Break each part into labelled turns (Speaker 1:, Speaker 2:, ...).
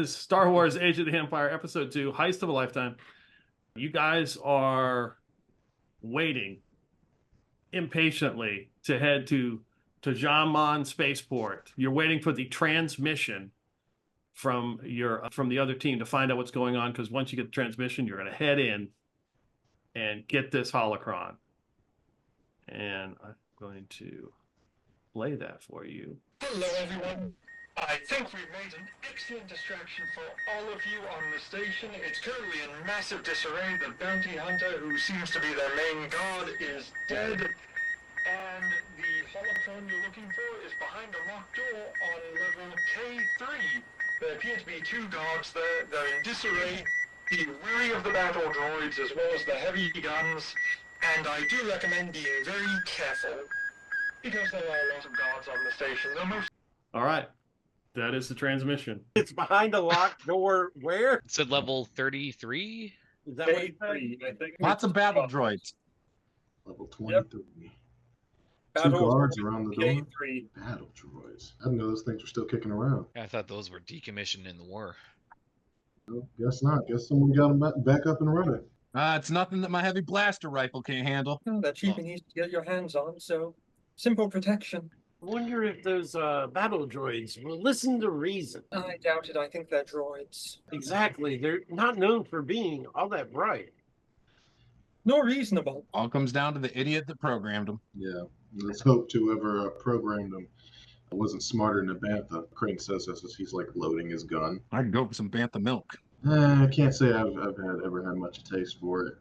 Speaker 1: is Star Wars Age of the Empire Episode 2, Heist of a Lifetime. You guys are waiting impatiently to head to Taja'man Spaceport. You're waiting for the transmission from the other team to find out what's going on, because once you get the transmission, you're going to head in and get this holocron. And I'm going to play that for you.
Speaker 2: Hello, everyone. I think we've made an excellent distraction for all of you on the station. It's currently in massive disarray. The bounty hunter, who seems to be their main guard, is dead. And the holocron you're looking for is behind a locked door on level K3. There appear to be two guards there. They're in disarray. Be wary of the battle droids as well as the heavy guns. And I do recommend being very careful, because there are a lot of guards on the station.
Speaker 1: All right. That is the transmission.
Speaker 3: It's behind a locked door. Where?
Speaker 4: It said level 33.
Speaker 3: Is that what you said?
Speaker 2: I think.
Speaker 5: Lots of battle droids.
Speaker 6: Level 23.
Speaker 3: Battle
Speaker 6: Two guards around the door.
Speaker 3: K3.
Speaker 6: Battle droids. I didn't know those things were still kicking around.
Speaker 4: I thought those were decommissioned in the war.
Speaker 6: Well, guess not. Guess someone got them back up and running.
Speaker 5: It's nothing that my heavy blaster rifle can't handle.
Speaker 7: Oh, they're cheap and easy to get your hands on, so simple protection.
Speaker 3: I wonder if those battle droids will listen to reason.
Speaker 7: I doubt it. I think they're droids.
Speaker 3: Exactly. They're not known for being all that bright.
Speaker 7: Nor reasonable.
Speaker 5: All comes down to the idiot that programmed them.
Speaker 6: Yeah. Let's hope whoever programmed them wasn't smarter than Bantha. Crane says this as he's like loading his gun.
Speaker 5: I'd go for some bantha milk.
Speaker 6: I can't say I've ever had much taste for it.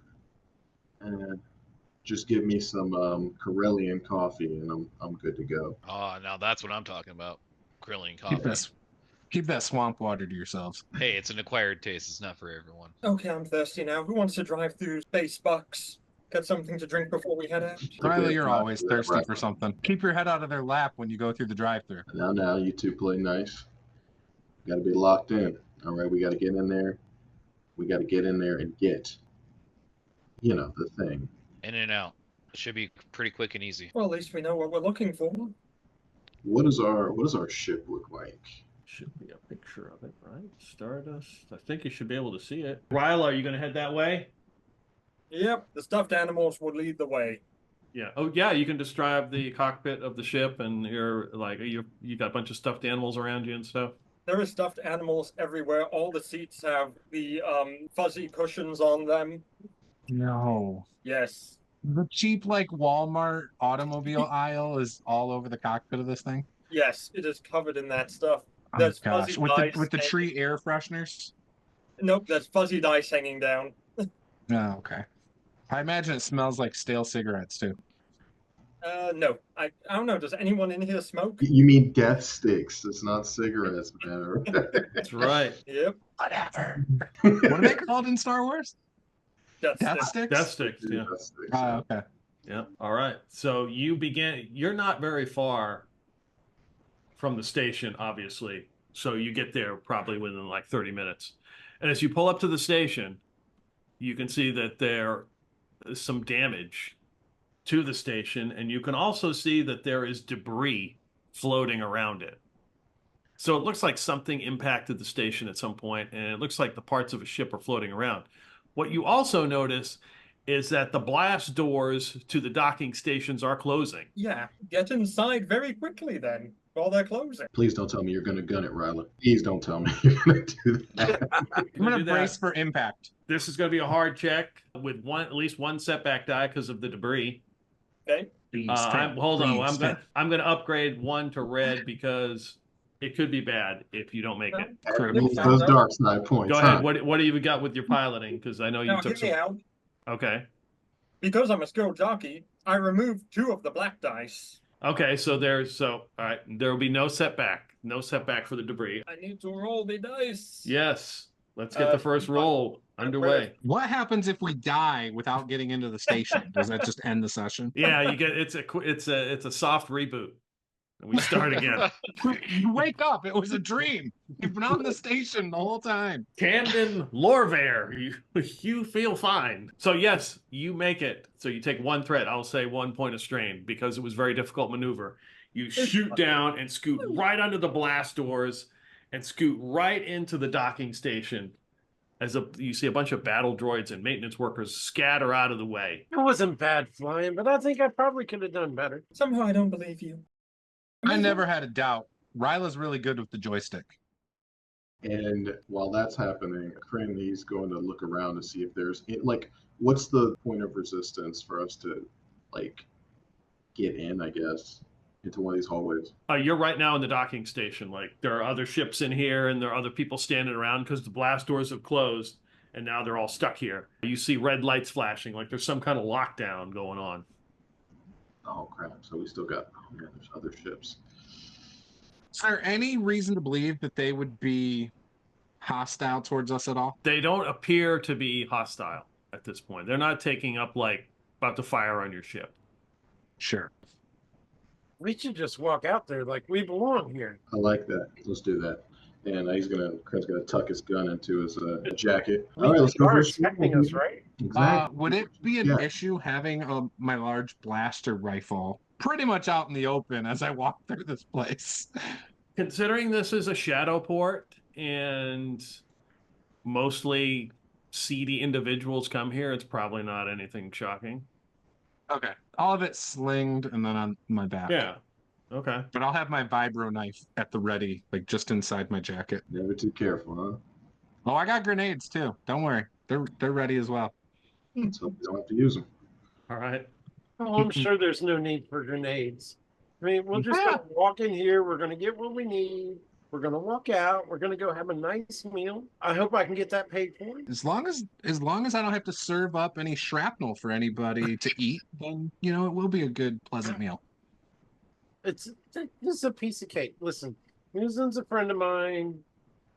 Speaker 6: Just give me some Corellian coffee and I'm good to go.
Speaker 4: Oh, now that's what I'm talking about. Grilling coffee.
Speaker 5: Keep that swamp water to yourselves.
Speaker 4: Hey, it's an acquired taste. It's not for everyone.
Speaker 7: Okay, I'm thirsty now. Who wants to drive through Space Bucks? Get something to drink before we head out?
Speaker 5: Riley, you're always thirsty for something. Keep your head out of their lap when you go through the drive-thru.
Speaker 6: Now, you two play nice. Got to be locked in. All right, we got to get in there. We got to get in there and get, the thing.
Speaker 4: In and out. It should be pretty quick and easy.
Speaker 7: Well, at least we know what we're looking for.
Speaker 6: What does our ship look like?
Speaker 1: Should be a picture of it, right? Stardust. I think you should be able to see it. Ryle, are you going to head that way?
Speaker 7: Yep, the stuffed animals would lead the way.
Speaker 1: Yeah. Oh, yeah. You can describe the cockpit of the ship, and you got a bunch of stuffed animals around you and stuff.
Speaker 7: There are stuffed animals everywhere. All the seats have the fuzzy cushions on them.
Speaker 5: No.
Speaker 7: Yes.
Speaker 5: The cheap, Walmart automobile aisle is all over the cockpit of this thing?
Speaker 7: Yes, it is covered in that stuff.
Speaker 5: Oh,
Speaker 7: There's
Speaker 5: gosh.
Speaker 7: fuzzy
Speaker 5: With
Speaker 7: dice
Speaker 5: the tree air fresheners?
Speaker 7: Nope, there's fuzzy dice hanging down.
Speaker 5: Oh, okay. I imagine it smells like stale cigarettes, too.
Speaker 7: No. I don't know. Does anyone in here smoke?
Speaker 6: You mean death sticks? It's not cigarettes, man.
Speaker 1: That's right.
Speaker 7: Yep.
Speaker 5: Whatever. What are they called in Star Wars?
Speaker 7: Death
Speaker 5: Death
Speaker 7: stick.
Speaker 5: sticks?
Speaker 1: Death sticks, yeah.
Speaker 6: Death sticks,
Speaker 5: Oh, okay.
Speaker 1: Yeah. All right. So you're not very far from the station, obviously. So you get there probably within 30 minutes. And as you pull up to the station, you can see that there is some damage to the station. And you can also see that there is debris floating around it. So it looks like something impacted the station at some point, and it looks like the parts of a ship are floating around. What you also notice is that the blast doors to the docking stations are closing.
Speaker 7: Yeah, get inside very quickly then, while they're closing.
Speaker 6: Please don't tell me you're going to gun it, Ryla. Please don't tell me you're going to do that.
Speaker 5: I'm going to brace for impact.
Speaker 1: This is going to be a hard check with at least one setback die because of the debris.
Speaker 7: Okay.
Speaker 1: Hold on. I'm going to upgrade one to red because it could be bad if you don't make it.
Speaker 6: Those dark side points.
Speaker 1: Go ahead. What do you got with your piloting? Because I know you took
Speaker 7: hear me out.
Speaker 1: Okay.
Speaker 7: Because I'm a skilled jockey, I removed 2 of the black dice.
Speaker 1: Okay, all right, there will be no setback. No setback for the debris.
Speaker 7: I need to roll the dice.
Speaker 1: Yes. Let's get the first roll underway.
Speaker 5: What happens if we die without getting into the station? Does that just end the session?
Speaker 1: Yeah, it's a soft reboot. And we start again.
Speaker 5: You wake up. It was a dream. You've been on the station the whole time.
Speaker 1: Camden Lorvair, you feel fine. So yes, you make it. So you take 1 threat. I'll say 1 point of strain because it was very difficult maneuver. You shoot down and scoot right under the blast doors, and scoot right into the docking station as you see a bunch of battle droids and maintenance workers scatter out of the way.
Speaker 3: It wasn't bad flying, but I think I probably could have done better.
Speaker 7: Somehow I don't believe you.
Speaker 5: I never had a doubt. Ryla's really good with the joystick.
Speaker 6: And while that's happening, Kryn, he's going to look around to see if there's like, what's the point of resistance for us to like get in, I guess, into one of these hallways.
Speaker 1: You're right now in the docking station. Like, there are other ships in here, and there are other people standing around because the blast doors have closed, and now they're all stuck here. You see red lights flashing, like there's some kind of lockdown going on.
Speaker 6: Oh crap! So we still got. Oh man, there's other ships.
Speaker 5: Is there any reason to believe that they would be hostile towards us at all?
Speaker 1: They don't appear to be hostile at this point. They're not taking up, like, about to fire on your ship.
Speaker 5: Sure.
Speaker 3: We should just walk out there like we belong here.
Speaker 6: I like that. Let's do that. And Kryn's gonna tuck his gun into his jacket. All right, let's go.
Speaker 3: You are expecting us, right?
Speaker 6: Exactly.
Speaker 5: Would it be an issue having my large blaster rifle pretty much out in the open as I walk through this place?
Speaker 1: Considering this is a shadowport and mostly seedy individuals come here, it's probably not anything shocking.
Speaker 5: Okay. All of it slinged and then on my back.
Speaker 1: Yeah. Okay.
Speaker 5: But I'll have my vibro knife at the ready, like just inside my jacket.
Speaker 6: Never too careful, huh?
Speaker 5: Oh, I got grenades too. Don't worry. They're ready as well.
Speaker 6: Let's hope we don't have to use them.
Speaker 1: All right.
Speaker 3: Oh, I'm sure there's no need for grenades. I mean, we'll just go walk in here. We're going to get what we need. We're going to walk out. We're going to go have a nice meal. I hope I can get that paid for.
Speaker 5: As long as I don't have to serve up any shrapnel for anybody to eat, then it will be a good, pleasant meal.
Speaker 3: This is a piece of cake. Listen, Nuzun's a friend of mine.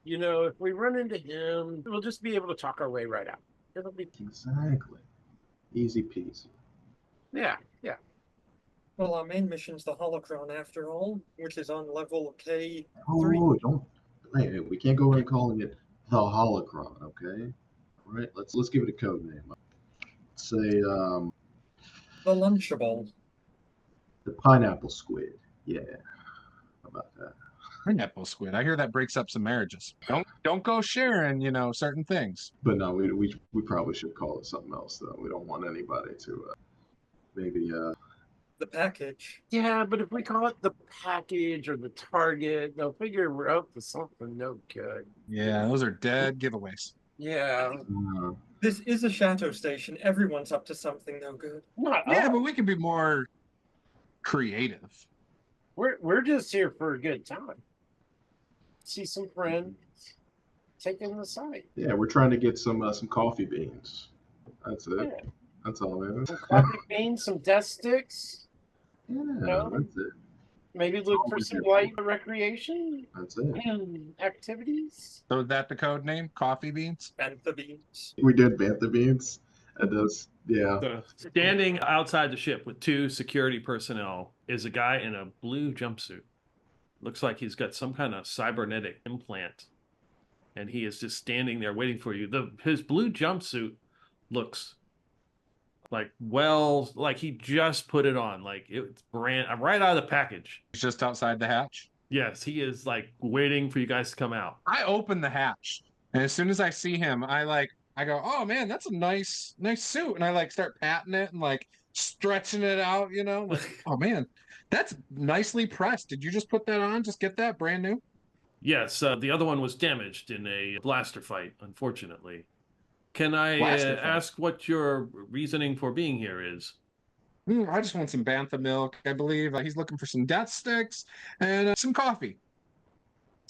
Speaker 3: If we run into him, we'll just be able to talk our way right out. It'll be
Speaker 6: Exactly. Easy peasy.
Speaker 3: yeah.
Speaker 7: Well, our main mission's the Holocron after all, which is on level K3.
Speaker 6: Oh, don't. Hey, we can't go around calling it the Holocron, okay? All right, let's give it a code name. Let's say
Speaker 7: The Lunchable.
Speaker 6: the pineapple squid. Yeah. How about that?
Speaker 5: Pineapple squid. I hear that breaks up some marriages. Don't go sharing, certain things.
Speaker 6: But no, we probably should call it something else though. We don't want anybody to maybe
Speaker 7: The package.
Speaker 3: Yeah, but if we call it the package or the target, they'll figure we're up to something no good.
Speaker 5: Yeah, those are dead giveaways.
Speaker 3: Yeah.
Speaker 7: This is a shadow station. Everyone's up to something no good.
Speaker 5: Yeah, but we can be more creative.
Speaker 3: We're just here for a good time. See some friends, take in the sight.
Speaker 6: Yeah, we're trying to get some coffee beans. That's it.
Speaker 3: Yeah.
Speaker 6: That's all, man.
Speaker 3: Some coffee beans, some death sticks.
Speaker 6: Yeah, that's it.
Speaker 3: Maybe look for some light recreation
Speaker 6: That's it.
Speaker 3: and activities.
Speaker 5: So is that the code name? Coffee beans?
Speaker 7: Bantha beans.
Speaker 6: We did bantha beans. It does. Yeah.
Speaker 1: So, standing outside the ship with two security personnel is a guy in a blue jumpsuit. Looks like he's got some kind of cybernetic implant. And he is just standing there waiting for you. His blue jumpsuit looks like he just put it on. Like it's right out of the package.
Speaker 5: He's just outside the hatch.
Speaker 1: Yes, he is like waiting for you guys to come out.
Speaker 5: I open the hatch, and as soon as I see him, I go, "Oh man, that's a nice suit," and I start patting it and stretching it out. Oh man, that's nicely pressed. Did you just put that on? Just get that brand new?
Speaker 1: Yes, the other one was damaged in a blaster fight, unfortunately. Can I ask what your reasoning for being here is?
Speaker 5: I just want some bantha milk. I believe he's looking for some death sticks and some coffee.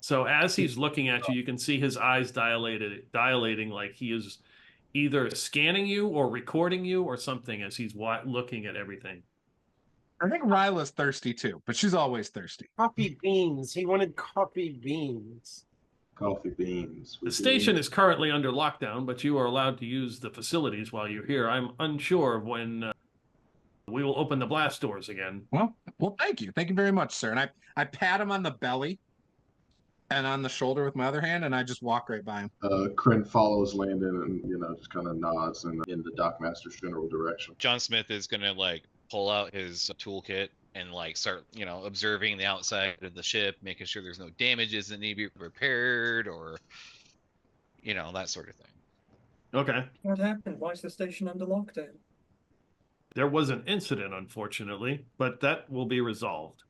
Speaker 1: So as he's looking at you, you can see his eyes dilating like he is either scanning you or recording you or something as he's looking at everything.
Speaker 5: I think Ryla's thirsty too, but she's always thirsty.
Speaker 3: Coffee beans. He wanted coffee beans.
Speaker 6: Coffee beans.
Speaker 1: The station is currently under lockdown, but you are allowed to use the facilities while you're here. I'm unsure of when we will open the blast doors again.
Speaker 5: Well, thank you. Thank you very much, sir. And I pat him on the belly and on the shoulder with my other hand, and I just walk right by him.
Speaker 6: Kryn follows Landon and just kind of nods in the Dockmaster's general direction.
Speaker 4: John Smith is gonna pull out his toolkit and like start, you know, observing the outside of the ship, making sure there's no damages that need to be repaired, or you know, that sort of thing.
Speaker 1: Okay.
Speaker 7: What happened? Why is the station under lockdown?
Speaker 1: There was an incident, unfortunately, but that will be resolved.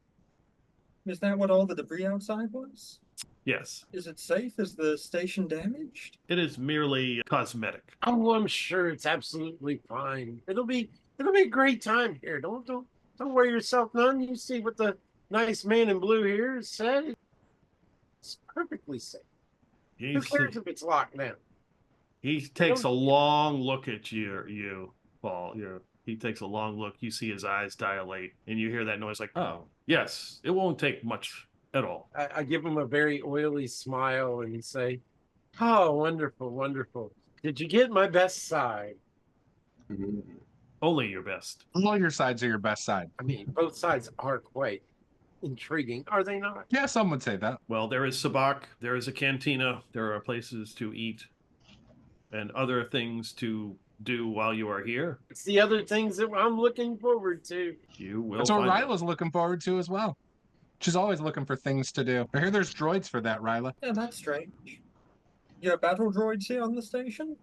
Speaker 7: Is that what all the debris outside was?
Speaker 1: Yes.
Speaker 7: Is it safe? Is the station damaged?
Speaker 1: It is merely cosmetic.
Speaker 3: Oh, I'm sure it's absolutely fine. It'll be a great time here. Don't worry yourself none. You see what the nice man in blue here said. It's perfectly safe. Who cares if it's locked down?
Speaker 1: He takes a long look at you, Paul. He takes a long look. You see his eyes dilate, and you hear that noise like, oh, yes, it won't take much at all.
Speaker 3: I give him a very oily smile and say, oh, wonderful, wonderful. Did you get my best side?
Speaker 1: Only your best.
Speaker 5: All your sides are your best side.
Speaker 3: I mean, both sides are quite intriguing, are they not?
Speaker 5: Yeah, some would say that.
Speaker 1: Well, there is sabak, there is a cantina, there are places to eat, and other things to do while you are here.
Speaker 3: It's the other things that I'm looking forward to.
Speaker 1: You will.
Speaker 5: That's what
Speaker 1: find
Speaker 5: Ryla's looking forward to as well. She's always looking for things to do. I hear there's droids for that, Ryla.
Speaker 7: Yeah, that's strange. Your battle droids here on the station?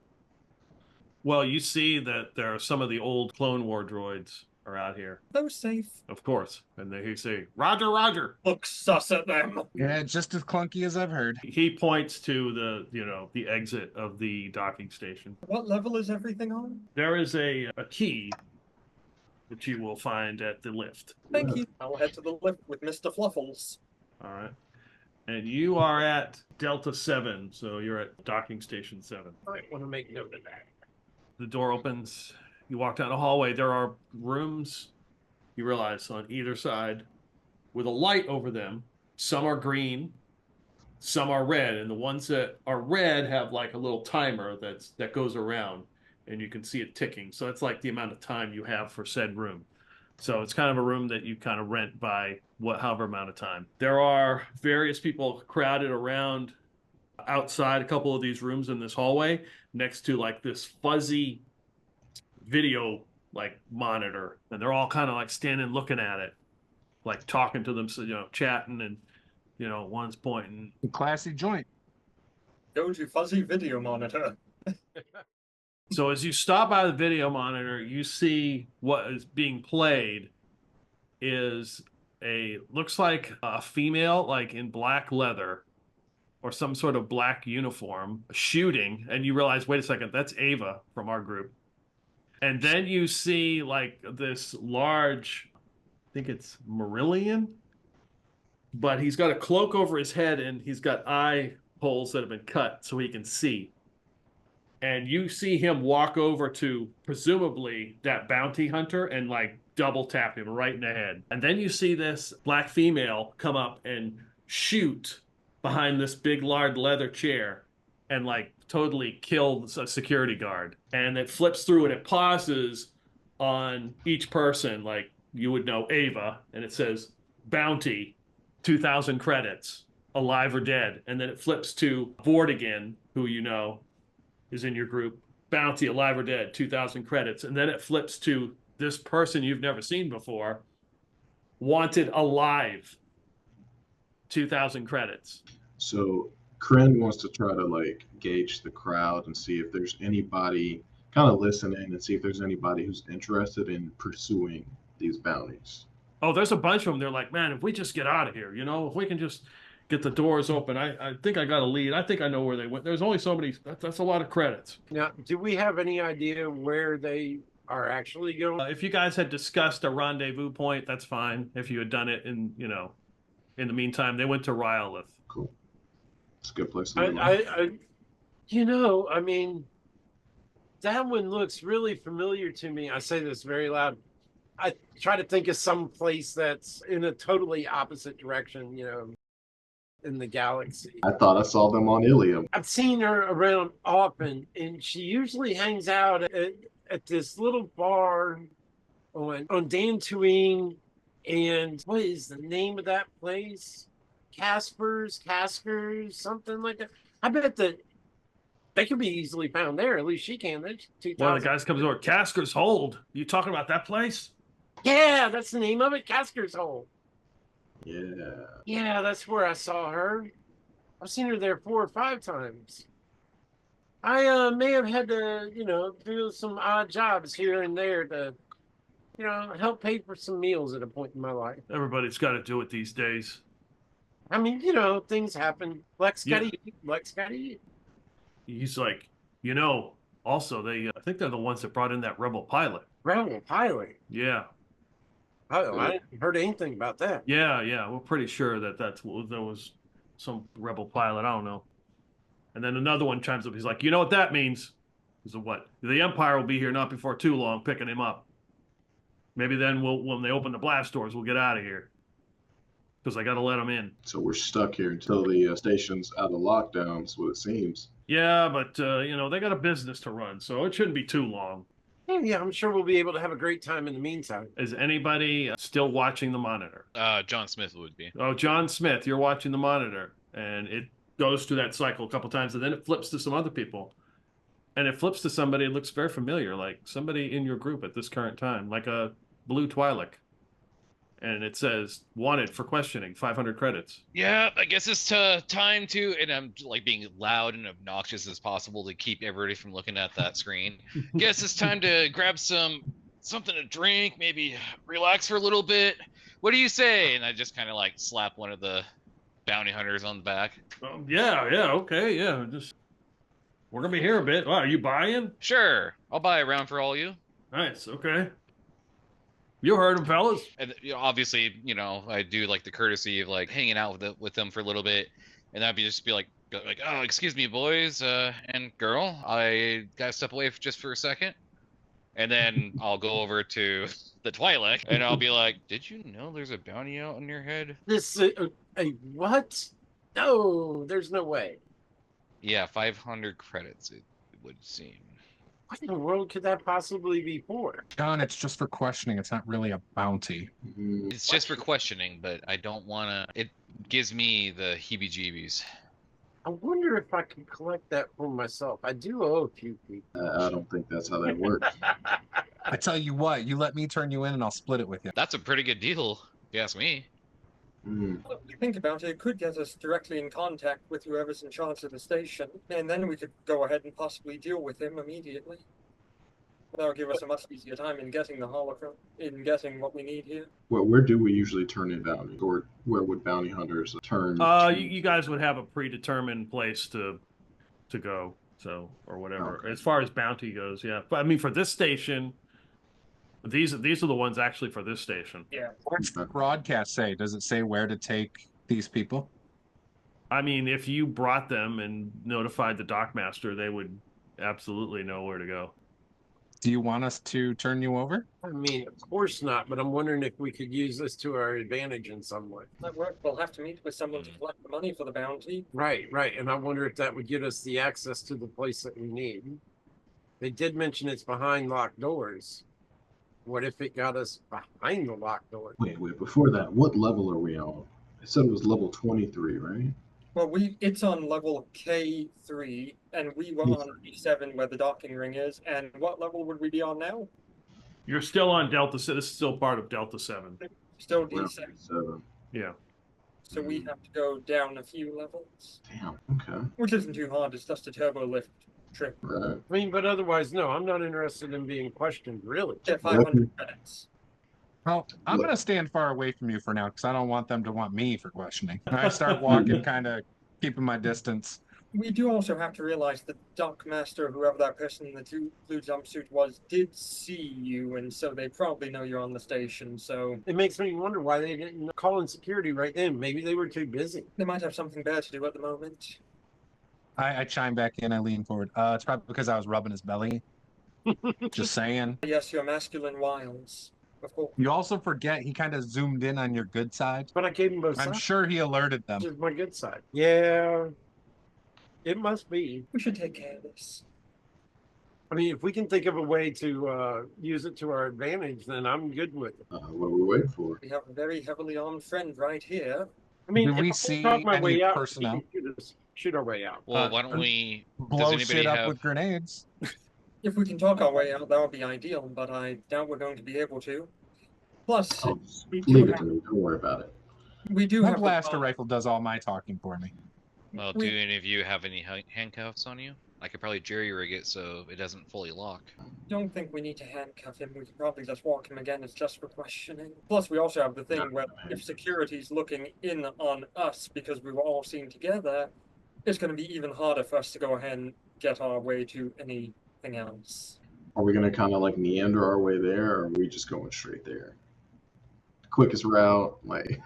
Speaker 1: Well, you see that there are some of the old Clone War droids are out here.
Speaker 7: Those safe.
Speaker 1: Of course. And they say, Roger, Roger.
Speaker 7: Look sus at them.
Speaker 5: Yeah, just as clunky as I've heard.
Speaker 1: He points to the exit of the docking station.
Speaker 7: What level is everything on?
Speaker 1: There is a key that you will find at the lift.
Speaker 7: Thank you. I'll head to the lift with Mr. Fluffles.
Speaker 1: All right. And you are at Delta 7, so you're at docking station 7.
Speaker 3: I might want to make note of that.
Speaker 1: The door opens. You walk down a hallway. There are rooms, you realize, on either side with a light over them. Some are green, some are red, and the ones that are red have like a little timer that goes around, and you can see it ticking. So it's like the amount of time you have for said room. So it's kind of a room that you kind of rent by however amount of time. There are various people crowded around outside a couple of these rooms in this hallway next to like this fuzzy video like monitor, and they're all kind of like standing looking at it, like talking to them, so chatting, and one's pointing.
Speaker 5: Classy joint.
Speaker 7: Go to fuzzy video monitor.
Speaker 1: So as you stop by the video monitor, you see what is being played is looks like a female, like in black leather or some sort of black uniform, shooting, and you realize, wait a second, that's Ava from our group. And then you see like this large, I think it's Marillion, but he's got a cloak over his head and he's got eye holes that have been cut so he can see. And you see him walk over to presumably that bounty hunter and like double tap him right in the head. And then you see this black female come up and shoot behind this big large leather chair and like totally kill a security guard. And it flips through and it pauses on each person, like you would know Ava, and it says bounty, 2,000 credits, alive or dead. And then it flips to Vortigern, who you know is in your group, bounty, alive or dead, 2,000 credits. And then it flips to this person you've never seen before, wanted alive, 2,000 credits.
Speaker 6: So Kren wants to try to like gauge the crowd and see if there's anybody, kind of listen in and see if there's anybody who's interested in pursuing these bounties.
Speaker 1: Oh, there's a bunch of them. They're like, man, if we just get out of here, if we can just get the doors open. I think I got a lead. I think I know where they went. There's only so many. That's a lot of credits.
Speaker 3: Now, do we have any idea where they are actually going?
Speaker 1: If you guys had discussed a rendezvous point, that's fine. If you had done it in the meantime, they went to Ryalith.
Speaker 6: Cool. It's a good place to
Speaker 3: I mean, that one looks really familiar to me. I say this very loud. I try to think of some place that's in a totally opposite direction, in the galaxy.
Speaker 6: I thought I saw them on Ilium.
Speaker 3: I've seen her around often, and she usually hangs out at this little bar on Dantooine. And what is the name of that place? Caskers, something like that. I bet that they could be easily found there. At least she can.
Speaker 1: One of the guys comes over. Casker's Hold. You talking about that place?
Speaker 3: Yeah, that's the name of it. Casker's Hole.
Speaker 6: Yeah.
Speaker 3: Yeah, that's where I saw her. I've seen her there 4 or 5 times. I may have had to, do some odd jobs here and there to, help pay for some meals at a point in my life.
Speaker 1: Everybody's got to do it these days.
Speaker 3: I mean, things happen. Lex got to eat. Lex got to eat.
Speaker 1: He's like, also I think they're the ones that brought in that rebel pilot.
Speaker 3: Rebel pilot?
Speaker 1: Yeah.
Speaker 3: Oh, I hadn't heard anything about that.
Speaker 1: Yeah. We're pretty sure that there was some rebel pilot. I don't know. And then another one chimes up. He's like, you know what that means? He said, what? The Empire will be here not before too long, picking him up. Maybe then when they open the blast doors, we'll get out of here. Because I got to let them in.
Speaker 6: So we're stuck here until the station's out of lockdown, is what it seems.
Speaker 1: Yeah, but, they got a business to run, so it shouldn't be too long.
Speaker 3: Yeah, I'm sure we'll be able to have a great time in the meantime.
Speaker 1: Is anybody still watching the monitor?
Speaker 4: John Smith would be.
Speaker 1: Oh, John Smith, you're watching the monitor. And it goes through that cycle a couple times, and then it flips to some other people. And it flips to somebody that looks very familiar, like somebody in your group at this current time, like a blue Twi'lek. And it says, wanted for questioning, 500 credits.
Speaker 4: Yeah, I guess it's time to, and I'm like being loud and obnoxious as possible to keep everybody from looking at that screen. Guess it's time to grab something to drink, maybe relax for a little bit. What do you say? And I just kind of like slap one of the bounty hunters on the back.
Speaker 1: Yeah, okay, yeah. We're gonna be here a bit. Wow, are you buying?
Speaker 4: Sure, I'll buy a round for all you.
Speaker 1: Nice, okay. You heard him, fellas.
Speaker 4: And obviously, I do like the courtesy of like hanging out with them for a little bit, and that'd just be like, oh, excuse me, boys and girl, I gotta step away just for a second, and then I'll go over to the Twi'lek and I'll be like, did you know there's a bounty out on your head?
Speaker 3: This a what? No, there's no way.
Speaker 4: Yeah, 500 credits it would seem.
Speaker 3: What in the world could that possibly be for?
Speaker 5: John, it's just for questioning. It's not really a bounty.
Speaker 4: It's just for questioning, but I don't want to. It gives me the heebie-jeebies.
Speaker 3: I wonder if I can collect that for myself. I do owe a few people.
Speaker 6: I don't think that's how that works.
Speaker 5: I tell you what, you let me turn you in and I'll split it with you.
Speaker 4: That's a pretty good deal, if you ask me.
Speaker 7: Look, you think about it, it could get us directly in contact with whoever's in charge of the station, and then we could go ahead and possibly deal with him immediately. That'll give us a much easier time in getting the holocron, in getting what we need here.
Speaker 6: Well, where do we usually turn in bounty? Or where would bounty hunters turn?
Speaker 1: You guys would have a predetermined place to go, so, or whatever. Okay. As far as bounty goes, yeah. But I mean, for this station, these are the ones actually for this station.
Speaker 7: Yeah.
Speaker 5: What's the broadcast say? Does it say where to take these people?
Speaker 1: I mean, if you brought them and notified the dockmaster, they would absolutely know where to go.
Speaker 5: Do you want us to turn you over?
Speaker 3: I mean, of course not, but I'm wondering if we could use this to our advantage in some way.
Speaker 7: That work, we'll have to meet with someone to collect the money for the bounty.
Speaker 3: Right. And I wonder if that would get us the access to the place that we need. They did mention it's behind locked doors. What if it got us behind the locked door?
Speaker 6: Wait, before that, what level are we on? It said it was level 23, right?
Speaker 7: Well, it's on level K3, and we were on D7 where the docking ring is, and what level would we be on now?
Speaker 1: You're still on Delta 7. This is still part of Delta 7.
Speaker 7: Still D7.
Speaker 6: 7.
Speaker 1: Yeah.
Speaker 7: So we have to go down a few levels.
Speaker 6: Damn, okay.
Speaker 7: Which isn't too hard, it's just a turbo lift trip.
Speaker 6: Right.
Speaker 3: I mean, but otherwise, no, I'm not interested in being questioned, really.
Speaker 7: Get 500 credits.
Speaker 5: Well, I'm going to stand far away from you for now because I don't want them to want me for questioning. I start walking, kind of keeping my distance.
Speaker 7: We do also have to realize that Dockmaster, whoever that person in the blue jumpsuit was, did see you, and so they probably know you're on the station, so...
Speaker 3: It makes me wonder why they didn't call in security right then. Maybe they were too busy.
Speaker 7: They might have something better to do at the moment.
Speaker 5: I chime back in, I lean forward. It's probably because I was rubbing his belly. Just saying.
Speaker 7: Yes, your masculine wiles. Of course.
Speaker 5: You also forget he kind of zoomed in on your good side.
Speaker 3: But I gave him both sides.
Speaker 5: I'm sure he alerted them.
Speaker 3: This is my good side. Yeah. It must be.
Speaker 7: We should take care of this.
Speaker 3: I mean, if we can think of a way to use it to our advantage, then I'm good with it.
Speaker 6: What are we waiting for?
Speaker 7: We have a very heavily armed friend right here.
Speaker 3: I mean,
Speaker 5: do we
Speaker 3: if
Speaker 5: see
Speaker 3: talk my
Speaker 5: any
Speaker 3: way out,
Speaker 5: personnel?
Speaker 3: Shoot our way out.
Speaker 4: Well, why don't we
Speaker 5: blow shit up with grenades?
Speaker 7: If we can talk our way out, that would be ideal, but I doubt we're going to be able to. Plus,
Speaker 6: Oh,
Speaker 7: we
Speaker 6: leave
Speaker 7: do
Speaker 6: it to me. Don't worry about it.
Speaker 5: My
Speaker 7: have the
Speaker 5: blaster rifle does all my talking for me.
Speaker 4: Well, do any of you have any handcuffs on you? I could probably jerry rig it so it doesn't fully lock.
Speaker 7: Don't think we need to handcuff him. We could probably just walk him again. It's just for questioning. Plus, we also have the thing where if security's looking in on us because we were all seen together, it's going to be even harder for us to go ahead and get our way to anything else.
Speaker 6: Are we gonna kind of like meander our way there, or are we just going straight there? Quickest route, like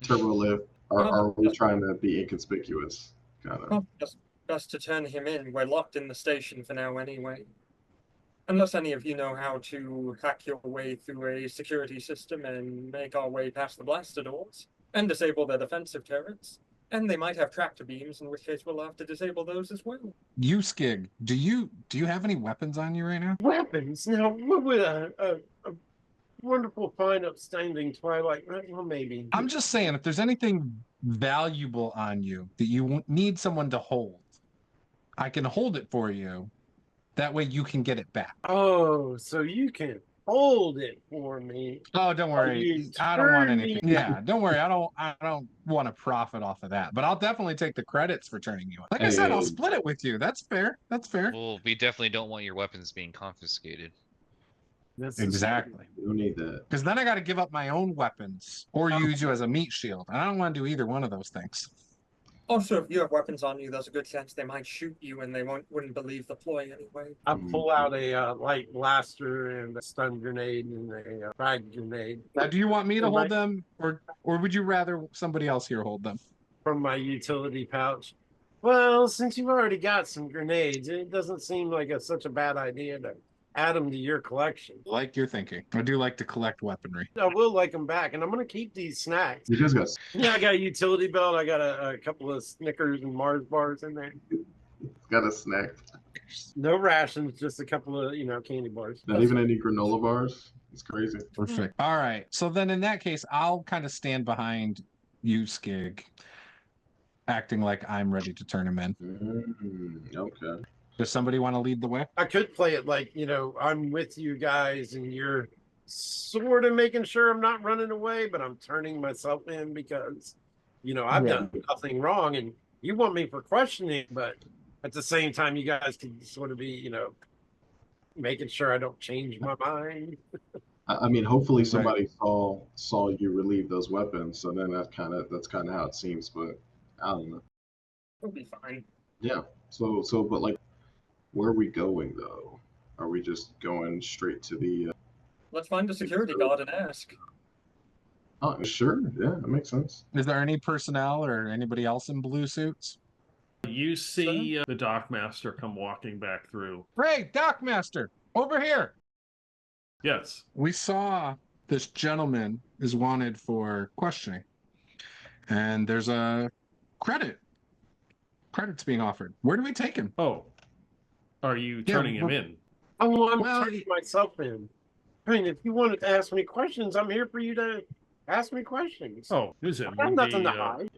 Speaker 6: turbo lift. Are we trying to be inconspicuous? Kind of.
Speaker 7: Probably just best to turn him in. We're locked in the station for now anyway. Unless any of you know how to hack your way through a security system and make our way past the blaster doors and disable their defensive turrets. And they might have tractor beams, in which case we'll have to disable those as well.
Speaker 5: You, Skig, do you have any weapons on you right now?
Speaker 3: Weapons? Now, what would a wonderful, fine, upstanding Twilight? Well, maybe.
Speaker 5: I'm just saying, if there's anything valuable on you that you need someone to hold, I can hold it for you. That way you can get it back.
Speaker 3: Oh, so you can hold it for me.
Speaker 5: Oh, don't worry.
Speaker 3: you
Speaker 5: I don't want
Speaker 3: turn
Speaker 5: anything.
Speaker 3: me-
Speaker 5: Yeah, don't worry. I don't want to profit off of that. But I'll definitely take the credits for turning you in. Like I said, I'll
Speaker 6: Hey.
Speaker 5: split it with you. That's fair. That's fair.
Speaker 4: Well, we definitely don't want your weapons being confiscated.
Speaker 3: This is-
Speaker 5: Exactly.
Speaker 6: We don't need that.
Speaker 5: Because then I got to give up my own weapons or use you as a meat shield. And I don't want to do either one of those things.
Speaker 7: Also, if you have weapons on you, there's a good chance they might shoot you and they wouldn't believe the ploy anyway.
Speaker 3: I pull out a light blaster and a stun grenade and a frag grenade
Speaker 5: Now, do you want me to
Speaker 3: Am
Speaker 5: hold
Speaker 3: I-
Speaker 5: them, or would you rather somebody else here hold them?
Speaker 3: from my utility pouch. Well, since you've already got some grenades, it doesn't seem like such a bad idea to add them to your collection.
Speaker 5: Like you're thinking. I do like to collect weaponry.
Speaker 3: I will like them back, and I'm going to keep these snacks.
Speaker 6: You guys got
Speaker 3: Yeah, I got a utility belt. I got a couple of Snickers and Mars bars in there.
Speaker 6: a snack.
Speaker 3: No rations, just a couple of, candy bars.
Speaker 6: Not even any granola bars. It's crazy.
Speaker 5: Perfect. All right. So then in that case, I'll kind of stand behind you, Skig, acting like I'm ready to turn him in.
Speaker 6: Okay.
Speaker 5: Does somebody want to lead the way?
Speaker 3: I could play it like, I'm with you guys and you're sort of making sure I'm not running away, but I'm turning myself in because, I've done nothing wrong and you want me for questioning, but at the same time, you guys can sort of be, making sure I don't change my mind.
Speaker 6: I mean, hopefully somebody saw you relieve those weapons, so then that's kind of how it seems. But I don't know.
Speaker 7: We'll be fine.
Speaker 6: Yeah. So, but like, where are we going though? Are we just going straight to the?
Speaker 7: Let's find a security guard and ask.
Speaker 6: Oh, sure. Yeah, that makes sense.
Speaker 5: Is there any personnel or anybody else in blue suits?
Speaker 1: You see the dockmaster come walking back through.
Speaker 5: Hey, Dockmaster, over here.
Speaker 1: Yes.
Speaker 5: We saw this gentleman is wanted for questioning, and there's a credits being offered. Where do we take him?
Speaker 1: Oh, are you turning him in?
Speaker 3: Oh, I'm
Speaker 5: Well,
Speaker 3: turning myself in. I mean, if you wanted to ask me questions, I'm here for you to ask me questions.
Speaker 1: Oh, Nuzun
Speaker 3: I have
Speaker 1: would
Speaker 3: nothing
Speaker 1: be,
Speaker 3: to hide.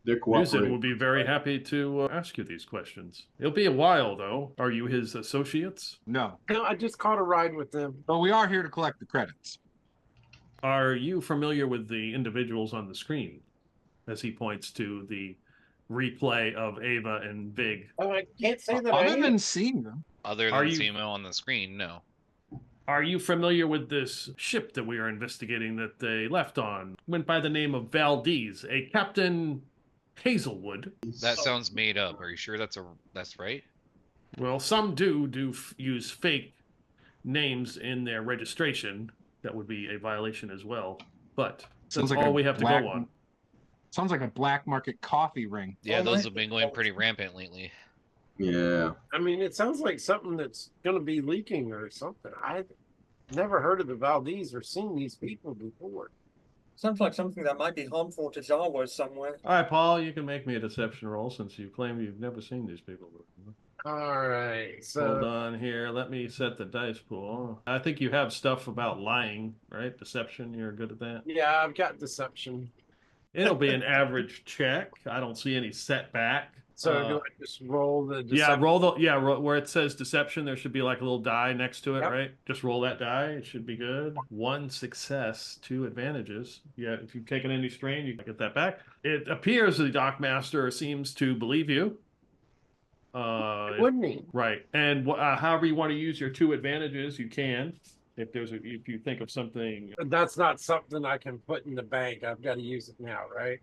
Speaker 6: They're
Speaker 1: Nuzun
Speaker 6: cooperating.
Speaker 1: would be very happy to ask you these questions. It'll be a while, though. Are you his associates?
Speaker 5: No,
Speaker 3: No, I just caught a ride with them.
Speaker 5: but we are here to collect the credits.
Speaker 1: Are you familiar with the individuals on the screen? As he points to the replay of Ava and Vig.
Speaker 3: Oh, I can't say that I
Speaker 5: Other
Speaker 3: am.
Speaker 5: than seeing them,
Speaker 4: Other
Speaker 1: Are
Speaker 4: than
Speaker 1: you-
Speaker 4: seeing them on the screen, no.
Speaker 1: Are you familiar with this ship that we are investigating that they left on? Went by the name of Valdez, a Captain Hazelwood.
Speaker 4: That sounds made up. Are you sure that's right?
Speaker 1: Well, some do use fake names in their registration. That would be a violation as well. But
Speaker 5: Sounds
Speaker 1: that's
Speaker 5: like
Speaker 1: all
Speaker 5: a
Speaker 1: we have to
Speaker 5: black-
Speaker 1: go on.
Speaker 5: sounds like a black market coffee ring.
Speaker 4: Yeah,
Speaker 7: Oh,
Speaker 4: those
Speaker 7: right.
Speaker 4: have been going pretty rampant lately.
Speaker 6: Yeah.
Speaker 3: I mean, it sounds like something that's going to be leaking or something. I've never heard of the Valdez or seen these people before.
Speaker 7: Sounds like something that might be harmful to Jawas somewhere.
Speaker 1: All right, Paul, you can make me a deception roll since you claim you've never seen these people before.
Speaker 3: All right,
Speaker 1: Hold
Speaker 3: so
Speaker 1: on here. Let me set the dice pool. I think you have stuff about lying, right? Deception, you're good at that.
Speaker 3: yeah, I've got deception.
Speaker 1: It'll be an average check. I don't see any setback.
Speaker 3: So do I just roll the
Speaker 1: Yeah,
Speaker 3: deception?
Speaker 1: where it says deception, there should be like a little die next to it,
Speaker 3: Yep.
Speaker 1: right? Just roll that die. It should be good. 1 success, 2 advantages. Yeah, if you've taken any strain, you can get that back. It appears the Dockmaster seems to believe you.
Speaker 3: Wouldn't he?
Speaker 1: Right. And however you want to use your 2 advantages, you can. If you think of something
Speaker 3: That's not something I can put in the bank. I've got to use it now, right?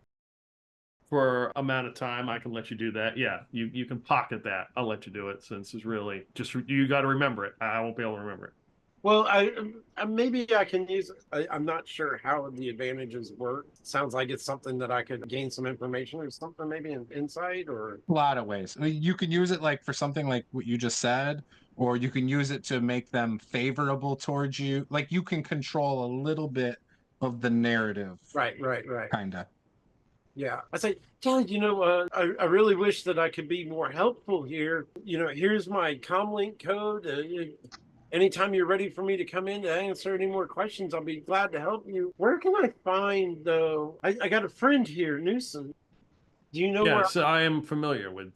Speaker 1: for amount of time, I can let you do that. Yeah, you can pocket that. I'll let you do it since it's really just you got to remember it. I won't be able to remember it.
Speaker 3: Well, I maybe I can use. I'm not sure how the advantages work. Sounds like it's something that I could gain some information or something, maybe an insight or.
Speaker 5: A lot of ways. I mean, you can use it like for something like what you just said, or you can use it to make them favorable towards you. Like you can control a little bit of the narrative.
Speaker 3: Right.
Speaker 5: Kinda.
Speaker 3: Yeah, I say, Dad, I really wish that I could be more helpful here. Here's my comlink code. Anytime you're ready for me to come in to answer any more questions, I'll be glad to help you. Where can I find, though? I got a friend here, Nuzun. Do you know where?
Speaker 1: Yes, I am familiar with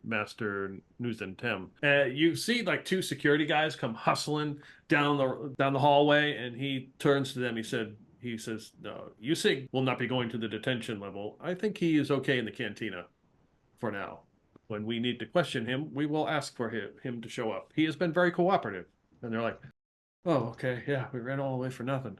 Speaker 1: Master Nuzun Tem. You see like 2 security guys come hustling down the hallway, and he turns to them. He says, "No, Yusig will not be going to the detention level. I think he is okay in the cantina for now. When we need to question him, we will ask for him to show up. He has been very cooperative." And they're like, "Oh, okay, yeah, we ran all the way for nothing."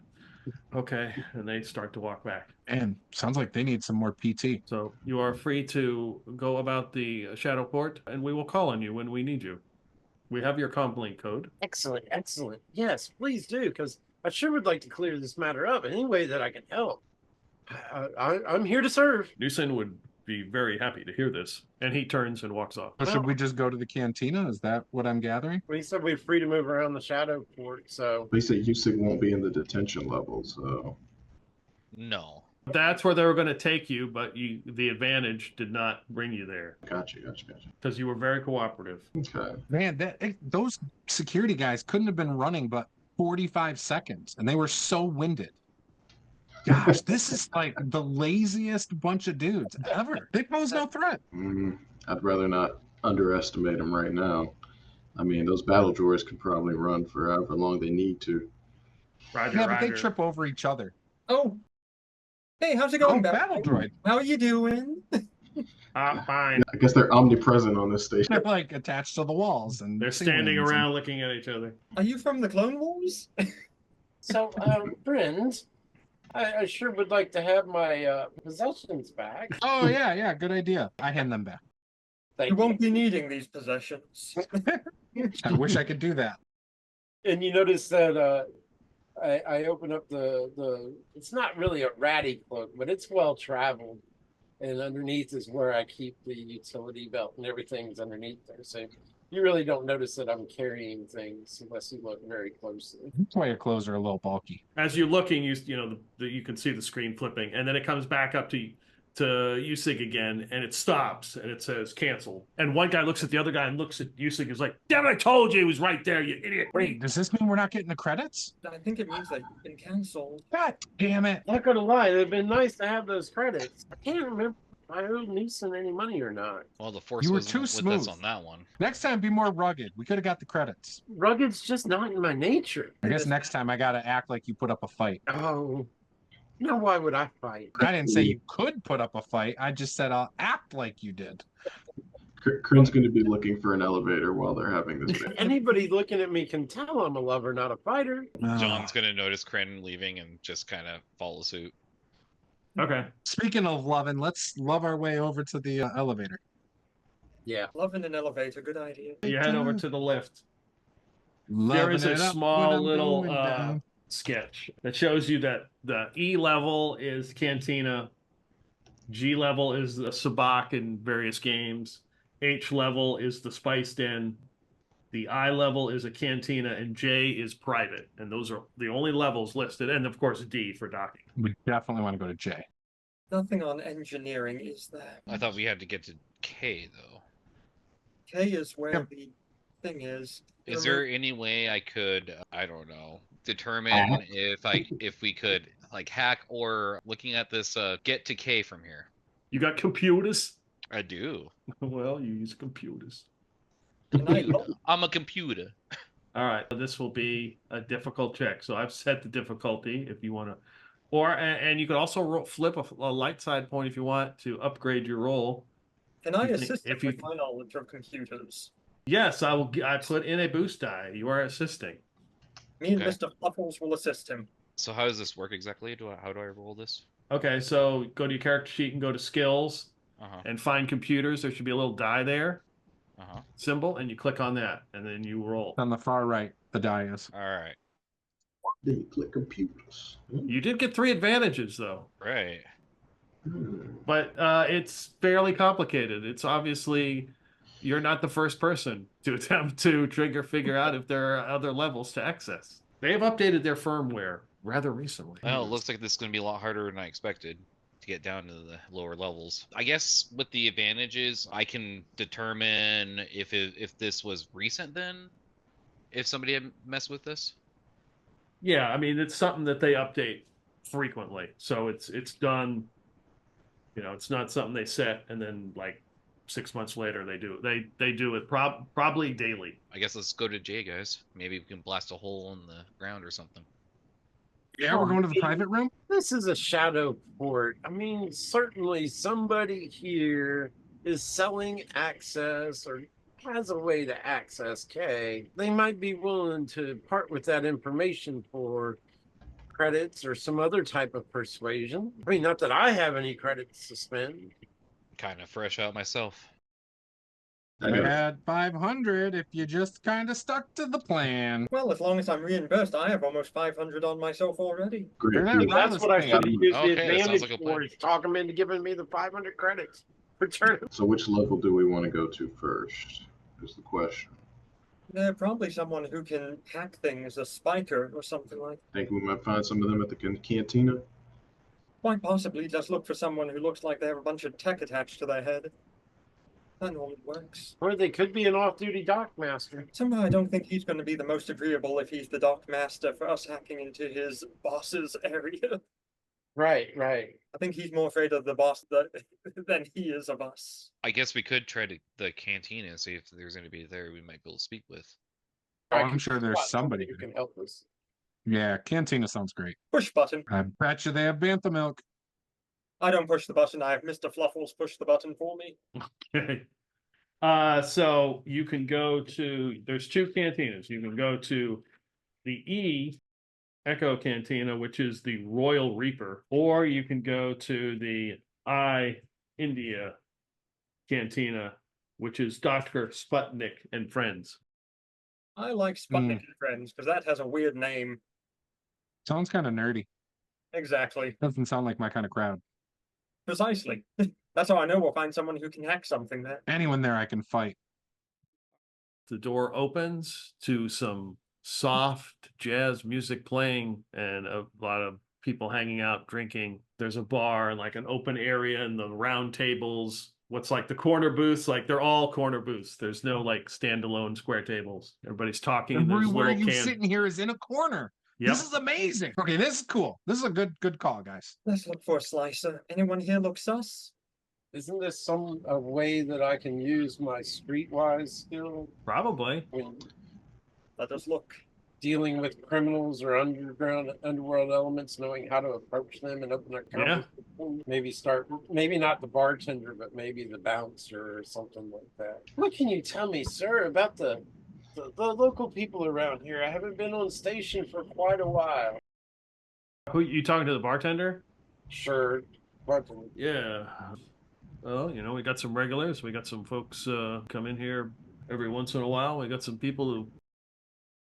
Speaker 1: Okay, and they start to walk back.
Speaker 5: And sounds like they need some more PT.
Speaker 1: So you are free to go about the shadowport, and we will call on you when we need you. We have your complaint code.
Speaker 3: Excellent. Yes, please do, because I sure would like to clear this matter up any way that I can help. I'm here to serve.
Speaker 1: Newson would be very happy to hear this, and he turns and walks off.
Speaker 5: So should we just go to the cantina? Is that what I'm gathering?
Speaker 3: We said we're free to move around the shadowport, so.
Speaker 6: They say Yusig won't be in the detention level, so
Speaker 4: No.
Speaker 1: That's where they were going to take you, but the advantage did not bring you there
Speaker 6: gotcha.
Speaker 1: because you were very cooperative.
Speaker 6: Okay.
Speaker 5: Man, those security guys couldn't have been running but 45 seconds, and they were so winded. Gosh, this is like the laziest bunch of dudes ever. They pose no threat.
Speaker 6: I'd rather not underestimate them right now. I mean, those battle droids can probably run for however long they need to.
Speaker 1: Roger,
Speaker 5: Yeah, but they
Speaker 1: Roger.
Speaker 5: trip over each other.
Speaker 7: Oh, hey, how's it
Speaker 5: Oh,
Speaker 7: going,
Speaker 5: battle droid.
Speaker 7: How are you doing?
Speaker 1: Fine.
Speaker 6: I guess they're omnipresent on this station.
Speaker 5: They're like attached to the walls, and
Speaker 1: They're standing around looking at each other.
Speaker 7: Are you from the Clone Wars?
Speaker 3: So, friend, I sure would like to have my possessions back.
Speaker 5: Oh yeah, good idea. I hand them back.
Speaker 3: Thank
Speaker 7: You
Speaker 3: you.
Speaker 7: won't be needing these possessions.
Speaker 5: I wish I could do that.
Speaker 3: And you notice that I open up the. It's not really a ratty cloak, but it's well traveled, and underneath is where I keep the utility belt, and everything's underneath there. So you really don't notice that I'm carrying things unless you look very closely.
Speaker 5: That's why your clothes are a little bulky.
Speaker 1: As you're looking, you can see the screen flipping, and then it comes back up to Usig again, and it stops, and it says cancel. And one guy looks at the other guy and looks at Usig and is like, "Damn it, I told you he was right there, you idiot."
Speaker 5: Wait, does this mean we're not getting the credits?
Speaker 7: I think it means that you've been cancelled.
Speaker 5: God damn it.
Speaker 3: Not gonna lie, it'd been nice to have those credits. I can't remember if I owed Newsom any money or not.
Speaker 4: Well, the force
Speaker 5: You were
Speaker 4: wasn't
Speaker 5: too
Speaker 4: with
Speaker 5: smooth.
Speaker 4: us on that one.
Speaker 5: Next time, be more rugged. We could have got the credits.
Speaker 3: Rugged's just not in my nature.
Speaker 5: I guess next time I gotta act like you put up a fight.
Speaker 3: Oh, now why would I fight?
Speaker 5: I didn't say you could put up a fight. I just said I'll act like you did.
Speaker 6: Kryn's going to be looking for an elevator while they're having this meeting.
Speaker 3: Anybody looking at me can tell I'm a lover, not a fighter.
Speaker 4: John's gonna notice Kryn leaving and just kind of follow suit.
Speaker 1: Okay.
Speaker 5: Speaking of loving, let's love our way over to the elevator.
Speaker 3: Yeah.
Speaker 7: Loving an elevator, good idea.
Speaker 1: You head over to the lift.
Speaker 5: Loving
Speaker 1: There is a
Speaker 5: it up
Speaker 1: small
Speaker 5: when I'm
Speaker 1: little
Speaker 5: going down.
Speaker 1: sketch that shows you that the E level is Cantina, G level is the Sabak in various games, H level is the Spice Den, the I level is a Cantina, and J is private. And those are the only levels listed. And of course, D for docking.
Speaker 5: We definitely want to go to J.
Speaker 7: Nothing on engineering is there.
Speaker 4: I thought we had to get to K though.
Speaker 7: K is where
Speaker 5: Yep.
Speaker 7: the thing is.
Speaker 4: Is there any way I could, I don't know, determine if we could like hack or looking at this get to K from here?
Speaker 1: You got computers?
Speaker 4: I do.
Speaker 1: Well, you use computers.
Speaker 7: Can I
Speaker 4: Computer. I'm a computer.
Speaker 1: All right, this will be a difficult check. So I've set the difficulty if you want to, and you could also flip a light side point if you want to upgrade your roll.
Speaker 7: Can I
Speaker 1: You think-
Speaker 7: assist him
Speaker 1: if you-
Speaker 7: with my knowledge of computers?
Speaker 1: Yes, I will. I put in a boost die. You are assisting.
Speaker 7: Me and
Speaker 4: Okay.
Speaker 7: Mr. Fluffles will assist him.
Speaker 4: So how does this work exactly? How do I roll this?
Speaker 1: Okay, so go to your character sheet and go to skills
Speaker 4: Uh-huh.
Speaker 1: and find computers. There should be a little die there
Speaker 4: Uh-huh.
Speaker 1: symbol, and you click on that, and then you roll.
Speaker 5: On the far right, the die is.
Speaker 4: All right.
Speaker 6: Then you click computers.
Speaker 1: You did get 3 advantages though,
Speaker 4: Right.
Speaker 1: but it's fairly complicated. It's obviously you're not the first person to attempt to figure out if there are other levels to access. They have updated their firmware rather recently.
Speaker 4: Well, it looks like this is going to be a lot harder than I expected to get down to the lower levels. I guess with the advantages, I can determine if this was recent then, if somebody had messed with this.
Speaker 1: Yeah, I mean it's something that they update frequently, so it's done. You know, it's not something they set and then like 6 months later they do. They do it probably daily.
Speaker 4: I guess let's go to Jay, guys. Maybe we can blast a hole in the ground or something.
Speaker 5: Yeah, we're going to the private room.
Speaker 3: This is a shadow port. I mean, certainly somebody here is selling access or has a way to access K. They might be willing to part with that information for credits or some other type of persuasion. I mean, not that I have any credits to spend.
Speaker 4: Kind of fresh out myself.
Speaker 6: I
Speaker 5: I
Speaker 6: got
Speaker 5: had 500 if you just kind of stuck to the plan.
Speaker 7: Well, as long as I'm reimbursed, I have almost 500 on myself already.
Speaker 6: great.
Speaker 5: Yeah,
Speaker 6: deal.
Speaker 3: That's what I should have used the
Speaker 4: Okay, that sounds
Speaker 3: advantage
Speaker 4: like a
Speaker 3: for,
Speaker 4: plan.
Speaker 3: is talk them into giving me the 500 credits. Return it.
Speaker 6: So which level do we want to go to first? Is the question.
Speaker 7: Probably someone who can hack things, a spiker or something like that.
Speaker 6: Think we might find some of them at the cantina?
Speaker 7: Quite possibly just look for someone who looks like they have a bunch of tech attached to their head. That normally works.
Speaker 3: Or they could be an off-duty dock master.
Speaker 7: Somehow I don't think he's going to be the most agreeable if he's the dock master for us hacking into his boss's area.
Speaker 3: Right.
Speaker 7: I think he's more afraid of the boss than he is of us.
Speaker 4: I guess we could try to the canteen and see if there's anybody there we might be able to speak with.
Speaker 5: Oh, I'm sure there's
Speaker 3: Spot
Speaker 5: somebody.
Speaker 3: who can help us.
Speaker 5: Yeah, cantina sounds great.
Speaker 7: Push button.
Speaker 5: I bet you they have bantha milk.
Speaker 7: I don't push the button. I have Mr. Fluffles push the button for me.
Speaker 1: Okay. So you can go to, there's 2 cantinas. You can go to the E Echo Cantina, which is the Royal Reaper, or you can go to the I India Cantina, which is Dr. Sputnik and Friends.
Speaker 7: I like Sputnik and Friends because that has a weird name.
Speaker 5: Sounds kind of nerdy.
Speaker 7: Exactly.
Speaker 5: Doesn't sound like my kind of crowd.
Speaker 7: Precisely. That's how I know we'll find someone who can hack something there.
Speaker 5: Anyone there I can fight.
Speaker 1: The door opens to some soft jazz music playing and a lot of people hanging out drinking. There's a bar and like an open area and the round tables. What's like the corner booths, like they're all corner booths. There's no like standalone square tables. Everybody's talking. And there's
Speaker 5: Everywhere
Speaker 1: little
Speaker 5: you sitting here is in a corner.
Speaker 1: Yep.
Speaker 5: This is amazing. Okay, this is cool. This is a good call, guys.
Speaker 7: Let's look for a slicer. Anyone here look sus?
Speaker 3: Isn't this a way that I can use my streetwise skill
Speaker 1: Probably.
Speaker 3: when
Speaker 7: Let us look.
Speaker 3: dealing with criminals or underworld elements, knowing how to approach them and open their
Speaker 1: Yeah.
Speaker 3: Maybe maybe not the bartender, but maybe the bouncer or something like that. What can you tell me, sir, about the local people around here? I haven't been on station for quite a while.
Speaker 1: Who you talking to, the bartender?
Speaker 3: Sure, bartender.
Speaker 1: Yeah. Well, you know, we got some regulars. We got some folks come in here every once in a while. We got some people who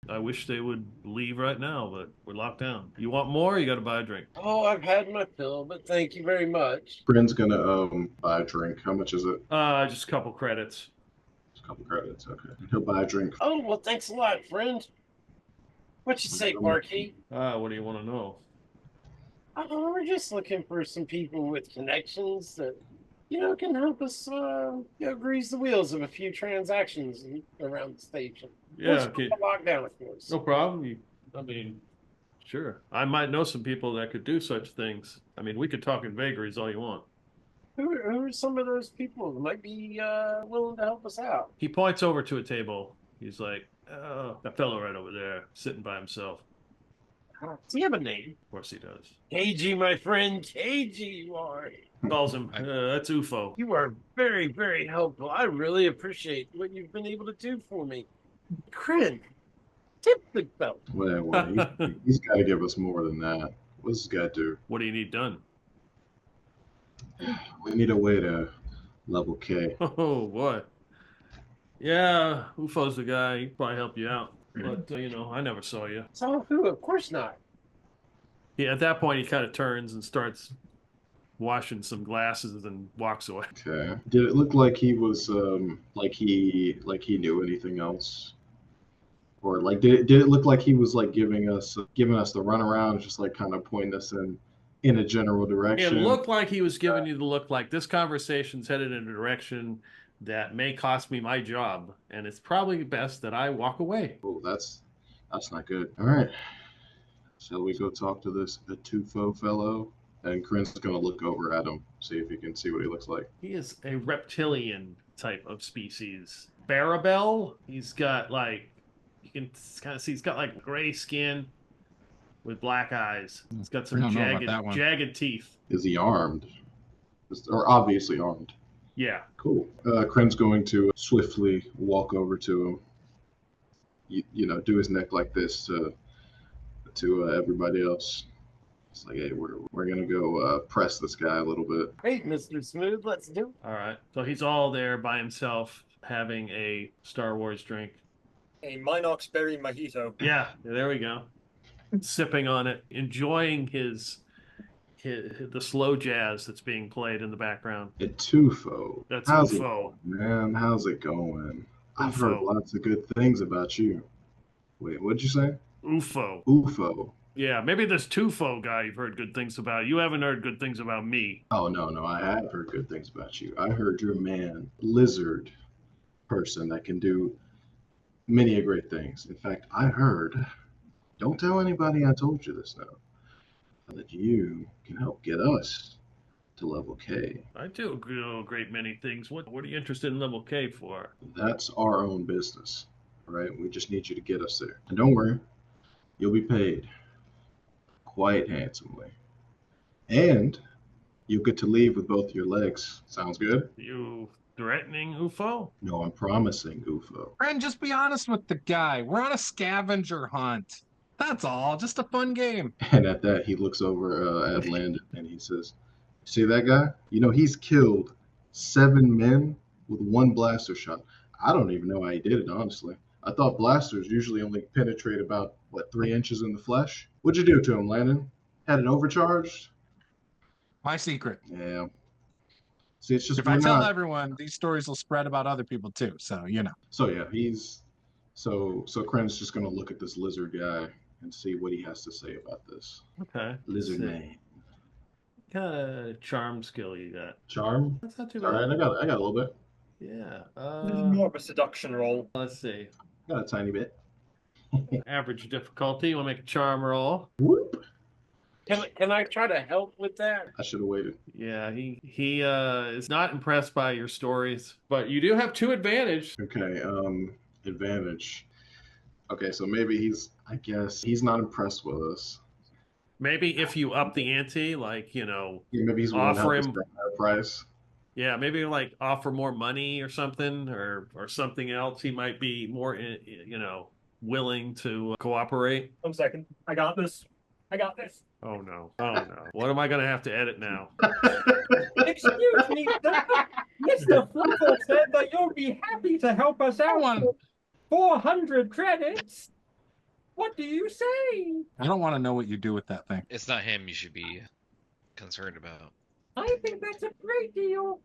Speaker 1: I wish they would leave right now, but we're locked down. You want more? You got to buy a drink.
Speaker 3: Oh, I've had my fill, but thank you very much.
Speaker 6: Friend's gonna buy a drink. How much is it?
Speaker 1: Just a couple credits.
Speaker 6: Just a couple credits. Okay. He'll buy a drink.
Speaker 3: Oh, well, thanks a lot, friend. What you say, Barkeep?
Speaker 1: What do you want to know?
Speaker 3: Oh, we're just looking for some people with connections that, can help us, grease the wheels of a few transactions around the station.
Speaker 1: Yeah, okay.
Speaker 3: Lockdown, of course.
Speaker 1: No problem. I mean, sure. I might know some people that could do such things. I mean, we could talk in vagaries all you want.
Speaker 3: Who are some of those people who might be willing to help us out?
Speaker 1: He points over to a table. He's like, oh, that fellow right over there, sitting by himself.
Speaker 3: Does he have a name?
Speaker 1: Of course he does.
Speaker 3: KG, my friend, KG, you are.
Speaker 1: Calls him, that's UFO.
Speaker 3: You are very, very helpful. I really appreciate what you've been able to do for me. Kryn, tip the belt.
Speaker 6: Well, he's got to give us more than that. What's this guy do?
Speaker 1: What do you need done?
Speaker 6: We need a way to level K.
Speaker 1: Oh, boy. Yeah, UFO's the guy. He'd probably help you out. But, I never saw you.
Speaker 3: So who? Of course not.
Speaker 1: Yeah, at that point, he kind of turns and starts washing some glasses and walks away.
Speaker 6: Okay. Did it look like he was like he knew anything else? Or like did it look like he was like giving us the runaround, just like kind of pointing us in a general direction?
Speaker 1: It looked like he was giving you the look like this conversation's headed in a direction that may cost me my job, and it's probably best that I walk away.
Speaker 6: Oh, that's not good. All right. Shall we go talk to this Atufo fellow? And Kryn's gonna look over at him, see if he can see what he looks like.
Speaker 1: He is a reptilian type of species. Barabel, he's got like, you can kind of see he's got like gray skin with black eyes. He's got some jagged teeth.
Speaker 6: Is he armed? Or obviously armed.
Speaker 1: Yeah.
Speaker 6: Cool. Kryn's going to swiftly walk over to him. Do his neck like this to everybody else. It's like, hey, we're gonna go press this guy a little bit.
Speaker 3: Hey, Mr. Smooth, let's do it.
Speaker 1: All right. So he's all there by himself having a Star Wars drink.
Speaker 7: A Minox berry mojito.
Speaker 1: Yeah, there we go. Sipping on it, enjoying the slow jazz that's being played in the background.
Speaker 6: Atufo.
Speaker 1: That's
Speaker 6: how's
Speaker 1: UFO.
Speaker 6: Man, how's it going? I've
Speaker 1: UFO.
Speaker 6: heard lots of good things about you. Wait, what'd you say?
Speaker 1: UFO.
Speaker 6: UFO.
Speaker 1: Yeah, maybe this Tufo guy you've heard good things about. You haven't heard good things about me.
Speaker 6: Oh, no, I have heard good things about you. I heard you're a man, lizard person that can do many a great things. In fact, I heard, don't tell anybody I told you this now, that you can help get us to level K.
Speaker 1: I do a great many things. What are you interested in level K for?
Speaker 6: That's our own business, right? We just need you to get us there. And don't worry, you'll be paid quite handsomely. And you'll get to leave with both your legs. Sounds good?
Speaker 1: You threatening UFO?
Speaker 6: No, I'm promising, UFO.
Speaker 5: Friend, just be honest with the guy. We're on a scavenger hunt. That's all. Just a fun game.
Speaker 6: And at that, he looks over at Landon and he says, see that guy? He's killed 7 men with 1 blaster shot. I don't even know how he did it, honestly. I thought blasters usually only penetrate about, 3 inches in the flesh? What'd you do to him, Landon? Had it overcharged?
Speaker 5: My secret.
Speaker 6: Yeah. See, it's just
Speaker 5: If I tell everyone, these stories will spread about other people too. So,
Speaker 6: So yeah, so Kryn's just gonna look at this lizard guy and see what he has to say about this.
Speaker 1: Okay.
Speaker 6: Lizard man.
Speaker 1: What kind of charm skill you got?
Speaker 6: Charm?
Speaker 1: That's not too
Speaker 6: All
Speaker 1: bad.
Speaker 6: right, I got a little bit.
Speaker 1: Yeah.
Speaker 7: This is more of a seduction roll.
Speaker 1: Let's see.
Speaker 6: Got a tiny bit.
Speaker 1: Average difficulty. You want to make a charm roll?
Speaker 6: Whoop.
Speaker 3: Can I try to help with that?
Speaker 6: I should have waited.
Speaker 1: Yeah, he is not impressed by your stories, but you do have 2 advantage.
Speaker 6: Okay, advantage. Okay, so maybe he's not impressed with us.
Speaker 1: Maybe if you up the ante,
Speaker 6: Maybe he's willing to
Speaker 1: offer
Speaker 6: help us
Speaker 1: him
Speaker 6: for a higher price.
Speaker 1: Yeah, maybe offer more money or something, or something else. He might be more, willing to cooperate.
Speaker 7: 1 second. I got this.
Speaker 1: Oh no! What am I gonna have to edit now?
Speaker 7: Excuse me, Mr. Fluffle said that you'll be happy to help us out with 400 credits. What do you say?
Speaker 5: I don't want to know what you do with that thing.
Speaker 4: It's not him you should be concerned about.
Speaker 7: I think that's a great deal.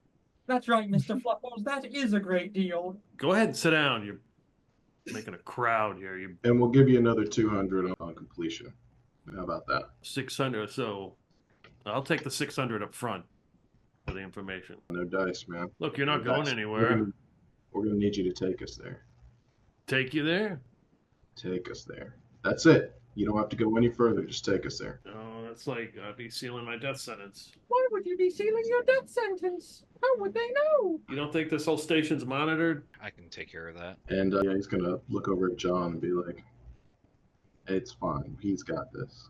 Speaker 7: That's right, Mr. Fluffles. That is a great deal.
Speaker 1: Go ahead and sit down. You're making a crowd here. You
Speaker 6: And we'll give you another 200 on completion. How about that?
Speaker 1: 600. So I'll take the 600 up front for the information.
Speaker 6: No dice, man.
Speaker 1: Look, you're not
Speaker 6: No
Speaker 1: going
Speaker 6: dice.
Speaker 1: anywhere.
Speaker 6: We're gonna need you to take us there.
Speaker 1: Take you there.
Speaker 6: Take us there. That's it. You don't have to go any further. Just take us there.
Speaker 1: Oh, that's like I'd be sealing my death sentence.
Speaker 7: Why would you be sealing your death sentence? How would they know?
Speaker 1: You don't think this whole station's monitored?
Speaker 4: I can take care of that.
Speaker 6: And yeah, he's gonna look over at John and be like, "It's fine. He's got this.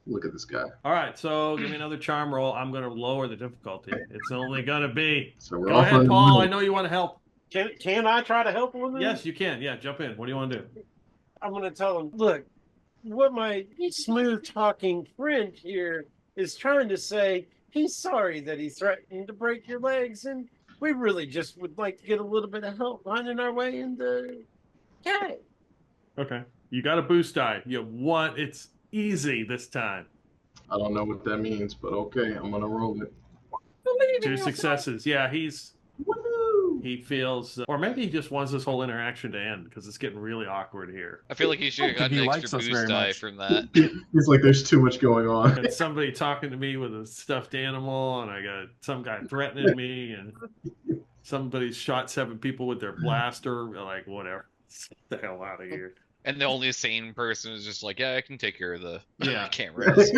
Speaker 6: Look at this guy."
Speaker 1: All right, so give me another charm roll. I'm going to lower the difficulty. It's only going to be.
Speaker 6: So we're
Speaker 1: Go
Speaker 6: off
Speaker 1: ahead,
Speaker 6: on
Speaker 1: Paul.
Speaker 6: the
Speaker 1: I know you want to help.
Speaker 3: Can I try to help him with this?
Speaker 1: Yes, you can. Yeah, jump in. What do you want to do?
Speaker 3: I'm going to tell him, look, what my smooth talking friend here is trying to say, he's sorry that he threatened to break your legs, and we really just would like to get a little bit of help finding our way in the cave.
Speaker 1: Okay. You got a boost die. You want it's easy this time.
Speaker 6: I don't know what that means, but okay, I'm gonna roll it.
Speaker 7: Believe in
Speaker 1: 2
Speaker 7: yourself.
Speaker 1: successes. Yeah,
Speaker 6: Woohoo!
Speaker 1: he feels, or maybe he just wants this whole interaction to end because it's getting really awkward here.
Speaker 4: I feel like he should have
Speaker 5: think
Speaker 4: gotten
Speaker 5: he
Speaker 4: an
Speaker 5: likes
Speaker 4: extra
Speaker 5: us
Speaker 4: boost
Speaker 5: very
Speaker 4: die
Speaker 5: much.
Speaker 4: from that.
Speaker 6: He's like, there's too much going on.
Speaker 1: And somebody talking to me with a stuffed animal, and I got some guy threatening me, and somebody shot 7 people with their blaster. Like, whatever. Get the hell out of here.
Speaker 4: And the only sane person is just like, yeah, I can take care of the
Speaker 1: Yeah.
Speaker 4: cameras.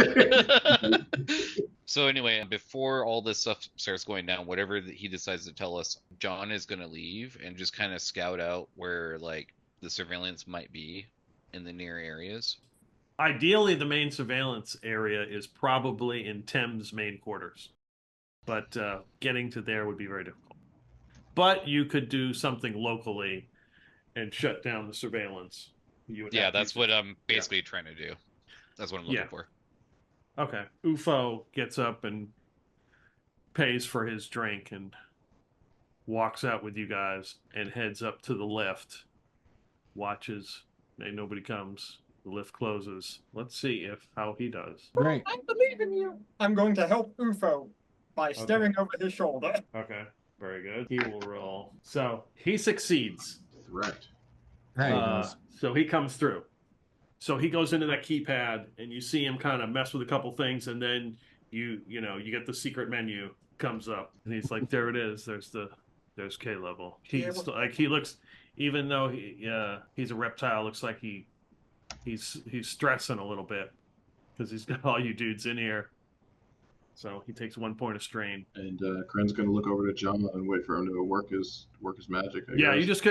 Speaker 4: So anyway, before all this stuff starts going down, whatever that he decides to tell us, John is going to leave and just kind of scout out where like the surveillance might be in the near areas.
Speaker 1: Ideally, the main surveillance area is probably in Tem's main quarters, but getting to there would be very difficult. But you could do something locally and shut down the surveillance. You would
Speaker 4: Yeah,
Speaker 1: have to
Speaker 4: that's
Speaker 1: use
Speaker 4: what
Speaker 1: it.
Speaker 4: I'm basically trying to do. That's what I'm looking
Speaker 1: Yeah.
Speaker 4: for.
Speaker 1: Okay. UFO gets up and pays for his drink and walks out with you guys and heads up to the lift. Watches. Ain't nobody comes. The lift closes. Let's see how he does.
Speaker 5: Great.
Speaker 7: I believe in you. I'm going to help UFO by staring over his shoulder.
Speaker 1: Okay. Very good. He will roll. So he succeeds.
Speaker 6: Threat.
Speaker 5: Hey, he does.
Speaker 1: So he comes through. So he goes into that keypad, and you see him kind of mess with a couple things, and then you get the secret menu comes up, and he's like, "There it is. There's K level." He's like, he looks, even though he's a reptile, looks like he's stressing a little bit because he's got all you dudes in here. So he takes 1 point of strain.
Speaker 6: And Kren's gonna look over to John and wait for him to work his magic. I
Speaker 1: Yeah,
Speaker 6: guess.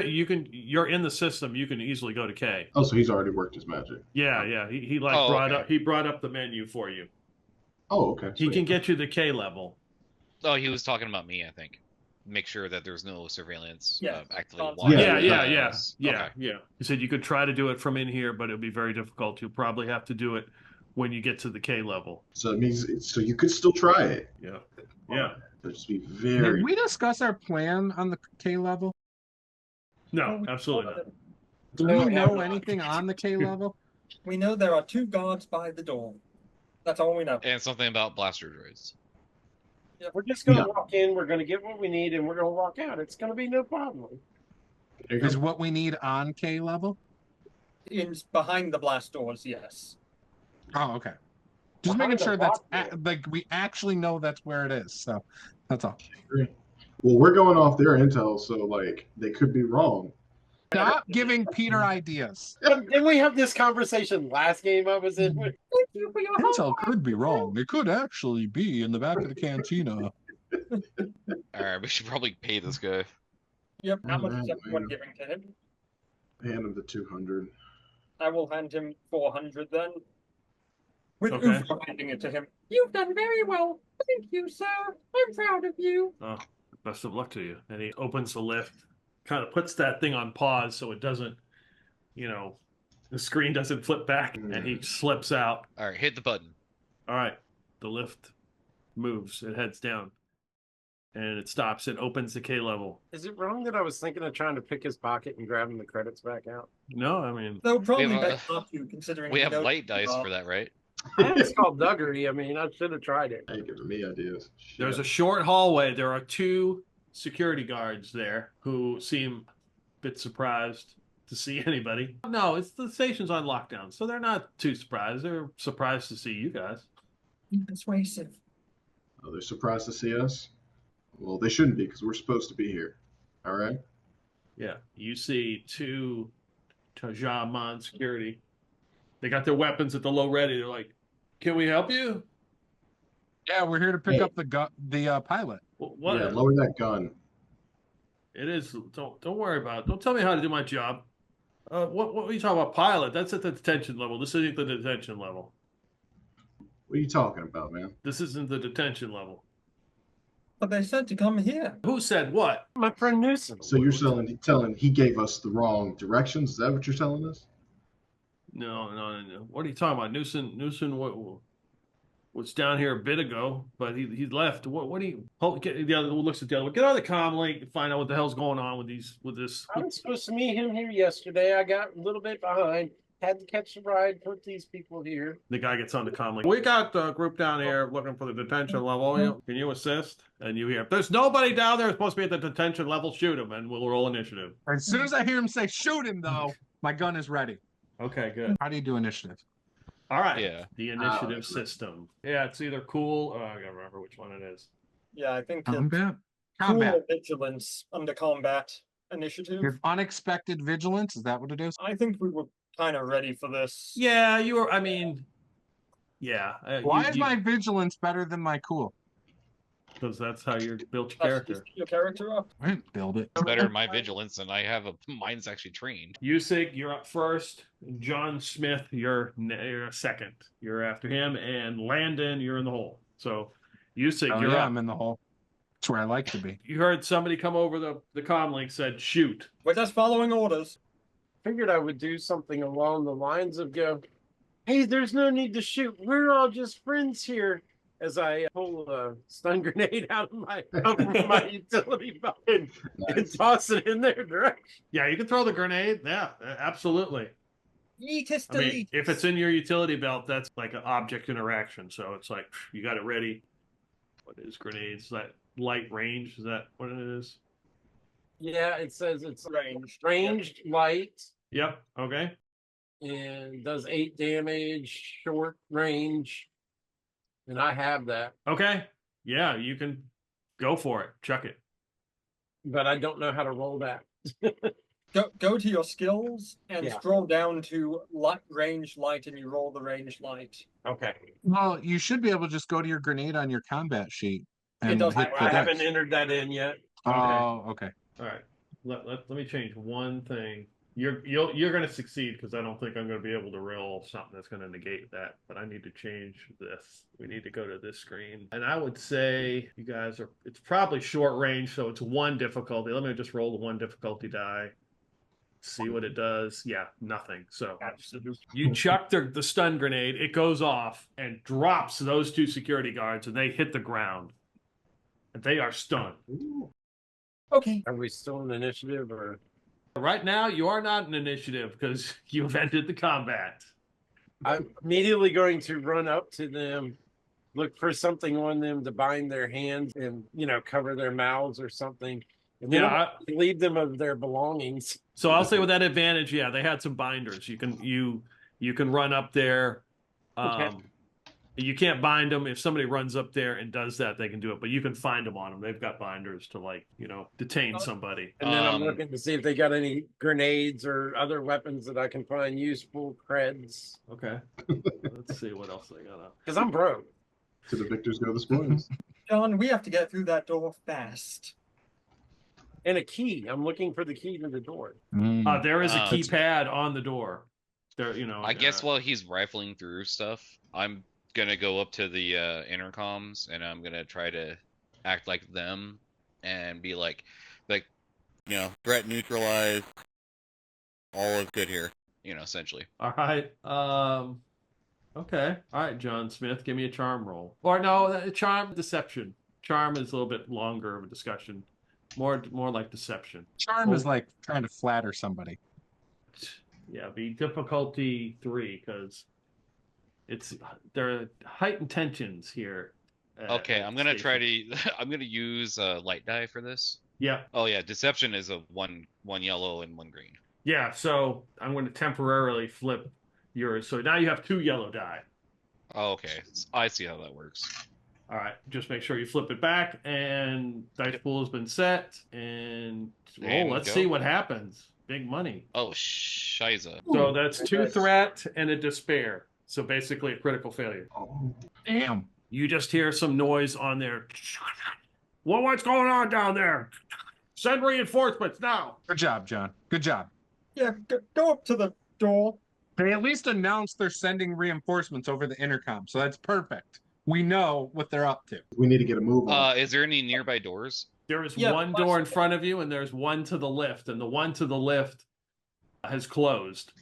Speaker 1: you're in the system. You can easily go to K.
Speaker 6: Oh, so he's already worked his magic.
Speaker 1: Yeah. He brought up the menu for you.
Speaker 6: Oh, okay.
Speaker 1: He
Speaker 6: sweet.
Speaker 1: can get you the K level.
Speaker 4: Oh, he was talking about me, I think. Make sure that there's no surveillance
Speaker 7: Yeah.
Speaker 4: actively
Speaker 7: Yeah,
Speaker 4: watching.
Speaker 1: Yeah.
Speaker 4: Okay.
Speaker 1: He said you could try to do it from in here, but it'll be very difficult. You'll probably have to do it when you get to the K level.
Speaker 6: So it means so you could still try it.
Speaker 1: Yeah.
Speaker 6: But just be very.
Speaker 5: Did we discuss our plan on the K level?
Speaker 1: No, absolutely not.
Speaker 5: Do
Speaker 3: No,
Speaker 5: we
Speaker 3: we
Speaker 5: know
Speaker 3: haven't.
Speaker 5: anything on the K level?
Speaker 7: We know there are 2 guards by the door. That's all we know.
Speaker 4: And something about blaster droids.
Speaker 3: We're just going to walk in, we're going to get what we need, and we're going to walk out. It's going to be no problem.
Speaker 6: There you go.
Speaker 5: Is what we need on K level?
Speaker 7: Behind the blast doors, yes.
Speaker 5: Oh, okay. Just
Speaker 3: Behind
Speaker 5: making
Speaker 3: the
Speaker 5: sure that's
Speaker 3: lock door.
Speaker 5: like we actually know that's where it is. So that's all.
Speaker 6: Well, we're going off their intel, so like they could be wrong.
Speaker 5: Stop giving Peter ideas.
Speaker 3: Didn't we have this conversation last game I was in with?
Speaker 7: Thank you for your
Speaker 5: Intel could be wrong. It could actually be in the back of the cantina.
Speaker 4: Alright, we should probably pay this guy.
Speaker 7: Yep, how much is
Speaker 6: Alright,
Speaker 7: everyone
Speaker 6: man.
Speaker 7: giving to him?
Speaker 6: Hand him the 200.
Speaker 7: I will hand him 400 then. With
Speaker 1: Okay.
Speaker 7: UFO handing it to him. You've done very well. Thank you, sir. I'm proud of you.
Speaker 1: Oh, best of luck to you. And he opens the lift, kind of puts that thing on pause so it doesn't, the screen doesn't flip back, and he slips out.
Speaker 4: Alright, hit the button.
Speaker 1: All right, the lift moves. It heads down, and it stops. It opens the K level.
Speaker 3: Is it wrong that I was thinking of trying to pick his pocket and grabbing the credits back out?
Speaker 1: No, I mean,
Speaker 7: They'll probably
Speaker 4: We have,
Speaker 7: bet not to, considering
Speaker 4: We
Speaker 7: he
Speaker 4: have
Speaker 7: knows
Speaker 4: light dice
Speaker 7: are.
Speaker 4: for that, right?
Speaker 3: It's called Duggery. I mean, I should have tried it.
Speaker 6: Hey, giving me ideas. Shit.
Speaker 1: there's a short hallway. There are 2 security guards there who seem a bit surprised to see anybody. No, it's the station's on lockdown, so they're not too surprised. They're surprised to see you guys.
Speaker 7: Persuasive.
Speaker 6: Oh, they're surprised to see us. Well, they shouldn't be because we're supposed to be here. All right.
Speaker 1: Yeah, you see 2 Taja'man security They got their weapons at the low ready. They're like, "Can we help you?"
Speaker 5: Yeah, we're here to pick
Speaker 6: Hey.
Speaker 5: up the pilot.
Speaker 1: What?
Speaker 6: Yeah, lower that gun.
Speaker 1: It is. Don't worry about it. Don't tell me how to do my job. What are you talking about, pilot? That's at the detention level. This isn't the detention level.
Speaker 6: What are you talking about, man?
Speaker 1: This isn't the detention level.
Speaker 7: But they said to come here.
Speaker 1: Who said what?
Speaker 3: My friend Newsom.
Speaker 6: So you're telling he gave us the wrong directions? Is that what you're telling us?
Speaker 1: No. What are you talking about? Newsom was down here a bit ago, but he left. What do you? The other looks at the other one. Get on the comm link and find out what the hell's going on with this.
Speaker 3: I was supposed to meet him here yesterday. I got a little bit behind. Had to catch the ride, put these people here.
Speaker 1: The guy gets on the comm link. We got a group down here looking for the detention level. Can you assist? And you hear, if there's nobody down there supposed to be at the detention level, shoot him, and we'll roll initiative.
Speaker 5: As soon as I hear him say shoot him, though, my gun is ready.
Speaker 1: Okay, good.
Speaker 5: How do you do initiative?
Speaker 1: All right.
Speaker 4: Yeah.
Speaker 1: The initiative system. Yeah, it's either cool. I gotta remember which one it is.
Speaker 7: Yeah, I think it's
Speaker 5: Combat.
Speaker 7: cool
Speaker 5: Combat.
Speaker 7: vigilance under combat initiative.
Speaker 5: If unexpected vigilance, is that what it is?
Speaker 7: I think we were kind of ready for this.
Speaker 1: Yeah, you were. I mean, yeah.
Speaker 5: Why is my vigilance better than my cool?
Speaker 1: Because that's how you built your
Speaker 7: That's
Speaker 1: character.
Speaker 7: your character up.
Speaker 5: I didn't build it.
Speaker 4: It's better in my vigilance, and I have mine's actually trained.
Speaker 1: Usig, you're up first. John Smith, you're second. You're after him, and Landon, you're in the hole. So, Usig,
Speaker 5: Oh,
Speaker 1: you're
Speaker 5: yeah,
Speaker 1: up.
Speaker 5: I'm in the hole. That's where I like to be.
Speaker 1: You heard somebody come over the comm link, said shoot.
Speaker 7: We're just following orders.
Speaker 3: Figured I would do something along the lines of go, hey, there's no need to shoot. We're all just friends here. As I pull a stun grenade out of my utility belt and toss it in their direction.
Speaker 1: Yeah, you can throw the grenade. Yeah, absolutely.
Speaker 7: Yeetus
Speaker 1: I mean,
Speaker 7: delete.
Speaker 1: if it's in your utility belt, that's like an object interaction. So it's like you got it ready. What is grenades? Is that light range? Is that what it is?
Speaker 3: Yeah, it says it's ranged light
Speaker 1: Yep. Okay.
Speaker 3: and does 8 damage, short range. And I have that,
Speaker 1: Okay. Yeah, you can go for it. Chuck it.
Speaker 3: but I don't know how to roll that.
Speaker 7: Go to your skills and
Speaker 3: Yeah.
Speaker 7: scroll down to range light, and you roll the range light.
Speaker 3: Okay.
Speaker 5: Well, you should be able to just go to your grenade on your combat sheet. And
Speaker 7: does-
Speaker 5: hit the
Speaker 3: I haven't
Speaker 5: dice.
Speaker 3: entered that in yet.
Speaker 5: Oh, okay.
Speaker 1: All right. Let me change one thing. You're going to succeed because I don't think I'm going to be able to roll something that's going to negate that. But I need to change this. We need to go to this screen. And I would say you guys are. It's probably short range, so it's 1 difficulty. Let me just roll the 1 difficulty die. See what it does. Yeah, nothing. So you chuck the stun grenade. It goes off and drops those 2 security guards, and they hit the ground. And they are stunned.
Speaker 7: Okay.
Speaker 3: Are we still in initiative or?
Speaker 1: Right now, you are not in initiative because you've ended the combat.
Speaker 3: I'm immediately going to run up to them, look for something on them to bind their hands and, cover their mouths or something. And then
Speaker 1: Yeah,
Speaker 3: leave them of their belongings.
Speaker 1: So I'll say with that advantage, yeah, they had some binders. You can run up there.
Speaker 3: Okay.
Speaker 1: You can't bind them. If somebody runs up there and does that, they can do it. But you can find them on them. They've got binders to detain somebody.
Speaker 3: And then I'm looking to see if they got any grenades or other weapons that I can find useful creds.
Speaker 1: Okay. Let's see what else they got up.
Speaker 3: Because I'm broke.
Speaker 6: To the victors go the spoils.
Speaker 7: John, we have to get through that door fast.
Speaker 3: And a key. I'm looking for the key to the door.
Speaker 1: There is a keypad on the door. There,
Speaker 4: I guess while he's rifling through stuff, I'm gonna go up to the intercoms and I'm gonna try to act like them and be like, threat neutralized. All is good here. Essentially.
Speaker 1: All right. Okay. All right, John Smith, give me a charm roll. Or no, charm deception. Charm is a little bit longer of a discussion. More like deception.
Speaker 5: Charm is like trying to flatter somebody.
Speaker 1: Yeah, be difficulty 3 because there are heightened tensions here.
Speaker 4: Okay, I'm gonna try to. I'm gonna use light die for this.
Speaker 1: Yeah.
Speaker 4: Oh yeah, deception is a one yellow and 1 green.
Speaker 1: Yeah. So I'm going to temporarily flip yours. So now you have 2 yellow die.
Speaker 4: Oh, okay, I see how that works.
Speaker 1: All right. Just make sure you flip it back, and dice pool has been set, and
Speaker 4: There we
Speaker 1: let's
Speaker 4: go.
Speaker 1: see what happens. Big money.
Speaker 4: Oh, shiza.
Speaker 1: So that's 2
Speaker 3: nice.
Speaker 1: threat and a despair. So basically a critical failure.
Speaker 6: Oh,
Speaker 5: Damn.
Speaker 1: You just hear some noise on there. Well, what's going on down there? Send reinforcements now.
Speaker 5: Good job, John. Good job.
Speaker 7: Yeah, go up to the door.
Speaker 5: They at least announced they're sending reinforcements over the intercom, so that's perfect. We know what they're up to.
Speaker 6: we need to get a move on.
Speaker 4: Is there any nearby doors?
Speaker 1: There is
Speaker 7: Yeah,
Speaker 1: one door in front of you, and there's one to the left, and the one to the left has closed.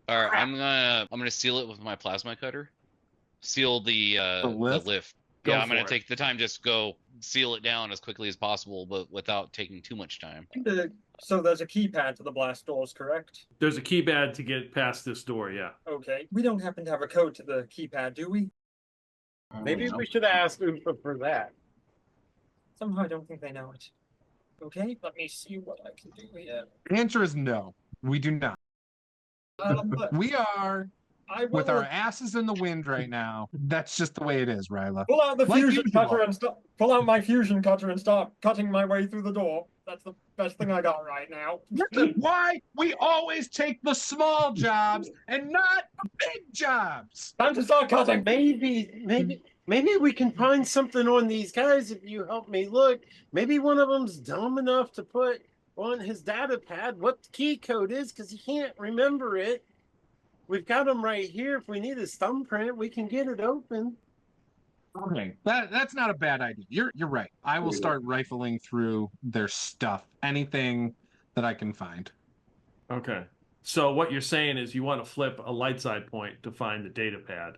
Speaker 4: All right, I'm gonna seal it with my plasma cutter. Seal the lift.
Speaker 1: Go
Speaker 4: Yeah, I'm
Speaker 1: for
Speaker 4: gonna
Speaker 1: it.
Speaker 4: take the time, just go seal it down as quickly as possible, but without taking too much time.
Speaker 7: So there's a keypad to the blast doors, correct?
Speaker 1: There's a keypad to get past this door, yeah.
Speaker 7: Okay. We don't happen to have a code to the keypad, do we?
Speaker 3: Maybe
Speaker 6: No.
Speaker 3: we should ask Oompa for that.
Speaker 7: Somehow I don't think they know it. Okay, let me see what I can do here.
Speaker 5: The answer is no. We do not.
Speaker 7: But
Speaker 5: We are
Speaker 7: I will
Speaker 5: with our asses in the wind right now. That's just the way it is, Ryla.
Speaker 7: pull out the
Speaker 5: Like
Speaker 7: fusion
Speaker 5: usual.
Speaker 7: cutter and pull out my fusion cutter and start cutting my way through the door. That's the best thing I got right now.
Speaker 5: This is why we always take the small jobs and not big jobs.
Speaker 7: Time to start cutting.
Speaker 3: Maybe we can find something on these guys if you help me look. Maybe one of them's dumb enough to put on his data pad what the key code is because he can't remember it. We've got him right here. If we need his thumbprint, we can get it open.
Speaker 5: Okay, that's not a bad idea. You're right. I will start rifling through their stuff, anything that I can find.
Speaker 1: Okay. So what you're saying is you want to flip a light side point to find the data pad.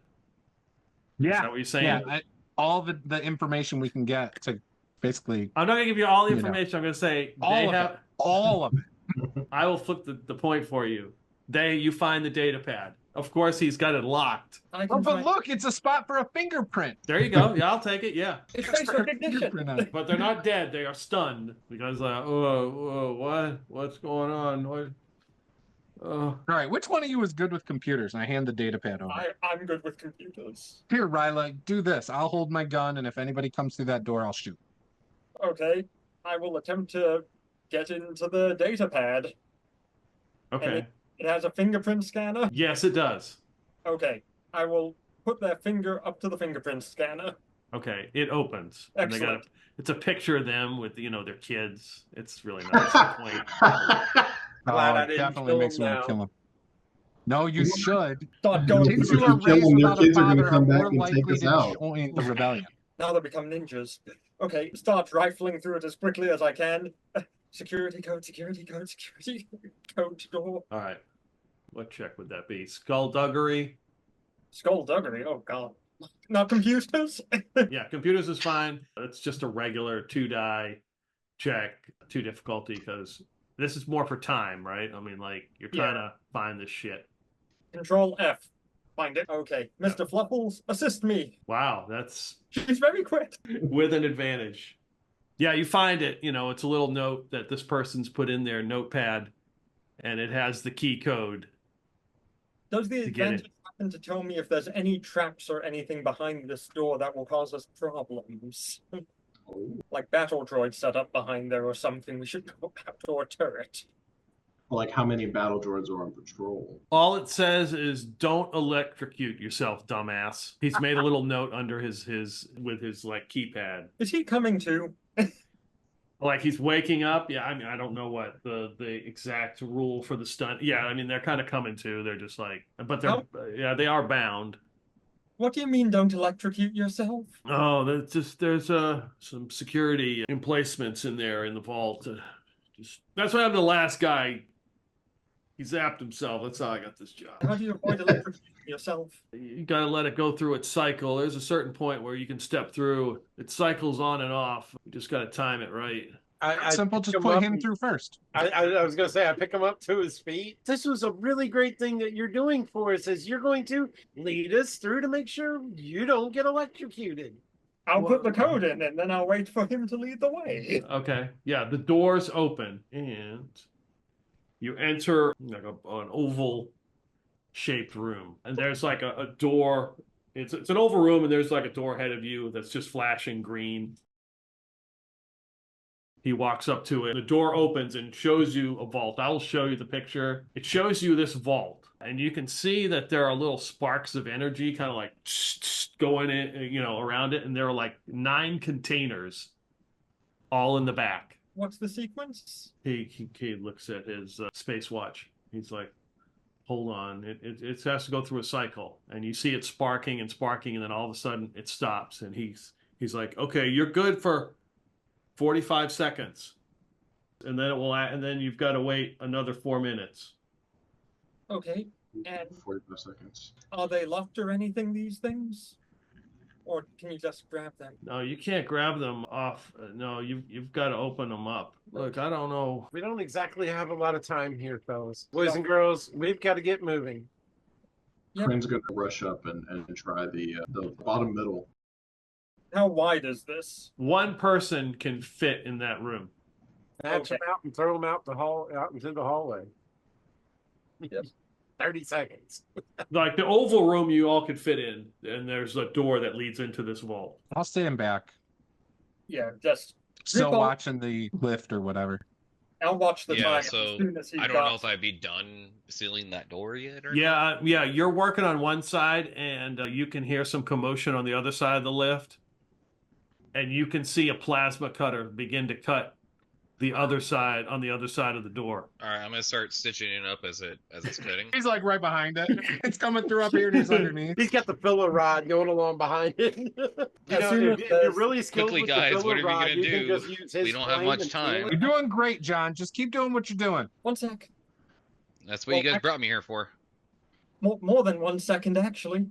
Speaker 1: Is that what you're saying?
Speaker 5: Yeah, all the information we can get to basically
Speaker 1: I'm not going to give you all the
Speaker 5: You know.
Speaker 1: information. I'm going to say
Speaker 5: all of it.
Speaker 1: I will flip the point for you. You find the data pad. Of course, he's got it locked.
Speaker 7: I
Speaker 5: Oh,
Speaker 7: can
Speaker 5: but
Speaker 7: find...
Speaker 5: look, it's a spot for a fingerprint.
Speaker 1: There you go. Yeah, I'll take it. Yeah.
Speaker 7: It's face recognition.
Speaker 5: Fingerprint on it.
Speaker 1: But they're not dead. They are stunned because, what's going on? What?
Speaker 5: All right, which one of you is good with computers? And I hand the data pad over.
Speaker 7: I'm good with computers.
Speaker 5: Here, Ryla, do this. I'll hold my gun, and if anybody comes through that door, I'll shoot.
Speaker 7: Okay, I will attempt to get into the data pad.
Speaker 1: Okay.
Speaker 7: It has a fingerprint scanner.
Speaker 1: Yes, it does.
Speaker 7: Okay, I will put that finger up to the fingerprint scanner.
Speaker 1: Okay, it opens. And
Speaker 7: Excellent.
Speaker 1: it's a picture of them with their kids. It's really nice. and quaint.
Speaker 3: Glad I
Speaker 5: It
Speaker 3: didn't
Speaker 5: definitely
Speaker 3: kill
Speaker 5: makes
Speaker 3: him
Speaker 5: me want
Speaker 3: now.
Speaker 5: to kill him. No, you should.
Speaker 7: Start going
Speaker 5: Kids
Speaker 6: If
Speaker 5: who
Speaker 6: you
Speaker 5: are
Speaker 6: kill
Speaker 5: raised
Speaker 6: them, your
Speaker 5: without a
Speaker 6: kids are gonna
Speaker 5: father
Speaker 6: come
Speaker 5: are
Speaker 6: back
Speaker 5: more
Speaker 6: and take
Speaker 5: likely
Speaker 6: us
Speaker 5: to
Speaker 6: out.
Speaker 5: join the rebellion.
Speaker 7: Now they become ninjas. Okay, start rifling through it as quickly as I can. Security code door.
Speaker 1: All right. What check would that be? Skullduggery?
Speaker 7: Skullduggery, oh god. Not computers?
Speaker 1: Yeah, computers is fine. It's just a regular 2-die check, 2 difficulty, because this is more for time, right? I mean, like, you're trying to find this shit.
Speaker 7: Control F. Find it. Okay. Mr. Fluffles, assist me.
Speaker 1: Wow, that's
Speaker 7: She's very quick.
Speaker 1: with an advantage. Yeah, you find it. It's a little note that this person's put in their notepad, and it has the key code.
Speaker 7: Does the
Speaker 1: To get it.
Speaker 7: advantage happen to tell me if there's any traps or anything behind this door that will cause us problems? Like battle droids set up behind there or something we should go out or a turret.
Speaker 6: Like how many battle droids are on patrol?
Speaker 1: All it says is don't electrocute yourself, dumbass. He's made a little note under his with his like keypad.
Speaker 7: Is he coming too?
Speaker 1: Like he's waking up. Yeah, I mean, I don't know what the exact rule for the stunt. Yeah, I mean, they're kind of coming to. They're just like, but they're they are bound.
Speaker 7: What do you mean don't electrocute yourself?
Speaker 1: Oh, there's some security emplacements in there in the vault. That's why I'm the last guy. He zapped himself. That's how I got this job.
Speaker 7: How do you avoid electrocuting yourself?
Speaker 1: You gotta let it go through its cycle. There's a certain point where you can step through. It cycles on and off. You just gotta time it right.
Speaker 5: Simple,
Speaker 3: pick
Speaker 5: just
Speaker 3: him
Speaker 5: put
Speaker 3: up
Speaker 5: him
Speaker 3: and-
Speaker 5: through first.
Speaker 3: I was going to say, I pick him up to his feet. This was a really great thing that you're doing for us, is you're going to lead us through to make sure you don't get electrocuted.
Speaker 7: I'll put the code in and then I'll wait for him to lead the way.
Speaker 1: Okay. Yeah, the doors open and you enter like an oval shaped room. And there's like a door. It's an oval room and there's like a door ahead of you that's just flashing green. He walks up to it. The door opens and shows you a vault. I'll show you the picture. It shows you this vault. And you can see that there are little sparks of energy kind of like going in, around it. And there are like 9 containers all in the back.
Speaker 7: What's the sequence?
Speaker 1: He looks at his space watch. He's like, hold on. It has to go through a cycle. And you see it sparking and sparking. And then all of a sudden it stops. And he's like, okay, you're good for 45 seconds, and then and then you've got to wait another 4 minutes.
Speaker 7: Okay, and
Speaker 6: 45 seconds.
Speaker 7: Are they locked or anything, these things? Or can you just grab them?
Speaker 1: No, you can't grab them off. No, you've got to open them up. Look, I don't know.
Speaker 3: We don't exactly have a lot of time here, fellas. Boys and girls, we've got to get moving.
Speaker 7: Yep.
Speaker 6: Friend's going to rush up and try the bottom middle.
Speaker 7: How wide is this?
Speaker 1: One person can fit in that room.
Speaker 3: Snatch them out and throw them out into the hallway.
Speaker 7: Yep.
Speaker 3: 30 seconds.
Speaker 1: Like the oval room you all could fit in, and there's a door that leads into this vault.
Speaker 5: I'll stand back,
Speaker 7: Yeah, just
Speaker 5: still watching the lift or whatever.
Speaker 7: I'll watch the
Speaker 4: Yeah,
Speaker 7: time
Speaker 4: so
Speaker 7: as soon as he
Speaker 4: I don't know
Speaker 7: drops.
Speaker 4: if I'd be done sealing that door yet or
Speaker 1: Yeah, you're working on one side, and you can hear some commotion on the other side of the lift. And you can see a plasma cutter begin to cut the other side on the other side of the door.
Speaker 4: All right, I'm gonna start stitching it up as it's cutting.
Speaker 5: He's like right behind it. It's coming through up here and he's underneath.
Speaker 3: He's got the filler rod going along behind it. If you're really skilled
Speaker 4: Quickly,
Speaker 3: with
Speaker 4: guys,
Speaker 3: the
Speaker 4: what
Speaker 3: filler
Speaker 4: are we
Speaker 3: rod,
Speaker 4: gonna
Speaker 3: you can
Speaker 4: do?
Speaker 3: just use his
Speaker 4: We don't have
Speaker 3: flame
Speaker 4: much
Speaker 3: and
Speaker 4: time.
Speaker 3: seal it.
Speaker 5: You're doing great, John. Just keep doing what you're doing.
Speaker 7: 1 sec.
Speaker 4: That's what you guys brought me here for.
Speaker 7: More than 1 second, actually.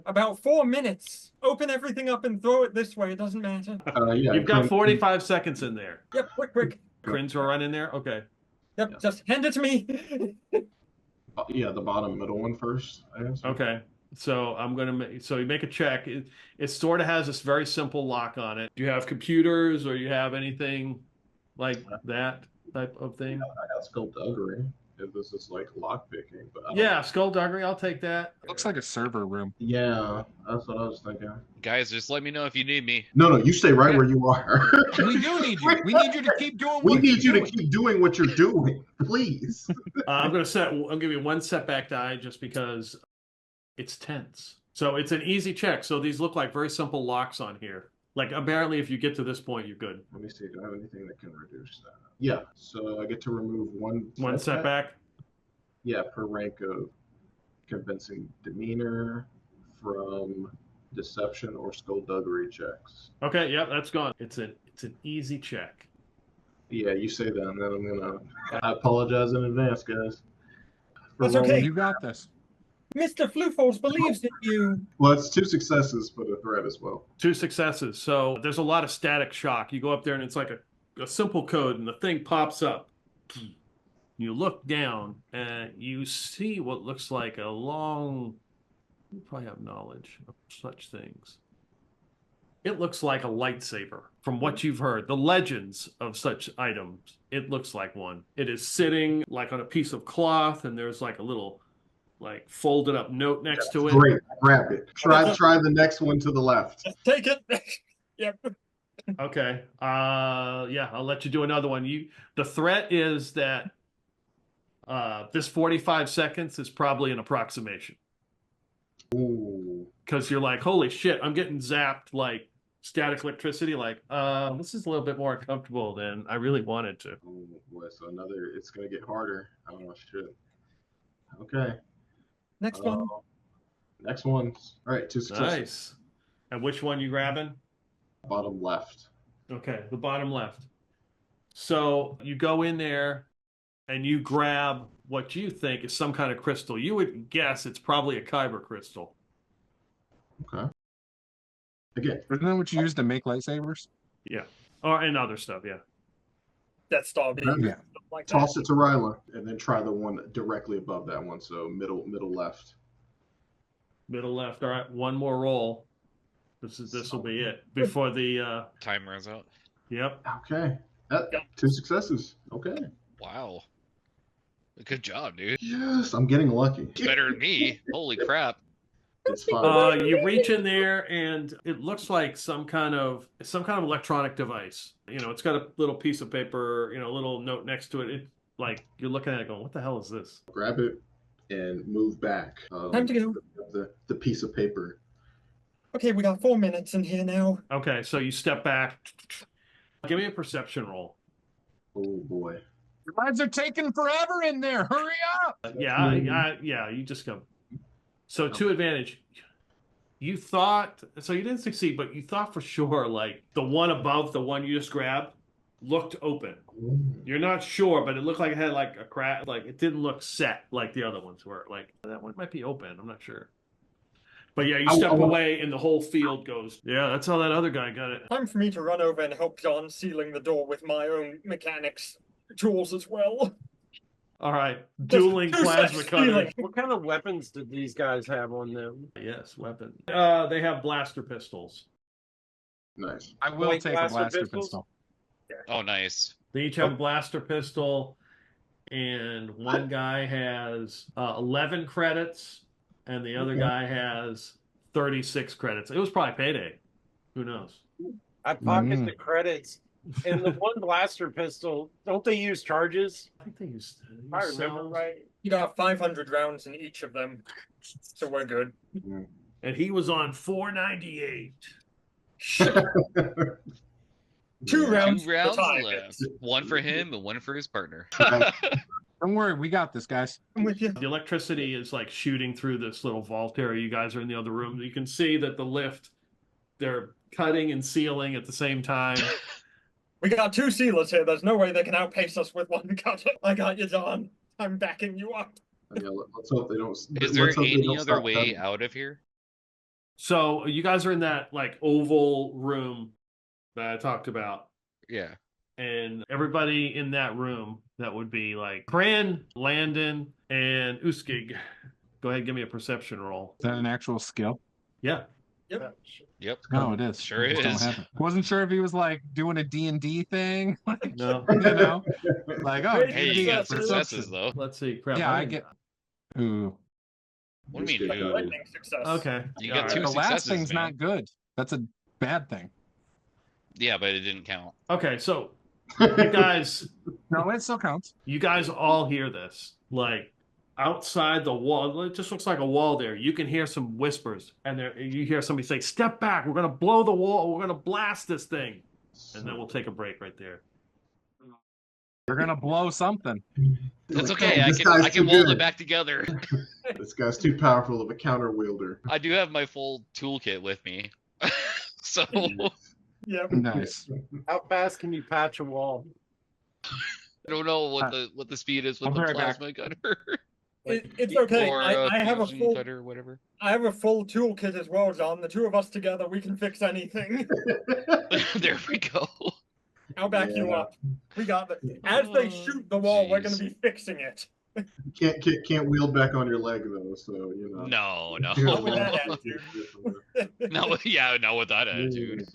Speaker 7: About 4 minutes. Open everything up and throw it this way. It doesn't matter.
Speaker 6: Yeah,
Speaker 1: You've got 45 seconds in there.
Speaker 7: Yep, quick.
Speaker 1: Crins will run in there? Okay.
Speaker 7: Yep,
Speaker 6: Yeah.
Speaker 7: just hand it to me.
Speaker 6: Yeah, the bottom middle one first, I guess.
Speaker 1: Okay. So you make a check. It sort of has this very simple lock on it. Do you have computers or you have anything like that type of thing?
Speaker 6: I got skullduggery. If this is like lock picking, but
Speaker 1: Yeah, skullduggery. I'll take that.
Speaker 5: Looks like a server room.
Speaker 6: yeah, that's what I was thinking.
Speaker 4: Guys, just let me know if you need me.
Speaker 6: No, you stay right where you are.
Speaker 5: We do need you. We need you to keep doing
Speaker 6: We
Speaker 5: what
Speaker 6: need you
Speaker 5: you're
Speaker 6: to keep doing what you're doing, please.
Speaker 1: I'll give you 1 setback die just because it's tense. So it's an easy check. So these look like very simple locks on here. Like apparently if you get to this point, you're good.
Speaker 6: Let me see. Do I have anything that can reduce that? Yeah. So I get to remove one
Speaker 1: Setback.
Speaker 6: Yeah, per rank of convincing demeanor from deception or skullduggery checks.
Speaker 1: Okay, yeah, that's gone. It's an easy check.
Speaker 6: Yeah, you say that, and then I apologize in advance, guys.
Speaker 7: That's
Speaker 6: rolling-
Speaker 7: okay.
Speaker 5: You got this.
Speaker 7: Mr. Flufos believes in you.
Speaker 6: Well, it's 2 successes, but a threat as well.
Speaker 1: 2 successes. So there's a lot of static shock. You go up there and it's like a simple code and the thing pops up. You look down and you see what looks like a long, you probably have knowledge of such things. It looks like a lightsaber from what you've heard. The legends of such items, it looks like one. It is sitting like on a piece of cloth and there's like a little like folded up note next to it.
Speaker 6: Great, grab it. Try the next one to the left.
Speaker 7: Just take it. Yep.
Speaker 1: Okay. Yeah, I'll let you do another one. The threat is that this 45 seconds is probably an approximation.
Speaker 6: Ooh.
Speaker 1: Because you're like, holy shit, I'm getting zapped like static electricity. Like, this is a little bit more uncomfortable than I really wanted to.
Speaker 6: Oh boy, so it's gonna get harder. Oh shit. Okay.
Speaker 7: Next one.
Speaker 6: Next one. All right, 2 successes.
Speaker 1: Nice. And which one you grabbing?
Speaker 6: Bottom left.
Speaker 1: Okay, the bottom left. So you go in there and you grab what you think is some kind of crystal. You would guess it's probably a kyber crystal.
Speaker 6: Okay. Again,
Speaker 5: Isn't that what you use to make lightsabers?
Speaker 1: Yeah. And other stuff, yeah.
Speaker 7: Death Star beam.
Speaker 5: Yeah.
Speaker 7: Like
Speaker 6: toss
Speaker 7: that.
Speaker 6: it to Ryla, and then try the one directly above that one. So middle left.
Speaker 1: Middle left. All right, one more roll. This will be it before the
Speaker 4: Time runs out.
Speaker 1: Yep.
Speaker 6: Okay. 2 successes. Okay.
Speaker 4: Wow. Good job, dude.
Speaker 6: Yes, I'm getting lucky.
Speaker 4: Better than me. Holy crap.
Speaker 6: It's fine.
Speaker 1: You reach in there, and it looks like some kind of electronic device. You know, it's got a little piece of paper, you know, a little note next to it. It like you're looking at it, going, "What the hell is this?"
Speaker 6: Grab it and move back.
Speaker 7: Time to go.
Speaker 6: The piece of paper.
Speaker 7: Okay, we got 4 minutes in here now.
Speaker 1: Okay, so you step back. Give me a perception roll.
Speaker 6: Oh boy.
Speaker 5: Your lives are taking forever in there. Hurry up!
Speaker 1: Yeah. You just go. So to advantage. You thought so. You didn't succeed, but you thought for sure, like the one above the one you just grabbed, looked open. You're not sure, but it looked like it had like a crack. Like it didn't look set like the other ones were. Like that one might be open. I'm not sure. But yeah, you step away and the whole field goes. Yeah, that's how that other guy got it.
Speaker 7: Time for me to run over and help John sealing the door with my own mechanics tools as well.
Speaker 1: All right, dueling plasma cutter.
Speaker 3: What kind of weapons did these guys have on them?
Speaker 1: Yes, weapon. They have blaster pistols.
Speaker 6: Nice.
Speaker 5: I will take a blaster pistol.
Speaker 4: Oh, nice.
Speaker 1: They each have a blaster pistol, and one guy has 11 credits, and the other guy has 36 credits. It was probably payday. Who knows?
Speaker 3: I pocket the credits. And the one blaster pistol, don't they use charges?
Speaker 1: I think they use.
Speaker 3: If I remember right.
Speaker 7: You got 500 rounds in each of them, so we're good.
Speaker 1: And he was on 498.
Speaker 7: Two rounds
Speaker 4: left.
Speaker 7: time.
Speaker 4: One for him and one for his partner.
Speaker 5: Don't worry, we got this, guys.
Speaker 7: I'm with you.
Speaker 1: The electricity is like shooting through this little vault area. You guys are in the other room. You can see that the lift, they're cutting and sealing at the same time.
Speaker 7: We got 2 sealers here. There's no way they can outpace us with 1 cutter. I got you, John. I'm backing you up.
Speaker 6: Yeah, let's hope they don't.
Speaker 4: Is there any other way out of here?
Speaker 1: So you guys are in that like oval room that I talked about.
Speaker 4: Yeah.
Speaker 1: And everybody in that room, that would be like Cran, Landon, and Uskig. Go ahead and give me a perception roll.
Speaker 5: Is that an actual skill?
Speaker 1: Yeah.
Speaker 4: Yep.
Speaker 5: No, it is.
Speaker 4: Sure
Speaker 5: I just
Speaker 4: is.
Speaker 5: don't have it. Wasn't sure if he was like doing a D&D thing.
Speaker 1: No.
Speaker 5: You know? Like, oh,
Speaker 4: Hey, you
Speaker 5: D&D
Speaker 4: got
Speaker 5: perception.
Speaker 4: successes though.
Speaker 1: Let's see. Crap.
Speaker 5: Yeah, I get. Ooh.
Speaker 4: What do you mean? Ooh?
Speaker 7: Lightning success.
Speaker 1: Okay.
Speaker 4: You got
Speaker 1: All
Speaker 4: two
Speaker 1: right.
Speaker 5: The last
Speaker 4: successes,
Speaker 5: thing's
Speaker 4: man.
Speaker 5: not good. That's a bad thing.
Speaker 4: Yeah, but it didn't count.
Speaker 1: Okay, so you guys,
Speaker 5: No, it still counts.
Speaker 1: you guys all hear this. Like outside the wall, it just looks like a wall there. You can hear some whispers, and there you hear somebody say, "Step back! We're gonna blow the wall. We're gonna blast this thing," and then we'll take a break right there.
Speaker 5: You're gonna blow something.
Speaker 4: That's
Speaker 6: Like,
Speaker 4: okay.
Speaker 6: oh,
Speaker 4: I
Speaker 6: this
Speaker 4: can
Speaker 6: guy's too
Speaker 4: weld
Speaker 6: good.
Speaker 4: it back together.
Speaker 6: This guy's too powerful of a counter wielder.
Speaker 4: I do have my full toolkit with me. So
Speaker 7: Yep.
Speaker 5: Nice.
Speaker 3: How fast can you patch a wall?
Speaker 4: I don't know what the speed is with
Speaker 5: I'll
Speaker 4: the
Speaker 5: be right back.
Speaker 4: plasma cutter.
Speaker 7: It's okay.
Speaker 4: Or
Speaker 7: I have a
Speaker 4: fusion
Speaker 7: full
Speaker 4: cutter or whatever.
Speaker 7: I have a full toolkit as well, John. The 2 of us together, we can fix anything.
Speaker 4: There we go.
Speaker 7: I'll back you up. We got the. As they shoot the wall, we're going to
Speaker 4: Jeez.
Speaker 7: be fixing it.
Speaker 6: Can't wield back on your leg though, so you know.
Speaker 4: No,
Speaker 7: Not with that
Speaker 4: no.
Speaker 7: attitude.
Speaker 4: No, yeah, not with that attitude.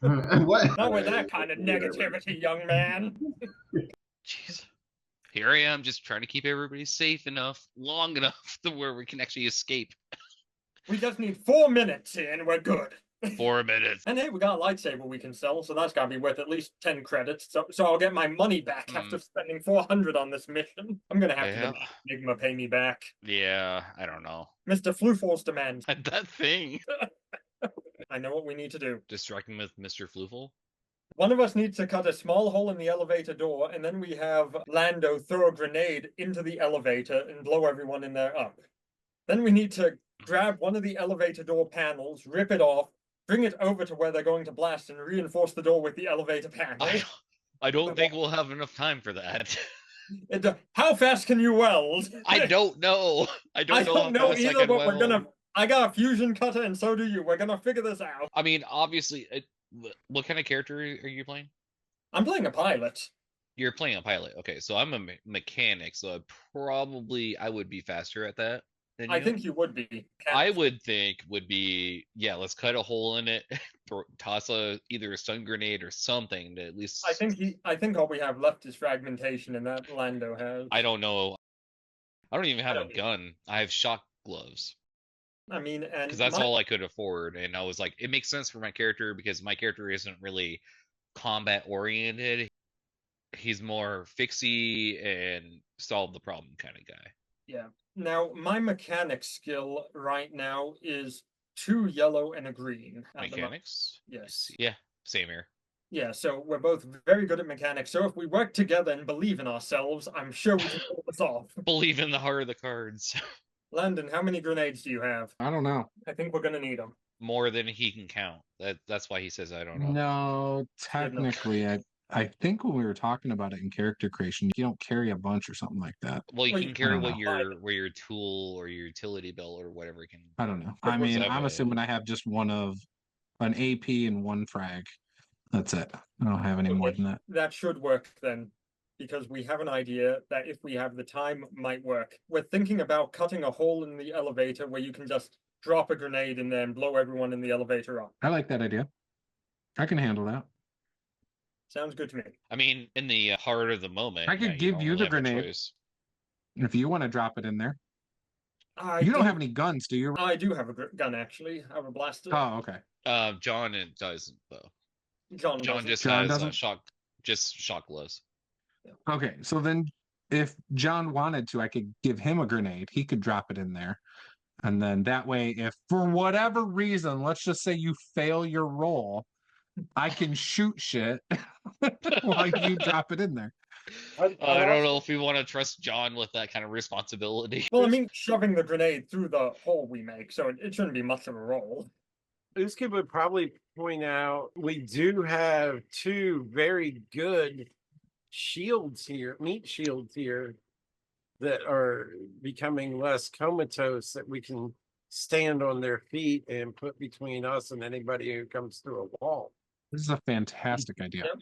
Speaker 6: What?
Speaker 7: Not with that kind of negativity, young man.
Speaker 4: Jeez. Here I am, just trying to keep everybody safe enough, long enough to where we can actually escape.
Speaker 7: We just need 4 minutes here and we're good.
Speaker 4: 4 minutes.
Speaker 7: And hey, we got a lightsaber we can sell, so that's got to be worth at least 10 credits. So I'll get my money back after spending 400 on this mission. I'm going to have to get Enigma pay me back.
Speaker 4: Yeah, I don't know.
Speaker 7: Mr. Fluffel's demand.
Speaker 4: That thing.
Speaker 7: I know what we need to do.
Speaker 4: Distracting with Mr. Floofel.
Speaker 7: One of us needs to cut a small hole in the elevator door, and then we have Lando throw a grenade into the elevator and blow everyone in there up. Then we need to grab one of the elevator door panels, rip it off, bring it over to where they're going to blast, and reinforce the door with the elevator panel.
Speaker 4: I don't think we'll have enough time for that.
Speaker 7: How fast can you weld?
Speaker 4: I don't know. I don't know
Speaker 7: know
Speaker 4: how fast I
Speaker 7: either,
Speaker 4: can
Speaker 7: but
Speaker 4: weld.
Speaker 7: we're gonna. I got a fusion cutter, and so do you. We're gonna figure this out.
Speaker 4: I mean, obviously, what kind of character are you playing?
Speaker 7: I'm playing a pilot.
Speaker 4: You're playing a pilot. Okay, so I'm a mechanic, so I would be faster at that than you.
Speaker 7: I think you would be.
Speaker 4: I would think would be, yeah, let's cut a hole in it, toss either a stun grenade or something to at least.
Speaker 7: I think all we have left is fragmentation, and that Lando has.
Speaker 4: I don't know. I don't even have a gun. I have shock gloves.
Speaker 7: I mean, and
Speaker 4: because that's all I could afford. And I was like, it makes sense for my character because my character isn't really combat oriented. He's more fixie and solve the problem kind of guy.
Speaker 7: Yeah. Now, my mechanic skill right now is 2 yellow and a green.
Speaker 4: Mechanics?
Speaker 7: Yes.
Speaker 4: Yeah, same here.
Speaker 7: Yeah, so we're both very good at mechanics. So if we work together and believe in ourselves, I'm sure we can pull this off.
Speaker 4: Believe in the heart of the cards.
Speaker 7: Landon, how many grenades do you have?
Speaker 5: I don't know.
Speaker 7: I think we're gonna need them.
Speaker 4: More than he can count. That's why he says I don't know.
Speaker 5: No, technically, I think when we were talking about it in character creation, you don't carry a bunch or something like that.
Speaker 4: Well, you
Speaker 7: Well,
Speaker 4: can
Speaker 7: you-
Speaker 4: carry
Speaker 5: I
Speaker 4: what
Speaker 5: don't
Speaker 4: your tool or your utility belt or whatever can.
Speaker 5: I don't know.
Speaker 7: But
Speaker 5: I
Speaker 7: what's
Speaker 5: mean,
Speaker 4: that
Speaker 5: I'm
Speaker 4: way?
Speaker 5: assuming I have just one of an AP and 1 frag. That's it. I don't have any more
Speaker 7: Okay.
Speaker 5: than that.
Speaker 7: That should work then, because we have an idea that if we have the time, might work. We're thinking about cutting a hole in the elevator where you can just drop a grenade in there and blow everyone in the elevator up.
Speaker 5: I like that idea. I can handle that.
Speaker 7: Sounds good to me.
Speaker 4: I mean, in the heart of the moment,
Speaker 5: I could
Speaker 4: yeah,
Speaker 5: give
Speaker 4: don't
Speaker 5: you
Speaker 4: really
Speaker 5: the
Speaker 4: have a
Speaker 5: grenade.
Speaker 4: choice.
Speaker 5: If you want to drop it in there,
Speaker 7: I
Speaker 5: you don't
Speaker 7: do-
Speaker 5: have any guns, do you?
Speaker 7: I do have a gun, actually. I have a blaster.
Speaker 5: Oh, okay.
Speaker 4: John it doesn't though.
Speaker 7: John
Speaker 4: John
Speaker 7: doesn't.
Speaker 4: just
Speaker 5: John
Speaker 4: has
Speaker 5: doesn't?
Speaker 4: shock gloves.
Speaker 5: Okay, so then if John wanted to, I could give him a grenade. He could drop it in there. And then that way, if for whatever reason, let's just say you fail your roll, I can shoot shit while you drop it in there.
Speaker 4: I don't know if we want to trust John with that kind of responsibility.
Speaker 7: Well, I mean, shoving the grenade through the hole we make, so it shouldn't be much of a roll.
Speaker 3: Usuke would probably point out we do have 2 very good shields here, meat shields here, that are becoming less comatose that we can stand on their feet and put between us and anybody who comes through a wall.
Speaker 5: This is a fantastic idea.
Speaker 7: Yep.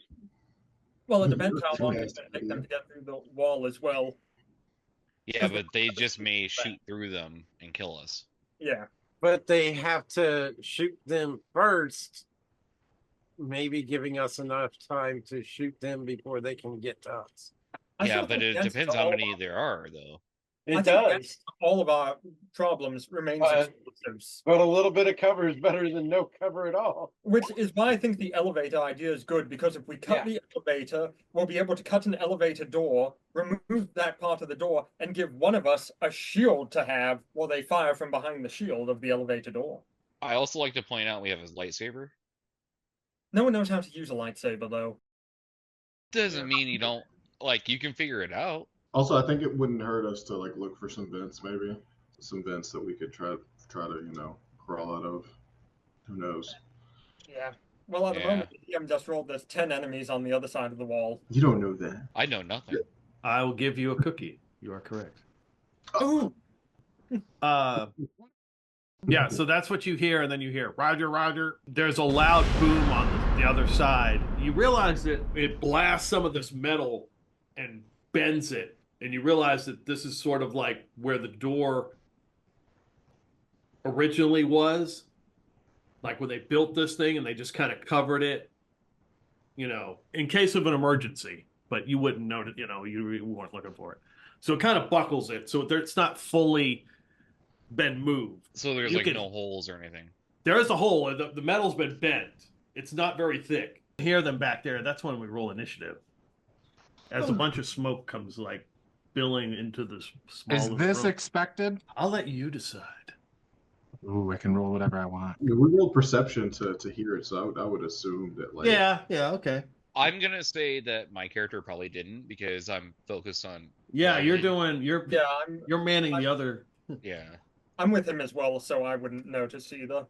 Speaker 7: Well, it depends how long
Speaker 6: Yeah.
Speaker 7: it's going to take them to get through the wall as well.
Speaker 4: Yeah, but they just may shoot through them and kill us.
Speaker 7: Yeah.
Speaker 3: But they have to shoot them first, maybe giving us enough time to shoot them before they can get to us.
Speaker 7: I
Speaker 4: Yeah,
Speaker 7: still
Speaker 4: but
Speaker 7: think
Speaker 4: it
Speaker 7: the answer
Speaker 4: depends
Speaker 7: to
Speaker 4: how
Speaker 7: all
Speaker 4: many
Speaker 7: of
Speaker 4: there are, though.
Speaker 7: I
Speaker 3: It
Speaker 7: think the answer
Speaker 3: does,
Speaker 7: to all of our problems remains explosives,
Speaker 3: but a little bit of cover is better than no cover at all.
Speaker 7: which is why I think the elevator idea is good, because if we cut the elevator, we'll be able to cut an elevator door, remove that part of the door, and give one of us a shield to have while they fire from behind the shield of the elevator door.
Speaker 4: I also like to point out we have his lightsaber.
Speaker 7: No one knows how to use a lightsaber, though.
Speaker 4: Doesn't mean you don't you can figure it out.
Speaker 6: Also, I think it wouldn't hurt us to like look for some vents, maybe some vents that we could try to crawl out of. Who knows?
Speaker 7: Yeah. Well, at the
Speaker 4: Yeah.
Speaker 7: moment, the DM just rolled there's 10 enemies on the other side of the wall.
Speaker 6: You don't know that.
Speaker 4: I know nothing.
Speaker 1: I will give you a cookie. You are correct.
Speaker 7: Ooh!
Speaker 1: Yeah, so that's what you hear, and then you hear, Roger, Roger. There's a loud boom on the other side. You realize that it blasts some of this metal and bends it, and you realize that this is sort of like where the door originally was, like when they built this thing and they just kind of covered it, in case of an emergency, but you wouldn't know it, you weren't looking for it. So it kind of buckles it, so it's not fully been moved.
Speaker 4: So there's
Speaker 1: You can-
Speaker 4: no holes or anything.
Speaker 1: There is a hole. The metal's been bent. It's not very thick. Hear them back there. That's when we roll initiative. As a bunch of smoke comes billing into this small
Speaker 5: Is
Speaker 1: little
Speaker 5: this
Speaker 1: room.
Speaker 5: expected?
Speaker 1: I'll let you decide.
Speaker 5: Ooh, I can roll whatever I want.
Speaker 6: We rolled perception to hear it, so I would assume that
Speaker 1: Yeah, okay.
Speaker 4: I'm gonna say that my character probably didn't because I'm focused on.
Speaker 1: Yeah, you're
Speaker 4: learning.
Speaker 1: doing.
Speaker 7: I'm
Speaker 1: You're manning the other.
Speaker 4: Yeah.
Speaker 7: I'm with him as well, so I wouldn't notice either.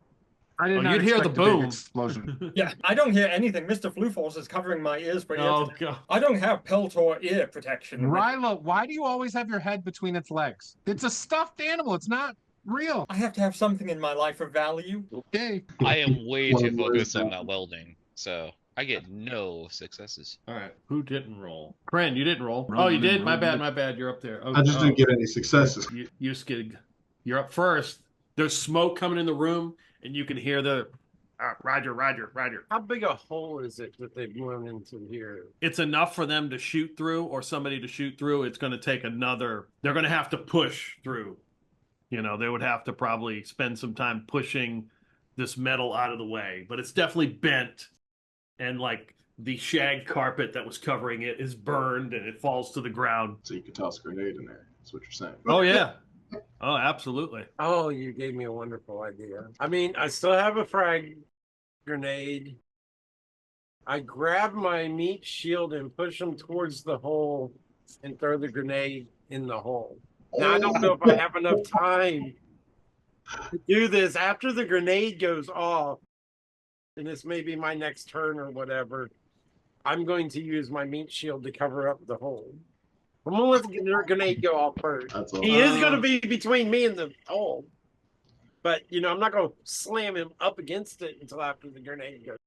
Speaker 5: I did
Speaker 1: Oh,
Speaker 5: not
Speaker 1: you'd hear the
Speaker 5: expect a big
Speaker 1: boom.
Speaker 5: explosion.
Speaker 7: Yeah, I don't hear anything. Mr. Fluforce is covering my ears for
Speaker 1: Oh
Speaker 7: ears.
Speaker 1: god.
Speaker 7: I don't have Peltor ear protection.
Speaker 5: Ryla, why do you always have your head between its legs? It's a stuffed animal. It's not real.
Speaker 7: I have to have something in my life of value.
Speaker 5: Okay.
Speaker 4: I am way
Speaker 6: One
Speaker 4: too
Speaker 6: word
Speaker 4: focused on
Speaker 6: that.
Speaker 4: that welding, so I get no successes.
Speaker 1: All right. Who didn't roll? Kren, you didn't roll.
Speaker 5: Roll
Speaker 1: Oh, you
Speaker 5: didn't
Speaker 1: did. My
Speaker 5: roll,
Speaker 1: bad.
Speaker 5: did.
Speaker 1: My bad. You're up there. Oh,
Speaker 6: I just didn't get any successes.
Speaker 1: You skid. You're up first. There's smoke coming in the room, and you can hear the Roger, Roger, Roger.
Speaker 3: How big a hole is it that they've blown into here?
Speaker 1: It's enough for them to shoot through, or somebody to shoot through. It's going to take another. They're going to have to push through. You know, they would have to probably spend some time pushing this metal out of the way, but it's definitely bent, and like the shag carpet that was covering it is burned and it falls to the ground.
Speaker 6: So you could toss a grenade in there. That's what you're saying.
Speaker 1: Oh yeah. Oh, absolutely.
Speaker 3: Oh, you gave me a wonderful idea. I mean, I still have a frag grenade. I grab my meat shield and push them towards the hole and throw the grenade in the hole. Now, I don't know if I have enough time to do this after the grenade goes off, and this may be my next turn or whatever. I'm going to use my meat shield to cover up the hole. I'm going to let the grenade go off first. He is going to be between me and the hole. But, you know, I'm not going to slam him up against it until after the grenade goes.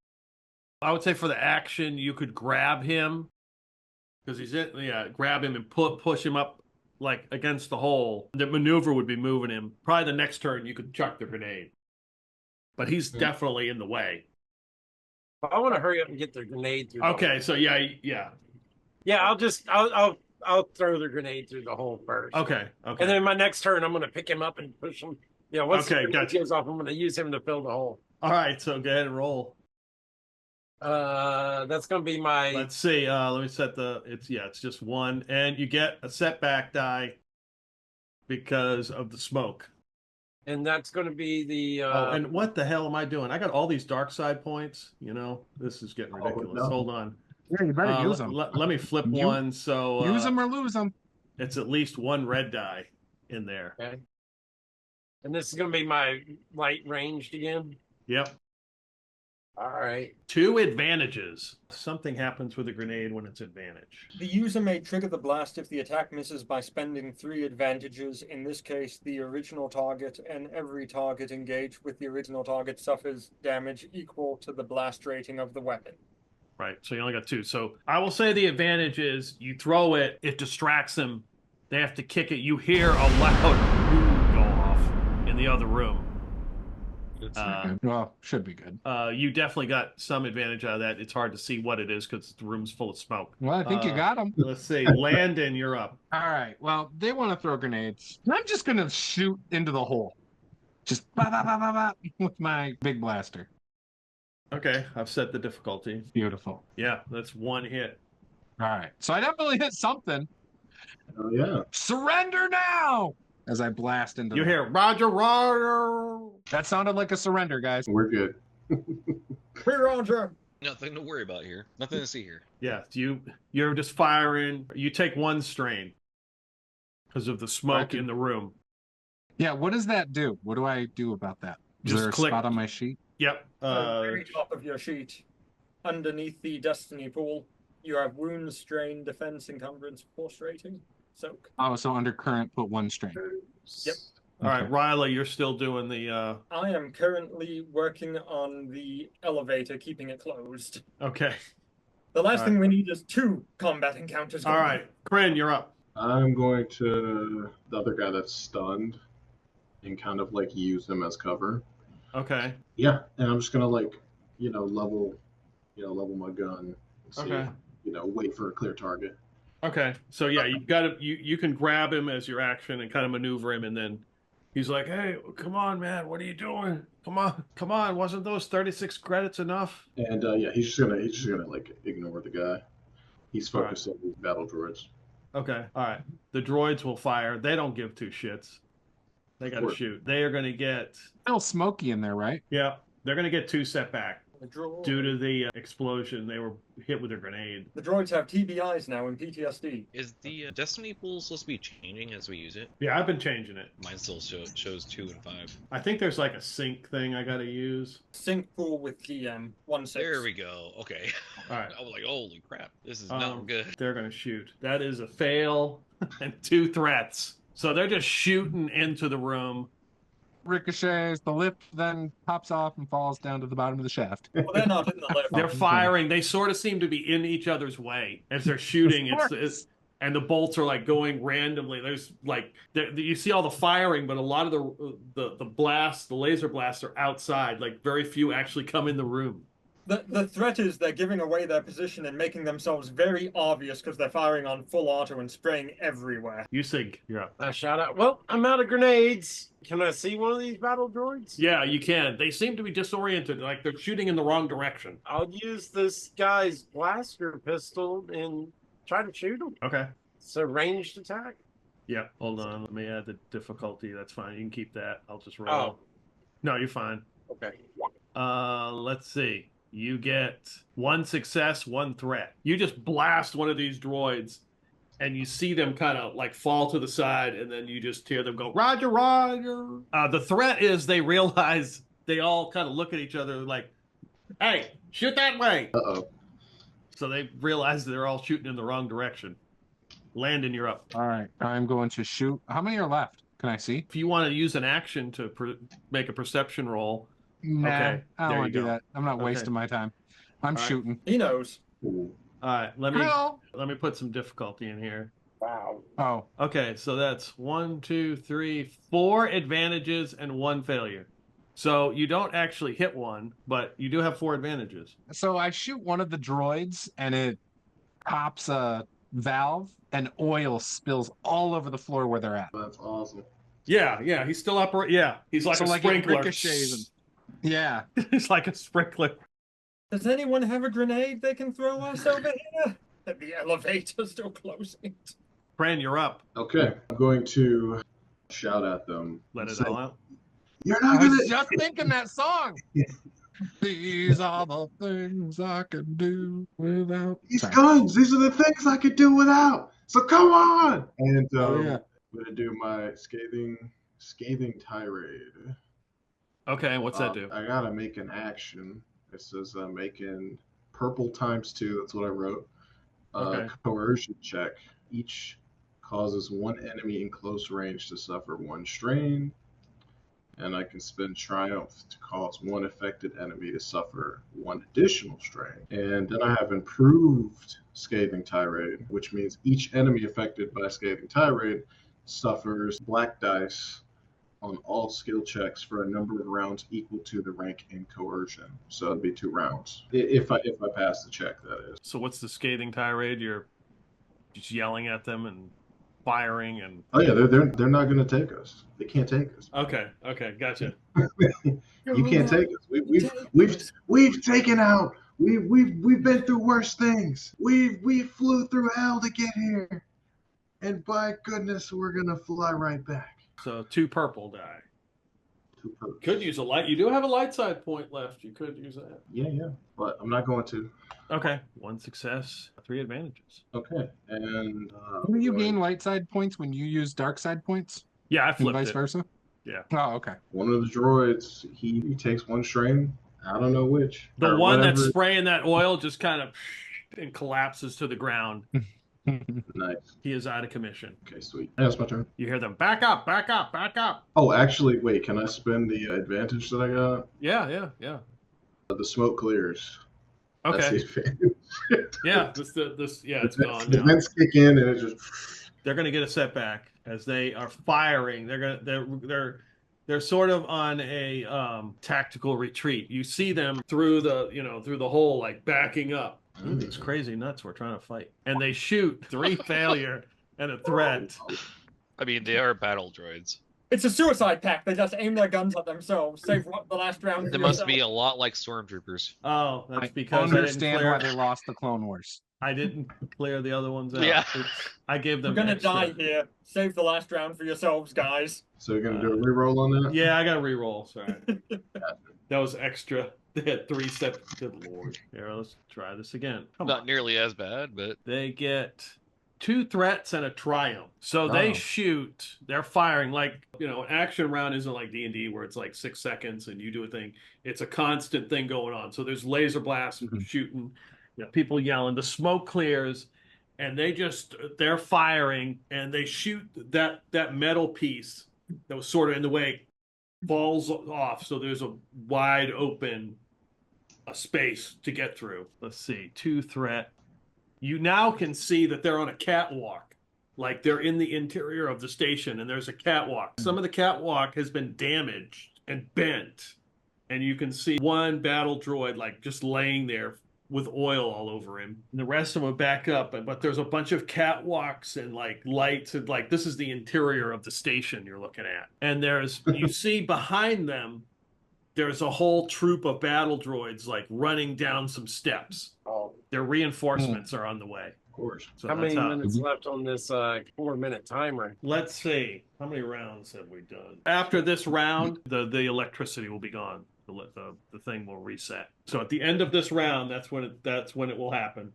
Speaker 1: I would say for the action, you could grab him because he's in. Yeah, grab him and push him up like against the hole. The maneuver would be moving him. Probably the next turn, you could chuck the grenade, but he's definitely in the way.
Speaker 3: I want to hurry up and get the grenade through.
Speaker 1: Okay, so yeah.
Speaker 3: I'll throw the grenade through the hole first.
Speaker 1: Okay.
Speaker 3: And then my next turn, I'm going to pick him up and push him. Yeah. Once the grenade goes off, I'm going to use him to fill the hole.
Speaker 1: All right. So go ahead and roll.
Speaker 3: That's going to be my.
Speaker 1: Let's see. Let me set it's just one, and you get a setback die because of the smoke.
Speaker 3: And that's going to be the.
Speaker 1: And what the hell am I doing? I got all these dark side points. You know, this is getting ridiculous.
Speaker 6: No.
Speaker 1: Hold on.
Speaker 5: Yeah, you better use them.
Speaker 1: Let me flip one. So
Speaker 5: use them or lose them.
Speaker 1: It's at least one red die in there.
Speaker 3: Okay. And this is going to be my light ranged again.
Speaker 1: Yep.
Speaker 3: All right.
Speaker 1: 2 advantages. Something happens with a grenade when it's advantage.
Speaker 7: The user may trigger the blast if the attack misses by spending 3 advantages. In this case, the original target and every target engaged with the original target suffers damage equal to the blast rating of the weapon.
Speaker 1: Right, so you only got 2. So I will say the advantage is you throw it, it distracts them. They have to kick it. You hear a loud boom go off in the other room.
Speaker 5: Well, should be good.
Speaker 1: You definitely got some advantage out of that. It's hard to see what it is because the room's full of smoke.
Speaker 5: Well, I think you got them.
Speaker 1: Let's see. Landon, you're up.
Speaker 5: All right. Well, they want to throw grenades. I'm just going to shoot into the hole. Just with my big blaster.
Speaker 1: Okay, I've set the difficulty.
Speaker 5: Beautiful.
Speaker 1: Yeah, that's 1 hit.
Speaker 5: All right. So I definitely hit something.
Speaker 6: Oh, yeah.
Speaker 5: Surrender now! As I blast into
Speaker 1: You hear, Roger, Roger!
Speaker 5: That sounded like a surrender, guys.
Speaker 6: We're good.
Speaker 7: Hey, Roger!
Speaker 4: Nothing to worry about here. Nothing to see here.
Speaker 1: Yeah, you're just firing. You take 1 strain because of the smoke in the room.
Speaker 5: Yeah, what does that do? What do I do about that? Is there a spot on my sheet?
Speaker 1: Yep.
Speaker 7: Very top of your sheet, underneath the Destiny pool, you have wounds, strain, defense, encumbrance, force rating, soak.
Speaker 5: Oh, so under current, put 1 strain.
Speaker 7: Yep.
Speaker 1: All right, Riley, you're still doing the.
Speaker 7: I am currently working on the elevator, keeping it closed.
Speaker 1: Okay.
Speaker 7: The last thing we need is 2 combat encounters.
Speaker 1: All right, Kryn, you're up.
Speaker 6: I'm going to the other guy that's stunned and kind of like use him as cover.
Speaker 1: Okay.
Speaker 6: Yeah, and I'm just gonna like, level my gun. And see,
Speaker 1: Okay.
Speaker 6: Wait for a clear target.
Speaker 1: Okay. So yeah, you got to you can grab him as your action and kind of maneuver him, and then he's like, "Hey, come on, man, what are you doing? Come on, wasn't those 36 credits enough?"
Speaker 6: And yeah, he's just gonna like ignore the guy. He's focused on the battle droids.
Speaker 1: Okay. All right. The droids will fire. They don't give 2 shits. They got to shoot. They are going to get.
Speaker 5: Still smoky in there, right?
Speaker 1: Yeah, they're going to get 2 setback
Speaker 7: The
Speaker 1: due to the explosion. They were hit with a grenade.
Speaker 7: The droids have TBIs now and PTSD.
Speaker 4: Is the Destiny pool supposed to be changing as we use it?
Speaker 1: Yeah, I've been changing it.
Speaker 4: Mine still shows 2 and 5.
Speaker 1: I think there's like a sync thing I got to use.
Speaker 7: Sync pool with TM 1.6.
Speaker 4: There we go. Okay.
Speaker 1: All right.
Speaker 4: I was like, holy crap, this is not good.
Speaker 1: They're going to shoot. That is a fail and 2 threats. So they're just shooting into the room.
Speaker 5: Ricochets, the lift then pops off and falls down to the bottom of the shaft.
Speaker 7: Well, they're not in the lift.
Speaker 1: They're firing. They sort of seem to be in each other's way as they're shooting. It's and the bolts are like going randomly. There's like you see all the firing, but a lot of the blasts, the laser blasts, are outside. Like very few actually come in the room.
Speaker 7: The threat is they're giving away their position and making themselves very obvious because they're firing on full auto and spraying everywhere.
Speaker 1: You think you're up.
Speaker 3: I shout out, well, I'm out of grenades. Can I see one of these battle droids?
Speaker 1: Yeah, you can. They seem to be disoriented, like they're shooting in the wrong direction.
Speaker 3: I'll use this guy's blaster pistol and try to shoot him.
Speaker 1: Okay.
Speaker 3: It's a ranged attack.
Speaker 1: Yeah, hold on. Let me add the difficulty. That's fine. You can keep that. I'll just roll.
Speaker 3: Oh.
Speaker 1: No, you're fine.
Speaker 3: Okay.
Speaker 1: Let's see. You get 1 success, 1 threat. You just blast one of these droids, and you see them kind of like fall to the side, and then you just hear them go, Roger, Roger. The threat is they realize, they all kind of look at each other like, hey, shoot that way.
Speaker 6: Uh-oh.
Speaker 1: So they realize they're all shooting in the wrong direction. Landon, you're up.
Speaker 5: All right, I'm going to shoot. How many are left? Can I see?
Speaker 1: If you want to use an action to make a perception roll,
Speaker 5: Nah,
Speaker 1: okay,
Speaker 5: I
Speaker 1: there
Speaker 5: don't
Speaker 1: you
Speaker 5: want to do
Speaker 1: go.
Speaker 5: that. I'm not
Speaker 1: Okay.
Speaker 5: wasting my time. I'm
Speaker 1: All right.
Speaker 5: shooting.
Speaker 7: He knows.
Speaker 6: Ooh.
Speaker 1: all right, let
Speaker 5: No.
Speaker 1: me put some difficulty in here.
Speaker 3: Wow.
Speaker 5: Oh,
Speaker 1: Okay, so that's 1, 2, 3, 4 advantages and 1 failure. So you don't actually hit one, but you do have 4 advantages.
Speaker 5: so I shoot one of the droids, and it pops a valve, and oil spills all over the floor where they're at.
Speaker 6: That's awesome.
Speaker 1: Yeah, he's still up. Yeah, he's like
Speaker 5: So
Speaker 1: a
Speaker 5: like it
Speaker 1: sprinkler.
Speaker 5: ricochets and- Yeah.
Speaker 1: He's like a sprinkler.
Speaker 7: Does anyone have a grenade they can throw us over here? The elevator's still closing.
Speaker 1: Fran, you're up.
Speaker 6: Okay, I'm going to shout at them.
Speaker 1: Let it
Speaker 6: Say,
Speaker 1: all out.
Speaker 6: You're
Speaker 5: I
Speaker 6: not
Speaker 5: was
Speaker 6: gonna.
Speaker 5: just thinking that song. These are the things I can do without.
Speaker 6: These
Speaker 5: Sorry.
Speaker 6: guns. These are the things I could do without. So come on. And
Speaker 5: Oh, yeah.
Speaker 6: I'm gonna do my scathing tirade.
Speaker 1: Okay, what's that do?
Speaker 6: I gotta make an action. It says I'm making purple ×2. That's what I wrote.
Speaker 1: Okay.
Speaker 6: Coercion check. Each causes one enemy in close range to suffer 1 strain. And I can spend Triumph to cause one affected enemy to suffer 1 additional strain. And then I have improved Scathing Tirade, which means each enemy affected by Scathing Tirade suffers black dice on all skill checks for a number of rounds equal to the rank in Coercion. So it'd be 2 rounds. If I pass the check, that is.
Speaker 1: So what's the scathing tirade? You're just yelling at them and firing and.
Speaker 6: Oh yeah, they're not gonna take us. They can't take us.
Speaker 1: Okay, gotcha.
Speaker 6: You can't take us. We've taken out. We've been through worse things. We flew through hell to get here, and by goodness, we're gonna fly right back.
Speaker 1: So 2 purple die.
Speaker 6: 2 purples.
Speaker 1: Could use a light. You do have a light side point left. You could use that.
Speaker 6: Yeah, but I'm not going to.
Speaker 1: Okay, 1 success, 3 advantages.
Speaker 6: Okay, and
Speaker 5: Do you gain light side points when you use dark side points,
Speaker 1: Yeah, I
Speaker 5: and
Speaker 1: flipped
Speaker 5: vice
Speaker 1: it.
Speaker 5: versa?
Speaker 1: Yeah.
Speaker 5: Oh, okay.
Speaker 6: one of the droids, he takes 1 strain. I don't know which.
Speaker 1: The
Speaker 6: or
Speaker 1: one that's
Speaker 6: whatever.
Speaker 1: spraying that oil just kind of and collapses to the ground.
Speaker 6: Nice.
Speaker 1: He is out of commission.
Speaker 6: Okay, sweet. That's my turn.
Speaker 1: You hear them, back up, back up, back up.
Speaker 6: Oh, actually, wait. Can I spend the advantage that I got?
Speaker 1: Yeah.
Speaker 6: The smoke clears. That's
Speaker 1: Okay.
Speaker 6: the advantage.
Speaker 1: Yeah, it's gone
Speaker 6: The
Speaker 1: now.
Speaker 6: vents kick in, and it just.
Speaker 1: They're going to get a setback as they are firing. They're sort of on a tactical retreat. You see them through the hole, like backing up. Ooh, these crazy nuts we're trying to fight. And they shoot 3 failure and a threat.
Speaker 4: I mean, they are battle droids.
Speaker 7: It's a suicide pact. They just aim their guns at themselves. Save the last round.
Speaker 4: They must be a lot like stormtroopers.
Speaker 1: Oh, that's
Speaker 5: I
Speaker 1: because I didn't
Speaker 5: understand why
Speaker 1: clear.
Speaker 5: they lost the Clone Wars.
Speaker 1: I didn't clear the other ones out.
Speaker 4: Yeah.
Speaker 1: Oops. I gave them.
Speaker 7: We're gonna
Speaker 1: extra.
Speaker 7: die here. Save the last round for yourselves, guys.
Speaker 6: So you're gonna do a reroll on that?
Speaker 1: Yeah, I got to re-roll. Sorry, that was extra. They had 3 sets. Good lord. Here, let's try this again. Come
Speaker 4: Not
Speaker 1: on.
Speaker 4: nearly as bad, but
Speaker 1: They get 2 threats and a triumph. So they
Speaker 5: Oh.
Speaker 1: shoot. They're firing like an action round isn't like D&D where it's like 6 seconds and you do a thing. It's a constant thing going on. So there's laser blasts
Speaker 5: Mhm.
Speaker 1: shooting, people yelling. The smoke clears, and they're firing and they shoot that metal piece that was sort of in the way falls off. So there's a wide open space to get through. Let's see, 2 threat. You now can see that they're on a catwalk, like they're in the interior of the station, and there's a catwalk. Some of the catwalk has been damaged and bent, and you can see one battle droid like just laying there with oil all over him. And the rest of them back up, but there's a bunch of catwalks and like lights, and like this is the interior of the station you're looking at. And you see behind them, there's a whole troop of battle droids like running down some steps.
Speaker 3: Oh.
Speaker 1: Their reinforcements are on the way.
Speaker 6: Of course.
Speaker 1: So
Speaker 3: how many minutes left on this 4-minute timer?
Speaker 1: Let's see. How many rounds have we done? After this round, the electricity will be gone. The thing will reset. So at the end of this round, that's when it will happen.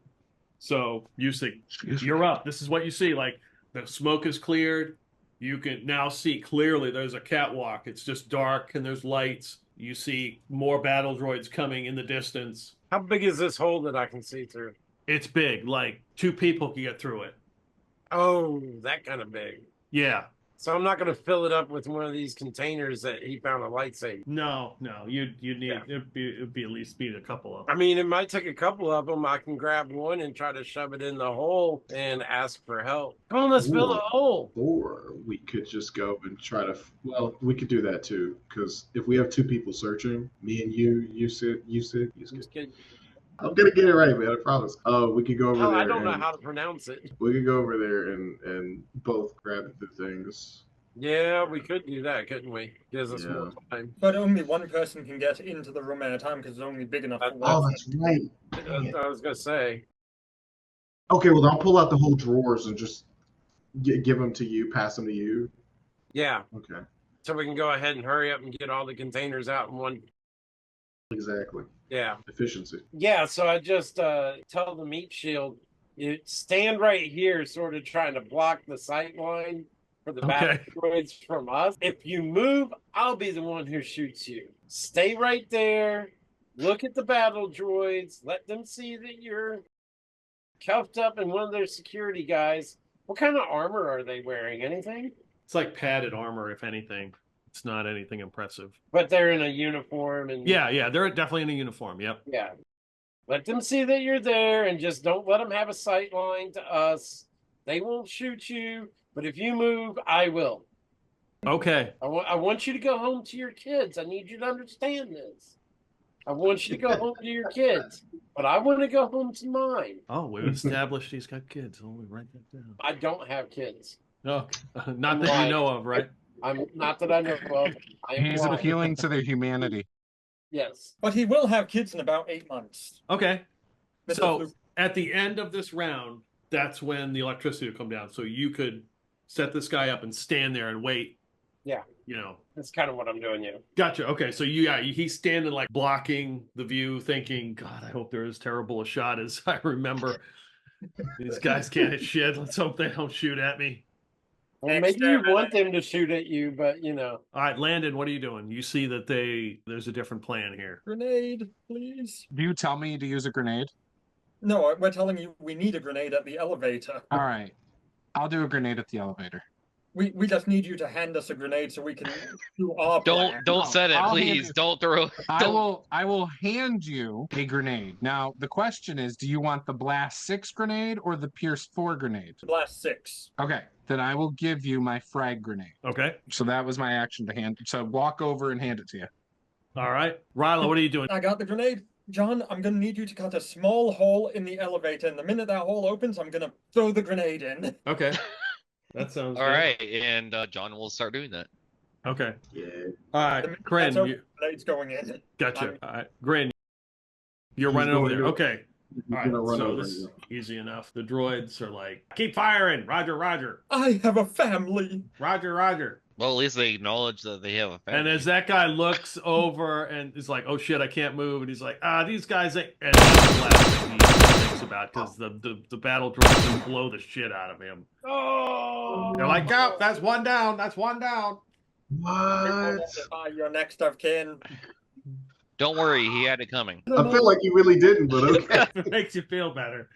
Speaker 1: So you see, you're up. This is what you see. Like the smoke is cleared. You can now see clearly there's a catwalk. It's just dark and there's lights. You see more battle droids coming in the distance.
Speaker 3: How big is this hole that I can see through?
Speaker 1: It's big. Like 2 people can get through it.
Speaker 3: Oh, that kind of big.
Speaker 1: Yeah.
Speaker 3: So I'm not going to fill it up with one of these containers that he found a lightsaber.
Speaker 1: No. You'd need it'd be at least a couple of them.
Speaker 3: I mean, it might take a couple of them. I can grab one and try to shove it in the hole and ask for help. Come on, let's fill the hole.
Speaker 6: Or we could just go and try to. Well, we could do that too, because if we have 2 people searching, me and you sit. I'm gonna get it right, man. I promise. We could go over there.
Speaker 3: I don't know how to pronounce it.
Speaker 6: We could go over there and both grab the things.
Speaker 3: Yeah, we could do that, couldn't we? Gives us more time.
Speaker 7: But only one person can get into the room at a time because it's only big enough.
Speaker 6: Oh, that's right.
Speaker 3: I was gonna say.
Speaker 6: Okay, well, I'll pull out the whole drawers and just give them to you, pass them to you.
Speaker 3: Yeah.
Speaker 6: Okay.
Speaker 3: So we can go ahead and hurry up and get all the containers out in one.
Speaker 6: Exactly.
Speaker 3: Yeah.
Speaker 6: Efficiency.
Speaker 3: Yeah, so I just tell the meat shield, you stand right here, sort of trying to block the sight line for the battle droids from us. If you move, I'll be the one who shoots you. Stay right there. Look at the battle droids. Let them see that you're cuffed up in one of their security guys. What kind of armor are they wearing? Anything?
Speaker 1: It's like padded armor, if anything. It's not anything impressive.
Speaker 3: But they're in a uniform and
Speaker 1: yeah, they're definitely in a uniform. Yep.
Speaker 3: Yeah. Let them see that you're there and just don't let them have a sight line to us. They won't shoot you, but if you move, I will.
Speaker 1: Okay.
Speaker 3: I want you to go home to your kids. I need you to understand this. I want you to go home to your kids, but I want to go home to mine.
Speaker 1: Oh, we've established he's got kids. Oh, we write that down.
Speaker 3: I don't have kids.
Speaker 1: No, not that you know of, right?
Speaker 3: I'm not that I know of.
Speaker 5: He's appealing to their humanity.
Speaker 3: Yes.
Speaker 7: But he will have kids in about 8 months.
Speaker 1: Okay.
Speaker 7: Mr.
Speaker 1: So
Speaker 7: Luke.
Speaker 1: at the end of this round, that's when the electricity will come down. So you could set this guy up and stand there and wait.
Speaker 3: Yeah.
Speaker 1: You know.
Speaker 3: That's kind of what I'm doing, yeah.
Speaker 1: Gotcha. Okay. So he's standing like blocking the view, thinking, God, I hope they're as terrible a shot as I remember. These guys can't hit shit. Let's hope they don't shoot at me.
Speaker 3: Well, maybe you want them to shoot at you, but you know.
Speaker 1: All right, Landon, what are you doing? You see that there's a different plan here.
Speaker 7: Grenade, please.
Speaker 5: Do you tell me to use a grenade?
Speaker 7: No, we're telling you we need a grenade at the elevator.
Speaker 5: All right. I'll do a grenade at the elevator.
Speaker 7: We just need you to hand us a grenade so we can do our plan.
Speaker 4: Don't set it,
Speaker 5: I'll
Speaker 4: please. Don't throw.
Speaker 5: I will hand you a grenade. Now the question is, do you want the Blast 6 grenade or the Pierce 4 grenade?
Speaker 7: Blast 6.
Speaker 5: Okay, then I will give you my frag grenade.
Speaker 1: Okay.
Speaker 5: So that was my action to hand. So walk over and hand it to you.
Speaker 1: All right. Ryla, what are you doing?
Speaker 7: I got the grenade. John, I'm going to need you to cut a small hole in the elevator, and the minute that hole opens, I'm going to throw the grenade in.
Speaker 1: Okay. That sounds
Speaker 4: All
Speaker 1: good.
Speaker 4: right, and John will start doing that.
Speaker 1: Okay.
Speaker 6: Yeah.
Speaker 1: All right, Grin,
Speaker 7: Grenade's going in.
Speaker 1: gotcha. All right, Grin, you're running over there. Okay. All right,
Speaker 6: Run
Speaker 1: so
Speaker 6: over
Speaker 1: this is
Speaker 6: you.
Speaker 1: easy enough. The droids are like, keep firing. Roger, roger.
Speaker 7: I have a family.
Speaker 1: Roger, roger.
Speaker 4: Well, at least they acknowledge that they have a family.
Speaker 1: And as that guy looks over and is like, oh shit, I can't move. And he's like, these guys ain't. And that's the last thing he thinks about because the battle droids just blow the shit out of him.
Speaker 3: Oh!
Speaker 1: They're like, oh, that's one down. That's one down.
Speaker 6: What?
Speaker 7: Your next of kin.
Speaker 4: Don't worry, he had it coming.
Speaker 6: I feel like you really didn't, but okay.
Speaker 1: It makes you feel better.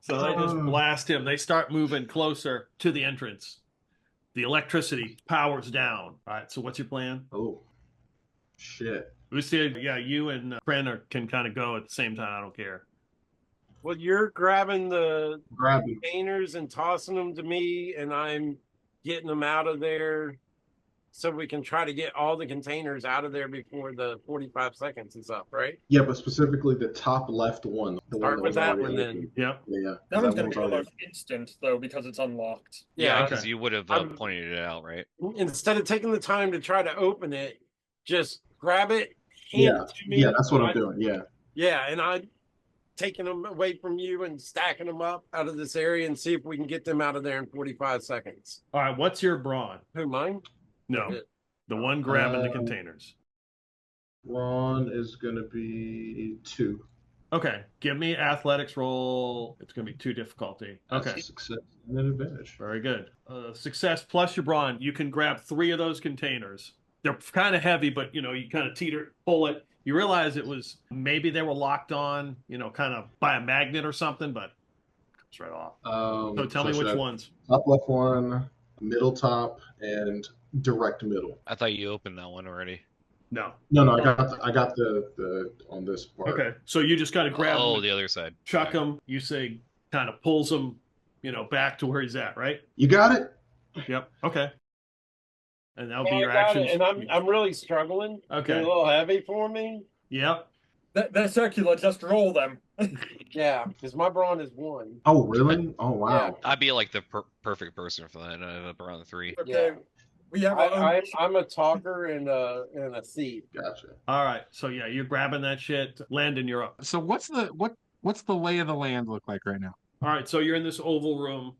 Speaker 1: So they just blast him. They start moving closer to the entrance. The electricity powers down. All right, so what's your plan?
Speaker 6: Oh, shit.
Speaker 1: Lucia, yeah, you and Kren can kind of go at the same time. I don't care.
Speaker 3: Well, you're grabbing the
Speaker 6: Grab him.
Speaker 3: containers and tossing them to me, and I'm getting them out of there. so we can try to get all the containers out of there before the 45 seconds is up, right?
Speaker 6: Yeah, but specifically the top left one. The
Speaker 3: Start
Speaker 6: one
Speaker 3: with
Speaker 6: that
Speaker 3: that
Speaker 6: was
Speaker 3: one
Speaker 6: already
Speaker 3: then.
Speaker 6: open.
Speaker 1: Yep.
Speaker 6: Yeah.
Speaker 7: That one's going to be
Speaker 6: already
Speaker 7: almost instant, though, because it's unlocked.
Speaker 4: Yeah,
Speaker 1: okay.
Speaker 4: because you would have
Speaker 3: I'm-
Speaker 4: pointed it out, right?
Speaker 3: Instead of taking the time to try to open it, just grab it, hand
Speaker 6: Yeah.
Speaker 3: it to me.
Speaker 6: Yeah, that's what I'm
Speaker 3: I-
Speaker 6: doing. Yeah.
Speaker 3: Yeah, and I taking them away from you and stacking them up out of this area and see if we can get them out of there in 45 seconds.
Speaker 1: All right, what's your brawn?
Speaker 3: Who, mine?
Speaker 1: No, the one grabbing the
Speaker 6: Uh,
Speaker 1: containers.
Speaker 6: Ron is gonna be 2.
Speaker 1: Okay, give me athletics roll. It's going to be 2 difficulty.
Speaker 6: That's
Speaker 1: Okay,
Speaker 6: a success and an advantage.
Speaker 1: very good. Success plus your brawn. You can grab 3 of those containers. They're kind of heavy, but you kind of pull it. You realize it was maybe they were locked on, kind of by a magnet or something, but it comes right off. So tell me
Speaker 6: should
Speaker 1: which
Speaker 6: I-
Speaker 1: ones.
Speaker 6: Top left one, middle top, and direct middle.
Speaker 4: I thought you opened that one already.
Speaker 1: No.
Speaker 6: No, I got the on this part.
Speaker 1: Okay, so you just got to grab
Speaker 4: Oh,
Speaker 1: them,
Speaker 4: the other side.
Speaker 1: chuck them. You say kind of pulls them, back to where he's at, right?
Speaker 6: You got it.
Speaker 1: Yep. Okay. And that'll be
Speaker 3: Yeah,
Speaker 1: your
Speaker 3: I got
Speaker 1: actions.
Speaker 3: it, and I'm really struggling.
Speaker 1: Okay.
Speaker 3: They're a little heavy for me.
Speaker 1: Yep.
Speaker 7: They're circular, just roll them.
Speaker 3: Yeah, because my brawn is 1.
Speaker 6: Oh, really? Oh, wow.
Speaker 4: I'd be like the perfect person for that. Up around the 3.
Speaker 7: Okay.
Speaker 3: Yeah.
Speaker 7: We have our own.
Speaker 3: I'm a talker and a thief.
Speaker 6: Gotcha.
Speaker 1: All right. So yeah, you're grabbing that shit. Landon, you're up.
Speaker 5: So what's the lay of the land look like right now?
Speaker 1: All right. So you're in this oval room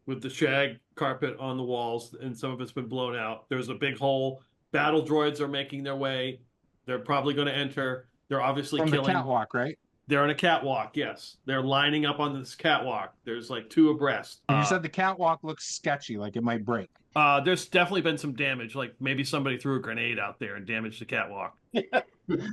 Speaker 1: with the shag carpet on the walls, and some of it's been blown out. There's a big hole. Battle droids are making their way. They're probably going to enter. They're obviously
Speaker 5: From
Speaker 1: killing.
Speaker 5: the catwalk, right?
Speaker 1: They're on a catwalk. Yes, they're lining up on this catwalk. There's like 2 abreast.
Speaker 5: You said the catwalk looks sketchy, like it might break.
Speaker 1: There's definitely been some damage. Like maybe somebody threw a grenade out there and damaged the catwalk.
Speaker 6: Oh,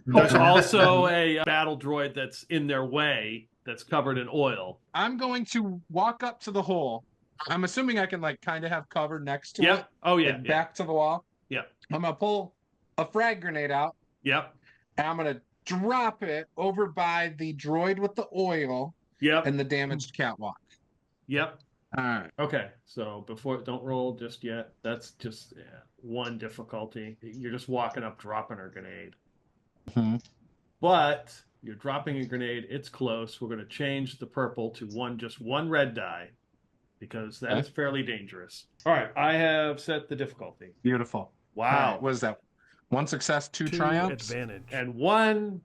Speaker 1: There's also a battle droid that's in their way that's covered in oil.
Speaker 5: I'm going to walk up to the hole. I'm assuming I can kind of have cover next to it.
Speaker 1: Yep. Oh yeah.
Speaker 5: like,
Speaker 1: Yeah.
Speaker 5: back to the wall.
Speaker 1: Yep.
Speaker 5: I'm gonna pull a frag grenade out,
Speaker 1: Yep.
Speaker 5: and I'm gonna drop it over by the droid with the oil
Speaker 1: Yep.
Speaker 5: and the damaged catwalk.
Speaker 1: Yep.
Speaker 5: All right.
Speaker 1: Okay. So don't roll just yet. That's just 1 difficulty. You're just walking up, dropping a grenade.
Speaker 5: Mhm.
Speaker 1: But you're dropping a grenade. It's close. We're going to change the purple to just one red die because that is fairly dangerous. All right. I have set the difficulty.
Speaker 5: Beautiful.
Speaker 1: Wow.
Speaker 5: All right, what is that? 1 success, 2 triumphs.
Speaker 1: Advantage. And 1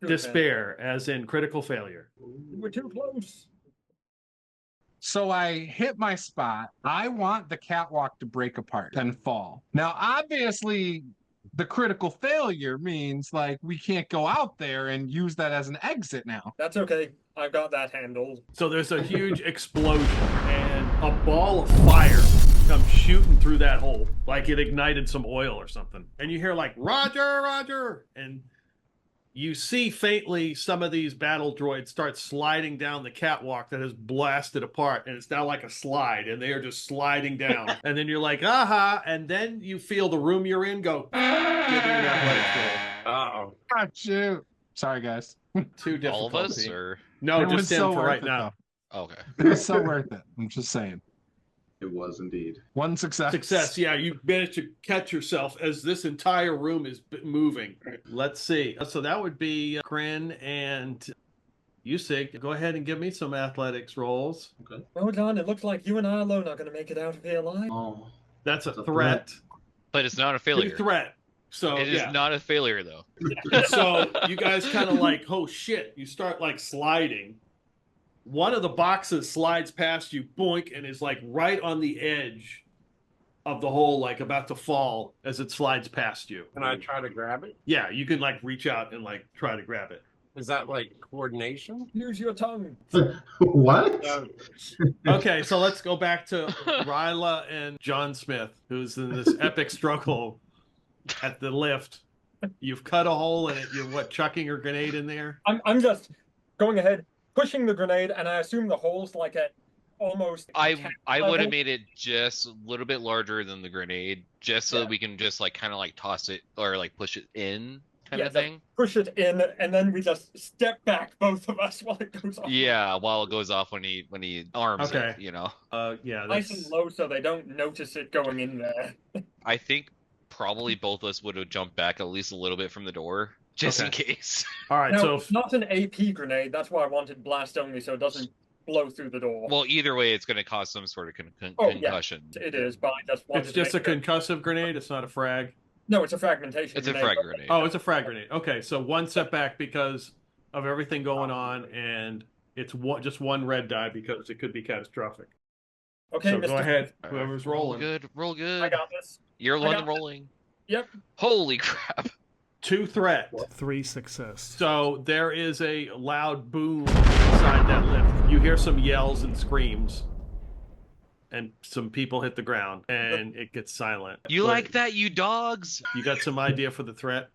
Speaker 7: Two
Speaker 1: despair, as in critical failure.
Speaker 7: We're too close.
Speaker 5: So I hit my spot. I want the catwalk to break apart and fall. Now, obviously, the critical failure means we can't go out there and use that as an exit now.
Speaker 7: That's okay. I've got that handled.
Speaker 1: So there's a huge explosion and a ball of fire comes shooting through that hole like it ignited some oil or something. And you hear Roger, Roger. And you see faintly some of these battle droids start sliding down the catwalk that has blasted apart. And it's now like a slide and they are just sliding down. And then you're like, aha. And then you feel the room you're in go, give me an athletics roll.
Speaker 3: Uh-oh.
Speaker 5: Ah, shoot. Sorry, guys.
Speaker 1: 2 difficulty.
Speaker 4: All of us, or
Speaker 1: No,
Speaker 5: It was
Speaker 1: just him
Speaker 5: so
Speaker 1: for
Speaker 5: worth
Speaker 1: right
Speaker 5: it,
Speaker 1: now.
Speaker 4: okay.
Speaker 5: though. It was so worth it. I'm just saying.
Speaker 6: It was indeed.
Speaker 5: 1 success.
Speaker 1: Success, yeah. You managed to catch yourself as this entire room is moving. Let's see. So that would be Kryn and Usig. Go ahead and give me some athletics rolls.
Speaker 6: Okay.
Speaker 7: Rodian, it looks like you and I alone are going to make it out of here alive.
Speaker 6: Oh,
Speaker 1: That's a
Speaker 6: It's a
Speaker 1: threat.
Speaker 4: But it's not a
Speaker 1: Big
Speaker 4: failure.
Speaker 1: threat. So
Speaker 4: It is
Speaker 1: yeah.
Speaker 4: not a failure, though.
Speaker 1: So you guys kind of oh shit. You start sliding. One of the boxes slides past you, boink, and is right on the edge of the hole, about to fall as it slides past you.
Speaker 3: Can I try to grab it?
Speaker 1: Yeah, you can reach out and try to grab it.
Speaker 3: Is that coordination?
Speaker 7: Use your tongue.
Speaker 6: what?
Speaker 1: Okay, so let's go back to Ryla and John Smith, who's in this epic struggle at the lift. You've cut a hole in it. You're chucking a grenade in there?
Speaker 7: I'm just going ahead, pushing the grenade, and I assume the hole's at almost.
Speaker 4: I would
Speaker 7: level.
Speaker 4: have made it just a little bit larger than the grenade, just so
Speaker 7: Yeah.
Speaker 4: we can just kind of toss it or push it in kind
Speaker 7: Yeah,
Speaker 4: of thing.
Speaker 7: Push it in, and then we just step back, both of us, while it goes off.
Speaker 4: Yeah, while it goes off when he arms
Speaker 1: Okay.
Speaker 4: it,
Speaker 1: Yeah,
Speaker 7: Nice
Speaker 1: that's
Speaker 7: and low so they don't notice it going in there.
Speaker 4: I think probably both of us would have jumped back at least a little bit from the door, just in case.
Speaker 1: All right,
Speaker 7: Now,
Speaker 1: so
Speaker 7: it's not an AP grenade. That's why I wanted blast only, so it doesn't blow through the door.
Speaker 4: Well, either way, it's going to cause some sort of
Speaker 7: Oh, yeah.
Speaker 4: concussion.
Speaker 7: It is, but I just wanted
Speaker 1: it's
Speaker 7: to
Speaker 1: just a
Speaker 7: make sure.
Speaker 1: concussive grenade. It's not a frag.
Speaker 7: No, it's a fragmentation
Speaker 4: It's a
Speaker 7: grenade.
Speaker 4: frag grenade.
Speaker 1: Oh, it's a frag grenade. Okay, so one setback because of everything going on, and it's just one red die because it could be catastrophic.
Speaker 7: Okay,
Speaker 1: So
Speaker 7: Mr.
Speaker 1: go ahead,
Speaker 4: All right,
Speaker 1: whoever's
Speaker 4: roll
Speaker 1: rolling.
Speaker 4: good, roll good.
Speaker 7: I got this.
Speaker 4: You're the
Speaker 7: I
Speaker 4: one
Speaker 7: got
Speaker 4: rolling.
Speaker 7: Yep.
Speaker 4: Holy crap!
Speaker 1: 2 threat.
Speaker 8: 3 success.
Speaker 1: So there is a loud boom inside that lift. You hear some yells and screams, and some people hit the ground, and it gets silent.
Speaker 4: You
Speaker 1: But
Speaker 4: like that, you dogs?
Speaker 1: You got some idea for the threat?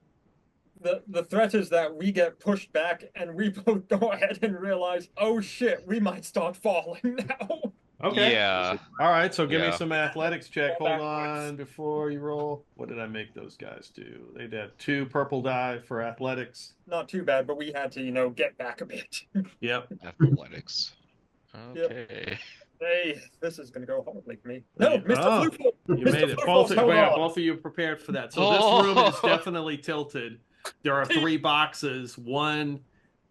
Speaker 7: The threat is that we get pushed back and we both go ahead and realize, oh shit, we might start falling now.
Speaker 1: Okay.
Speaker 4: Yeah.
Speaker 1: All right, so give me
Speaker 4: Yeah.
Speaker 1: some athletics check.
Speaker 7: Roll
Speaker 1: Hold
Speaker 7: backwards.
Speaker 1: on before you roll. What did I make those guys do? They did 2 purple die for athletics.
Speaker 7: Not too bad, but we had to, get back a bit.
Speaker 1: Yep.
Speaker 4: Athletics.
Speaker 7: Yep.
Speaker 4: Okay.
Speaker 7: Hey, this is gonna go horribly for me. No, Mr.
Speaker 1: Oh,
Speaker 7: Flufel!
Speaker 1: You
Speaker 7: Mr.
Speaker 1: made it.
Speaker 7: Flufel's held on.
Speaker 1: Both of you prepared for that. So this room is definitely tilted. There are 3 boxes. One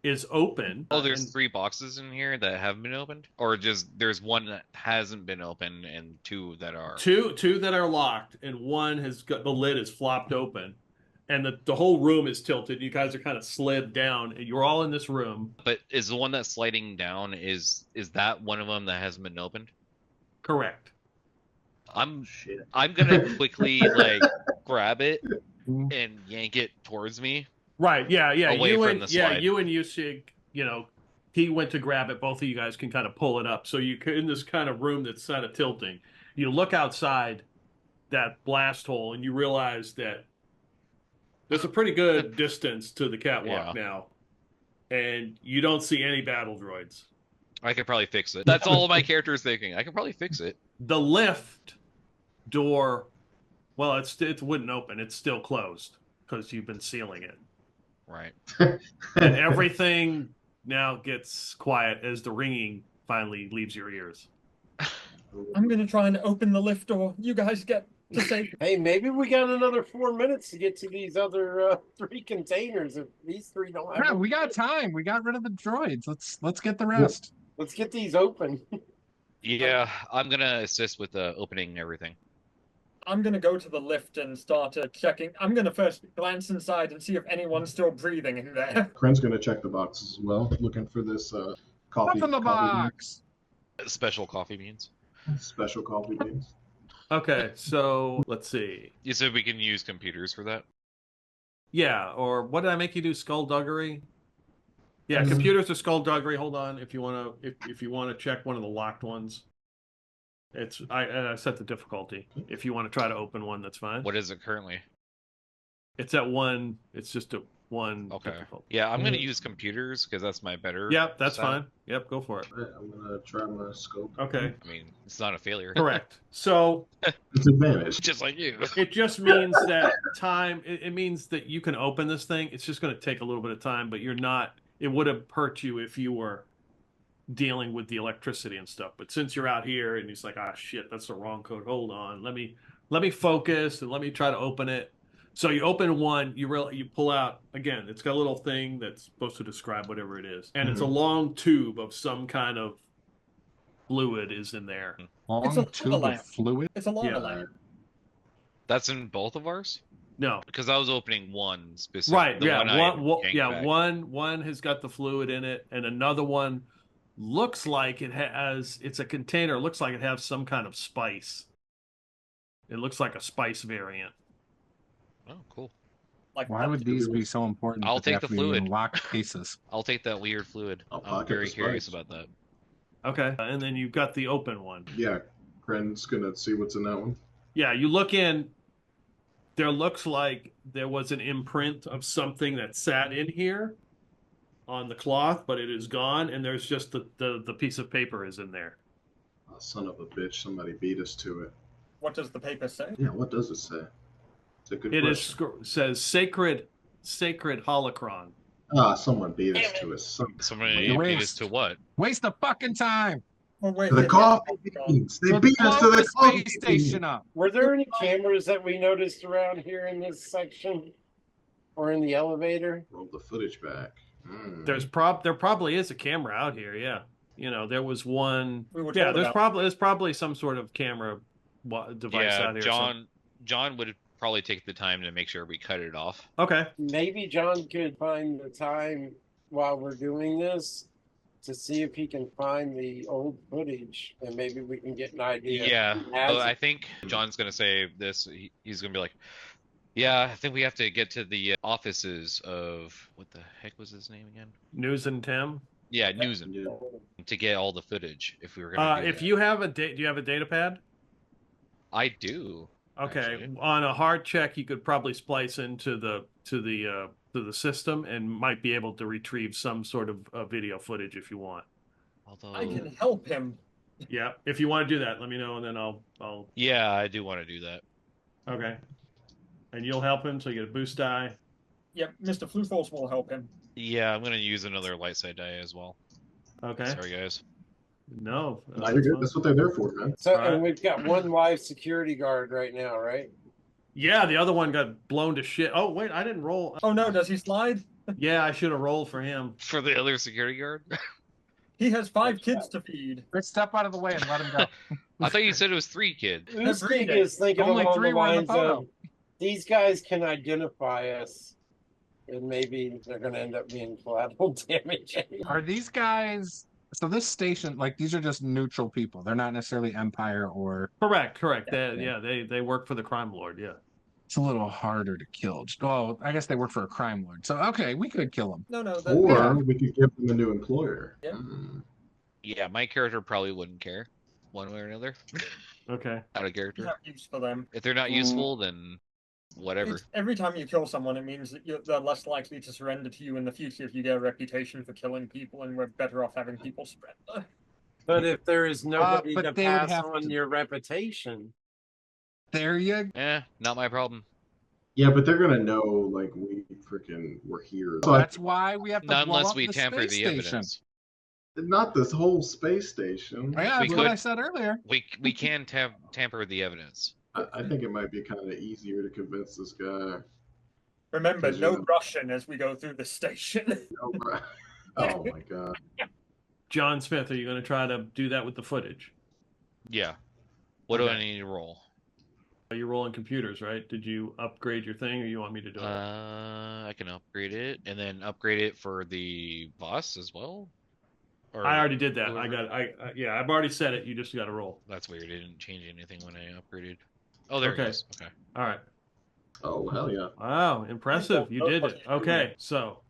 Speaker 1: is open.
Speaker 4: Oh, there's
Speaker 1: and
Speaker 4: 3 boxes in here that have been opened, or just there's one that hasn't been opened and 2 that are.
Speaker 1: two that are locked, and one has got the lid is flopped open, and the whole room is tilted. You guys are kind of slid down, and you're all in this room.
Speaker 4: But is the one that's sliding down is that one of them that hasn't been opened?
Speaker 1: Correct.
Speaker 4: I'm
Speaker 6: Shit.
Speaker 4: gonna quickly grab it and yank it towards me.
Speaker 1: Right. Yeah. Yeah.
Speaker 4: Away
Speaker 1: You
Speaker 4: from
Speaker 1: and
Speaker 4: the slide.
Speaker 1: you and Yusig, he went to grab it. Both of you guys can kind of pull it up. So you could, in this kind of room that's kind of tilting. You look outside that blast hole, and you realize that there's a pretty good distance to the catwalk now, and you don't see any battle droids.
Speaker 4: I could probably fix it. That's all my character is thinking. I could probably fix it.
Speaker 1: The lift door, well, it wouldn't open. It's still closed because you've been sealing it.
Speaker 4: Right.
Speaker 1: And everything now gets quiet as the ringing finally leaves your ears.
Speaker 7: I'm gonna try and open the lift door. You guys get to say
Speaker 3: Hey, maybe we got another 4 minutes to get to these other 3 containers. If these 3 don't have
Speaker 5: Yeah,
Speaker 3: them.
Speaker 5: we got time. We got rid of the droids. Let's get the rest.
Speaker 3: Let's get these open.
Speaker 4: Yeah, I'm gonna assist with opening everything.
Speaker 7: I'm gonna go to the lift and start checking. I'm gonna first glance inside and see if anyone's still breathing in there.
Speaker 6: Kren's gonna check the boxes as well, looking for this coffee.
Speaker 5: What's in the box?
Speaker 4: Special coffee beans.
Speaker 6: Special coffee beans.
Speaker 1: Okay, so let's see.
Speaker 4: You said we can use computers for that?
Speaker 1: Yeah, or what did I make you do? Skullduggery? Yeah, computers are skullduggery. Hold on, if you want to check one of the locked ones. I set the difficulty. If you want to try to open one, that's fine.
Speaker 4: What is it currently?
Speaker 1: It's at 1. It's just a 1
Speaker 4: Okay.
Speaker 1: difficulty.
Speaker 4: Yeah, I'm gonna use computers because that's my better.
Speaker 1: Yep, that's
Speaker 4: stat.
Speaker 1: fine. Yep, go for it.
Speaker 6: Alright, I'm gonna try my scope.
Speaker 1: Okay,
Speaker 4: I mean, it's not a failure.
Speaker 1: correct. So
Speaker 6: It's advantage.
Speaker 4: Just like you.
Speaker 1: it just means that time. It means that you can open this thing. It's just going to take a little bit of time, but you're not. It would have hurt you if you were dealing with the electricity and stuff. But since you're out here and he's like, ah, shit, that's the wrong code. Hold on, let me focus and let me try to open it. So you open one, you pull out again. It's got a little thing that's supposed to describe whatever it is, and it's a long tube of some kind of fluid is in there.
Speaker 5: Long
Speaker 7: It's a
Speaker 5: tube
Speaker 7: lamp.
Speaker 5: of fluid.
Speaker 7: It's a lava
Speaker 1: Yeah.
Speaker 7: lamp.
Speaker 4: That's in both of ours?
Speaker 1: No,
Speaker 4: Because I was opening one specific.
Speaker 1: right?
Speaker 4: the
Speaker 1: Yeah,
Speaker 4: one I yanked back.
Speaker 1: one has got the fluid in it, and another one looks like it has. It's a container. Looks like it has some kind of spice. It looks like a spice variant.
Speaker 4: Oh, cool.
Speaker 7: Like
Speaker 5: Why would these be so important?
Speaker 4: I'll
Speaker 5: that they
Speaker 4: take
Speaker 5: have
Speaker 4: the
Speaker 5: to be in
Speaker 4: fluid.
Speaker 5: locked cases.
Speaker 4: I'll take that weird fluid.
Speaker 6: I'll
Speaker 4: I'm
Speaker 6: pocket
Speaker 4: very
Speaker 6: the
Speaker 4: curious
Speaker 6: spice.
Speaker 4: about that.
Speaker 1: Okay, and then you've got the open one.
Speaker 6: Yeah, Kren's gonna see what's in that one.
Speaker 1: Yeah, you look in. There looks like there was an imprint of something that sat in here on the cloth, but it is gone, and there's just the piece of paper is in there.
Speaker 6: Oh, son of a bitch! Somebody beat us to it.
Speaker 7: What does the paper say?
Speaker 6: Yeah, what does it say? It's a good
Speaker 1: It is
Speaker 6: question.
Speaker 1: says sacred holocron.
Speaker 6: Ah, someone beat us to it.
Speaker 4: Somebody
Speaker 5: Wait.
Speaker 4: beat us to what?
Speaker 5: Waste of fucking time.
Speaker 7: Oh, wait,
Speaker 6: The
Speaker 7: yeah,
Speaker 6: coffee
Speaker 7: yeah.
Speaker 6: beans. They
Speaker 5: So
Speaker 6: beat us to
Speaker 5: blow
Speaker 6: the coffee
Speaker 5: space
Speaker 6: beans.
Speaker 5: station up.
Speaker 3: Were there any cameras that we noticed around here in this section? Or in the elevator?
Speaker 6: Roll the footage back. Hmm.
Speaker 1: There probably is a camera out here. Yeah, you know, there was one.
Speaker 7: We were
Speaker 1: Yeah,
Speaker 7: told
Speaker 1: there's probably some sort of camera device
Speaker 4: Yeah,
Speaker 1: out here.
Speaker 4: John would probably take the time to make sure we cut it off.
Speaker 1: Okay.
Speaker 3: Maybe John could find the time while we're doing this to see if he can find the old footage, and maybe we can get an idea.
Speaker 4: Yeah,
Speaker 3: As-
Speaker 4: I think John's gonna say this. He's gonna be like, "Yeah, I think we have to get to the offices of what the heck was his name again?
Speaker 1: Nuzun Tem.
Speaker 4: Yeah, Nuzun,
Speaker 6: Yeah.
Speaker 4: to get all the footage if we were gonna. Do
Speaker 1: If
Speaker 4: that.
Speaker 1: you have do you have a data pad?
Speaker 4: I do.
Speaker 1: Okay.
Speaker 4: Actually.
Speaker 1: On a hard check, you could probably splice into the system and might be able to retrieve some sort of video footage if you want.
Speaker 4: Although,
Speaker 7: I can help him.
Speaker 1: Yeah, if you want to do that, let me know, and then I'll.
Speaker 4: yeah, I do want to do that.
Speaker 1: Okay. And you'll help him, so you get a boost die.
Speaker 7: Yep, Mr. Flufos will help him.
Speaker 4: Yeah, I'm gonna use another light side die as well.
Speaker 1: Okay.
Speaker 4: Sorry, guys.
Speaker 1: No.
Speaker 6: No, you're good. That's what they're there for, man.
Speaker 3: So,
Speaker 1: Alright.
Speaker 3: and we've got one live security guard right now, right?
Speaker 1: Yeah, the other one got blown to shit. Oh wait, I didn't roll.
Speaker 7: Oh no, does he slide?
Speaker 1: Yeah, I should have rolled for him.
Speaker 4: For the other security guard.
Speaker 7: He has 5 kids to feed.
Speaker 5: Let's step out of the way and let him go.
Speaker 4: I thought you said it was 3 kids.
Speaker 3: Usti is thinking
Speaker 5: Only
Speaker 3: along
Speaker 5: 3
Speaker 3: the
Speaker 5: were in the
Speaker 3: lines
Speaker 5: photo.
Speaker 3: of, these guys can identify us, and maybe they're going to end up being collateral damage.
Speaker 5: Are these guys? So this station, like these are just neutral people. They're not necessarily Empire or.
Speaker 1: Correct.
Speaker 5: Yeah.
Speaker 1: They work for the crime lord. Yeah.
Speaker 5: It's a little harder to kill. Oh, I guess they work for a crime lord. So okay, we could kill them.
Speaker 7: No,
Speaker 6: Or we could give them a new employer.
Speaker 7: Yeah.
Speaker 6: Hmm.
Speaker 4: Yeah, my character probably wouldn't care, one way or another.
Speaker 1: Okay.
Speaker 4: Out of
Speaker 7: we
Speaker 4: character.
Speaker 7: have use for them.
Speaker 4: If they're not useful, then whatever.
Speaker 7: Every time you kill someone, it means that they're less likely to surrender to you in the future if you get a reputation for killing people, and we're better off having people surrender.
Speaker 3: But if there is nobody
Speaker 5: but
Speaker 3: to
Speaker 5: they would
Speaker 3: pass
Speaker 5: have
Speaker 3: on
Speaker 5: to-
Speaker 3: your reputation,
Speaker 5: There you.
Speaker 4: Not my problem.
Speaker 6: Yeah, but they're gonna know like we freaking were here. So
Speaker 5: That's why we have to
Speaker 4: Not
Speaker 5: blow
Speaker 4: unless
Speaker 5: up
Speaker 4: we
Speaker 5: the
Speaker 4: tamper
Speaker 5: space
Speaker 4: the
Speaker 5: station.
Speaker 4: evidence.
Speaker 6: not this whole space station.
Speaker 5: Yeah,
Speaker 4: We
Speaker 5: that's what
Speaker 4: could-
Speaker 5: I said earlier.
Speaker 4: We can tamper with the evidence.
Speaker 6: I think it might be kind of easier to convince this guy.
Speaker 7: Remember,
Speaker 6: Because
Speaker 7: no
Speaker 6: you-
Speaker 7: Russian as we go through the station.
Speaker 6: Oh my god.
Speaker 1: John Smith, are you going to try to do that with the footage?
Speaker 4: Yeah. What do I
Speaker 1: Okay.
Speaker 4: need to roll?
Speaker 1: You're rolling computers, right? Did you upgrade your thing, or you want me to do it?
Speaker 4: I can upgrade it and then upgrade it for the boss as well. Or
Speaker 1: I already did that.
Speaker 4: whoever-
Speaker 1: Yeah, I've already said it. You just got to roll.
Speaker 4: That's weird. It didn't change anything when I upgraded. Oh, there
Speaker 1: Okay.
Speaker 4: it is. Okay.
Speaker 1: All right.
Speaker 6: Oh hell yeah.
Speaker 1: Wow, impressive. You did it. Okay, so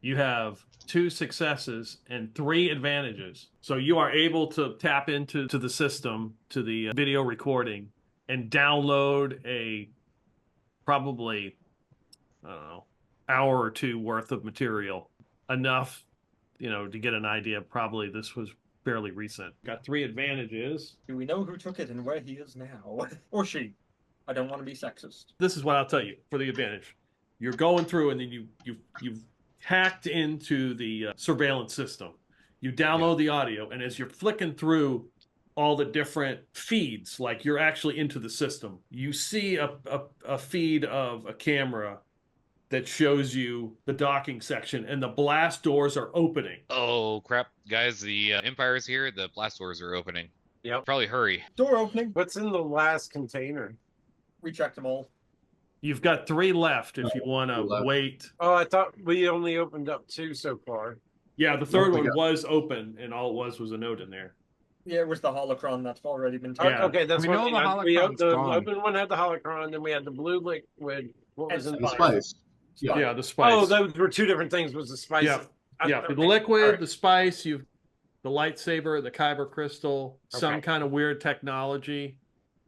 Speaker 1: you have 2 successes and 3 advantages. So you are able to tap into the system, to the video recording, and download a probably, I don't know, hour or 2 worth of material. Enough, to get an idea. Probably this was fairly recent. Got 3 advantages.
Speaker 7: Do we know who took it and where he is now? Or she? I don't want to be sexist.
Speaker 1: This is what I'll tell you for the advantage. You're going through, and then you've hacked into the surveillance system. You download the audio, and as you're flicking through all the different feeds, like you're actually into the system, you see a feed of a camera that shows you the docking section, and the blast doors are opening.
Speaker 4: Oh crap, guys! The Empire's here. The blast doors are opening.
Speaker 3: Yep.
Speaker 4: Probably hurry.
Speaker 7: Door opening.
Speaker 3: what's in the last container?
Speaker 7: We checked them all.
Speaker 1: You've got 3 left if you want to
Speaker 6: left.
Speaker 1: wait.
Speaker 3: Oh, I thought we only opened up 2 so far.
Speaker 1: Yeah, the third
Speaker 6: we
Speaker 1: one
Speaker 6: got-
Speaker 1: was open, and all it was a note in there.
Speaker 7: Yeah, it was the holocron that's already been
Speaker 3: Oh,
Speaker 7: taken.
Speaker 1: Yeah.
Speaker 3: okay, that's
Speaker 5: We
Speaker 3: what
Speaker 5: know
Speaker 3: we
Speaker 5: the
Speaker 3: had. We had
Speaker 5: holocron's
Speaker 3: the
Speaker 5: gone.
Speaker 3: open one had the holocron, then we had the blue liquid. What was in
Speaker 6: The
Speaker 7: Spice.
Speaker 6: spice. Yeah.
Speaker 1: Yeah, the spice.
Speaker 3: Oh, those were 2 different things. Was the spice?
Speaker 1: Yeah. Yeah,
Speaker 3: Okay,
Speaker 1: the liquid,
Speaker 3: alright.
Speaker 1: the spice, the lightsaber, the kyber crystal, some
Speaker 3: Okay.
Speaker 1: kind of weird technology,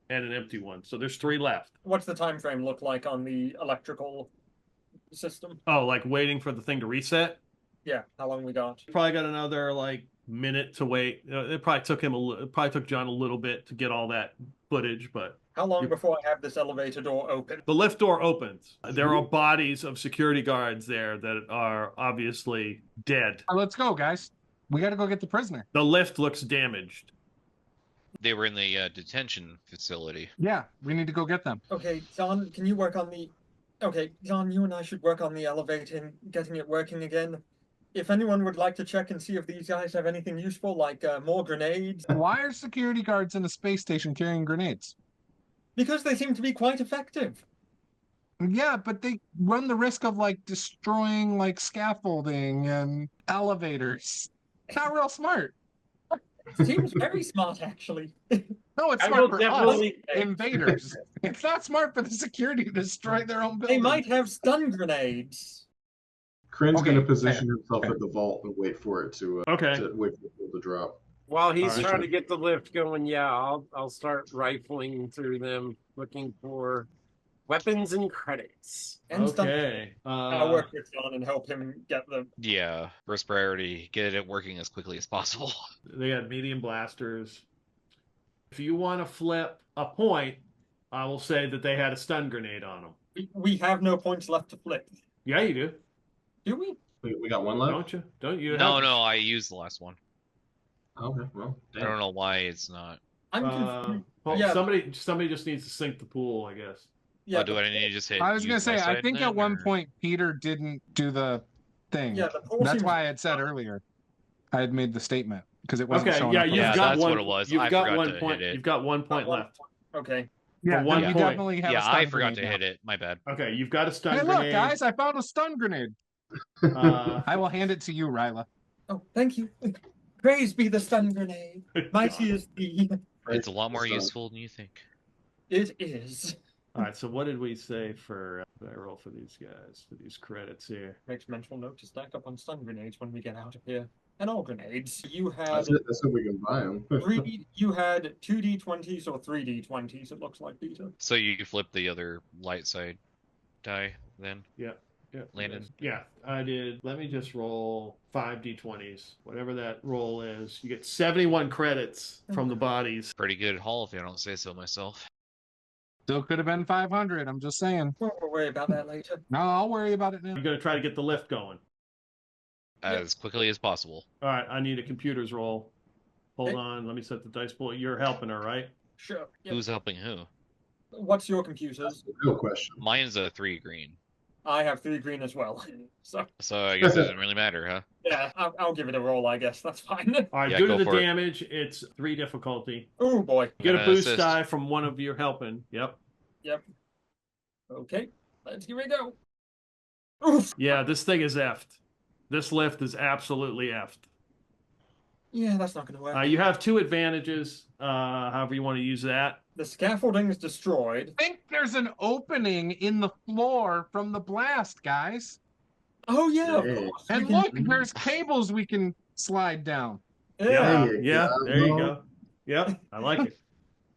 Speaker 1: and an empty one. So there's 3 left.
Speaker 7: What's the time frame look like on the electrical system?
Speaker 1: Oh, like waiting for the thing to reset?
Speaker 7: Yeah, how long we got?
Speaker 1: Probably got another minute to wait. It probably took John a little bit to get all that footage, but
Speaker 7: How long before I have this elevator door open?
Speaker 1: the lift door opens. There are bodies of security guards there that are obviously dead.
Speaker 5: Let's go, guys. We got to go get the prisoner.
Speaker 1: The lift looks damaged.
Speaker 4: They were in the detention facility.
Speaker 5: Yeah, we need to go get them.
Speaker 7: Okay, John, can you work on the... Okay, John, you and I should work on the elevator and getting it working again. If anyone would like to check and see if these guys have anything useful, like more grenades.
Speaker 5: Why are security guards in a space station carrying grenades?
Speaker 7: Because they seem to be quite effective.
Speaker 5: Yeah, but they run the risk of like destroying like scaffolding and elevators. Not real smart.
Speaker 7: Seems very smart, actually.
Speaker 5: No, it's
Speaker 3: I
Speaker 5: smart
Speaker 3: will
Speaker 5: for us
Speaker 3: definitely-
Speaker 5: invaders. It's not smart for the security to destroy their own
Speaker 7: They
Speaker 5: building.
Speaker 7: might have stun grenades.
Speaker 6: Crin's
Speaker 5: Okay,
Speaker 6: going to position
Speaker 5: fair,
Speaker 6: himself
Speaker 5: fair.
Speaker 6: at the vault and wait for it to
Speaker 1: Okay.
Speaker 6: wait for it to drop.
Speaker 3: While he's
Speaker 1: Alright.
Speaker 3: trying to get the lift going, yeah, I'll start rifling through them, looking for weapons and credits.
Speaker 7: And stun.
Speaker 1: Okay.
Speaker 7: I'll work with John and help him get the...
Speaker 4: Yeah, first priority, get it working as quickly as possible.
Speaker 1: They got medium blasters. If you want to flip a point, I will say that they had a stun grenade on them.
Speaker 7: We have no points left to flip.
Speaker 1: Yeah, you do.
Speaker 7: Do we?
Speaker 6: We got one left?
Speaker 1: Don't you? Don't you?
Speaker 4: No, I used the last one.
Speaker 6: Okay, well,
Speaker 4: I don't know why it's not.
Speaker 7: I'm
Speaker 1: Well,
Speaker 7: confused. Yeah.
Speaker 1: somebody just needs to sink the pool, I guess.
Speaker 7: Yeah,
Speaker 4: Do I need to just hit?
Speaker 5: I was gonna
Speaker 4: use my
Speaker 5: say, I
Speaker 4: side
Speaker 5: think
Speaker 4: then,
Speaker 5: at one
Speaker 4: or-
Speaker 5: point Peter didn't do the thing.
Speaker 7: Yeah, the pool
Speaker 5: That's
Speaker 7: seems-
Speaker 5: why I had said earlier. I had made the statement because it wasn't
Speaker 1: Okay,
Speaker 5: showing
Speaker 1: yeah,
Speaker 5: up. on
Speaker 1: you've
Speaker 4: Yeah,
Speaker 5: the-
Speaker 1: got
Speaker 4: that's
Speaker 1: one.
Speaker 4: what it was.
Speaker 1: You've
Speaker 4: I
Speaker 1: got
Speaker 4: forgot
Speaker 1: one
Speaker 4: to
Speaker 1: point.
Speaker 4: hit it.
Speaker 1: You've got 1 point left.
Speaker 7: Okay.
Speaker 5: Yeah,
Speaker 1: one
Speaker 5: then you
Speaker 1: point.
Speaker 5: definitely have a
Speaker 4: Yeah,
Speaker 5: stun
Speaker 4: I forgot to
Speaker 5: grenade
Speaker 4: hit
Speaker 5: now.
Speaker 4: it. My bad.
Speaker 1: Okay, you've got a stun
Speaker 5: Hey, look,
Speaker 1: grenade.
Speaker 5: guys! I found a stun grenade.
Speaker 1: Uh,
Speaker 5: I will hand it to you, Ryla.
Speaker 7: Oh, thank you. Praise be the stun grenade. Mighty is the...
Speaker 4: It's a lot more
Speaker 6: Stun.
Speaker 4: useful than you think.
Speaker 7: It is.
Speaker 1: all right. So what did we say for? What did I roll for these guys for these credits here?
Speaker 7: Makes mental note to stack up on stun grenades when we get out of here. And all grenades. You had
Speaker 6: That's it. That's how we can buy them.
Speaker 7: you had 2d20s or 3d20s, it looks like, Peter.
Speaker 4: So you flip the other light side die then.
Speaker 1: Yeah.
Speaker 4: Landon?
Speaker 1: Yeah, I did. Let me just roll 5 d20s. Whatever that roll is, you get 71 credits from the bodies.
Speaker 4: Pretty good haul if I don't say so myself.
Speaker 5: Still could have been 500. I'm just saying.
Speaker 7: We'll worry about that later.
Speaker 5: No, I'll worry about it now.
Speaker 1: You're gonna try to get the lift going.
Speaker 4: As quickly as possible.
Speaker 1: All right, I need a computer's roll. Hold
Speaker 7: Hey.
Speaker 1: on, let me set the dice pool. You're helping her, right?
Speaker 7: Sure. Yep.
Speaker 4: Who's helping who?
Speaker 7: What's your computers?
Speaker 6: That's the real question.
Speaker 4: Mine's a 3 green.
Speaker 7: I have 3 green as well. So,
Speaker 4: So I guess it doesn't really matter, huh?
Speaker 7: yeah, I'll give it a roll, I guess. That's fine.
Speaker 1: All right,
Speaker 4: Yeah,
Speaker 1: due
Speaker 4: go
Speaker 1: to the
Speaker 4: for it.
Speaker 1: damage, it's 3 difficulty.
Speaker 7: Oh, boy.
Speaker 1: You get a
Speaker 4: And
Speaker 1: boost
Speaker 4: assist.
Speaker 1: die from one of your helping. Yep.
Speaker 7: Okay, let's give it a go. Oof.
Speaker 1: Yeah, this thing is effed. This lift is absolutely effed.
Speaker 7: Yeah, that's not going to work.
Speaker 1: You have 2 advantages, however you want to use that.
Speaker 7: The scaffolding is destroyed.
Speaker 5: I think there's an opening in the floor from the blast, guys.
Speaker 7: Oh, yeah, of
Speaker 6: Hey.
Speaker 7: course.
Speaker 5: And
Speaker 7: We can-
Speaker 5: look, there's cables we can slide down.
Speaker 7: Yeah,
Speaker 1: Yeah, there you
Speaker 6: go.
Speaker 1: go. Yep, I like it.